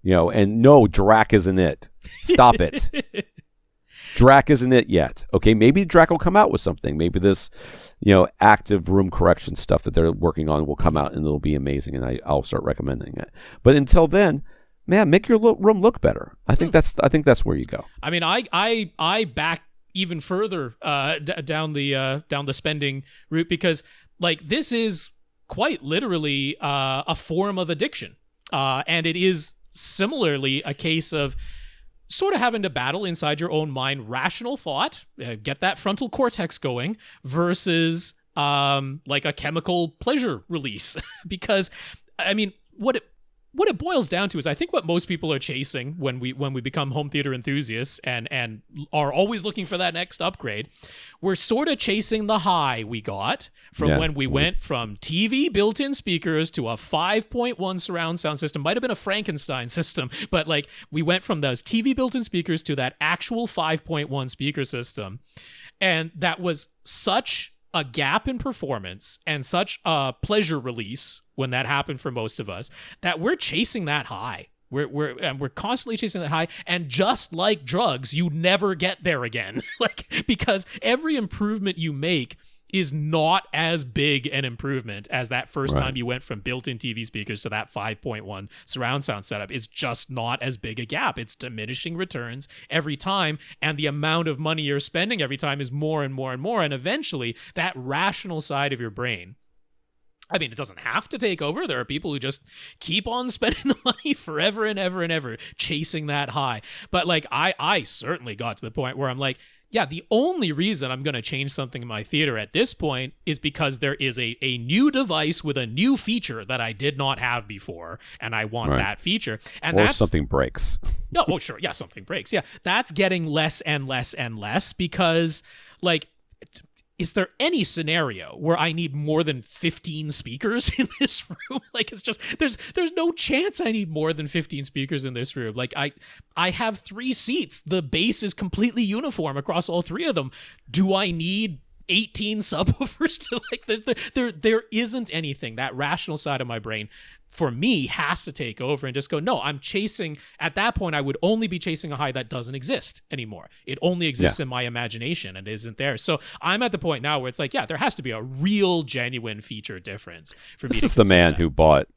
And no, Drac isn't it. Stop it. Drac isn't it yet. Okay, maybe Drac will come out with something. Maybe this, active room correction stuff that they're working on will come out and it'll be amazing, and I'll start recommending it. But until then, man, make your room look better. I think that's where you go.
I mean, I back even further down the spending route, because like this is quite literally a form of addiction, and it is similarly a case of sort of having to battle inside your own mind rational thought, get that frontal cortex going, versus like a chemical pleasure release. Because I mean, what it boils down to is, I think what most people are chasing when we become home theater enthusiasts and are always looking for that next upgrade, we're sort of chasing the high we got from when we went from TV built-in speakers to a 5.1 surround sound system. Might have been a Frankenstein system, but like we went from those TV built-in speakers to that actual 5.1 speaker system. And that was such a gap in performance and such a pleasure release when that happened for most of us, that we're chasing that high. We're constantly chasing that high, and just like drugs, you never get there again. Because every improvement you make is not as big an improvement as that first time you went from built-in TV speakers to that 5.1 surround sound setup. It's just not as big a gap. It's diminishing returns every time, and the amount of money you're spending every time is more and more and more, and eventually that rational side of your brain, I mean, it doesn't have to take over. There are people who just keep on spending the money forever and ever and ever, chasing that high. But like, I certainly got to the point where I'm like, yeah, the only reason I'm going to change something in my theater at this point is because there is a new device with a new feature that I did not have before, and I want that feature. And
or something breaks.
No, oh, sure. Yeah, something breaks. Yeah, that's getting less and less and less, because, like, is there any scenario where I need more than 15 speakers in this room? Like, it's just, there's no chance I need more than 15 speakers in this room. Like, I have 3 seats. The bass is completely uniform across all 3 of them. Do I need 18 subwoofers to, like, there isn't anything. That rational side of my brain, for me, has to take over and just go, no, I'm chasing, at that point, I would only be chasing a high that doesn't exist anymore. It only exists in my imagination and isn't there. So I'm at the point now where it's like, yeah, there has to be a real, genuine feature difference for me to consider. This is
the man who bought,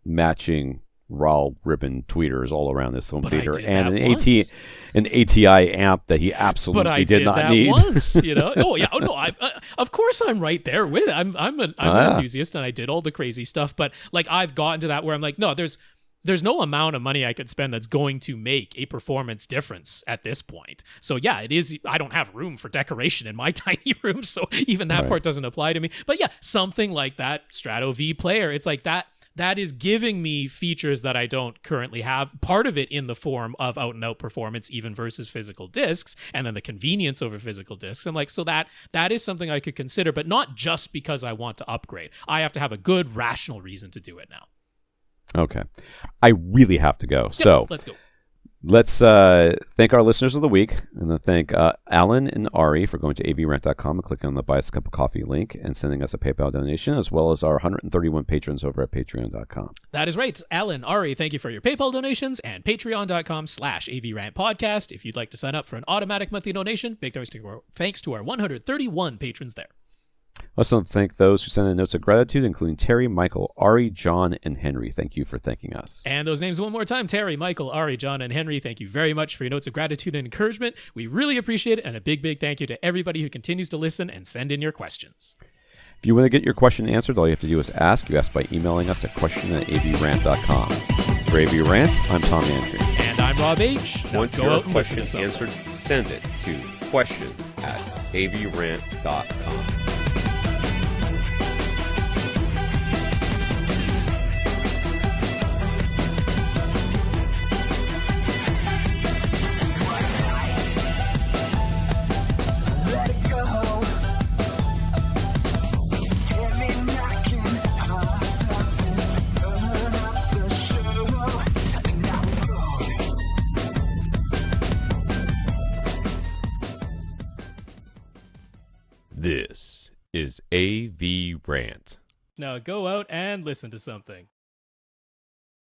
matching raw ribbon tweeters all around this home theater, and an ATI amp that he absolutely did not need.
Once, Oh yeah, oh no, of course I'm right there with it. I'm an enthusiast, and I did all the crazy stuff. But like, I've gotten to that where I'm like, no, there's no amount of money I could spend that's going to make a performance difference at this point. So yeah, it is. I don't have room for decoration in my tiny room, so even that part doesn't apply to me. But yeah, something like that Strato V player, it's like that. That is giving me features that I don't currently have. Part of it in the form of out-and-out performance, even versus physical discs, and then the convenience over physical discs. And like, so that is something I could consider, but not just because I want to upgrade. I have to have a good, rational reason to do it now.
Okay. I really have to go. Yep,
let's go.
Let's thank our listeners of the week, and then thank Alan and Ari for going to avrant.com and clicking on the Buy Us a Cup of Coffee link and sending us a PayPal donation, as well as our 131 patrons over at patreon.com.
That is right. Alan, Ari, thank you for your PayPal donations, and patreon.com/AVRant podcast. If you'd like to sign up for an automatic monthly donation, big thanks to our 131 patrons there.
Let's thank those who sent in notes of gratitude, including Terry, Michael, Ari, John, and Henry. Thank you for thanking us.
And those names one more time: Terry, Michael, Ari, John, and Henry. Thank you very much for your notes of gratitude and encouragement. We really appreciate it, and a big, big thank you to everybody who continues to listen and send in your questions.
If you want to get your question answered, all you have to do is ask. You ask by emailing us at question@avrant.com. For AVRant, I'm Tom Andrew.
And I'm Rob H. Now
Want your question answered? Send it to question@avrant.com. This is AVRant.
Now go out and listen to something.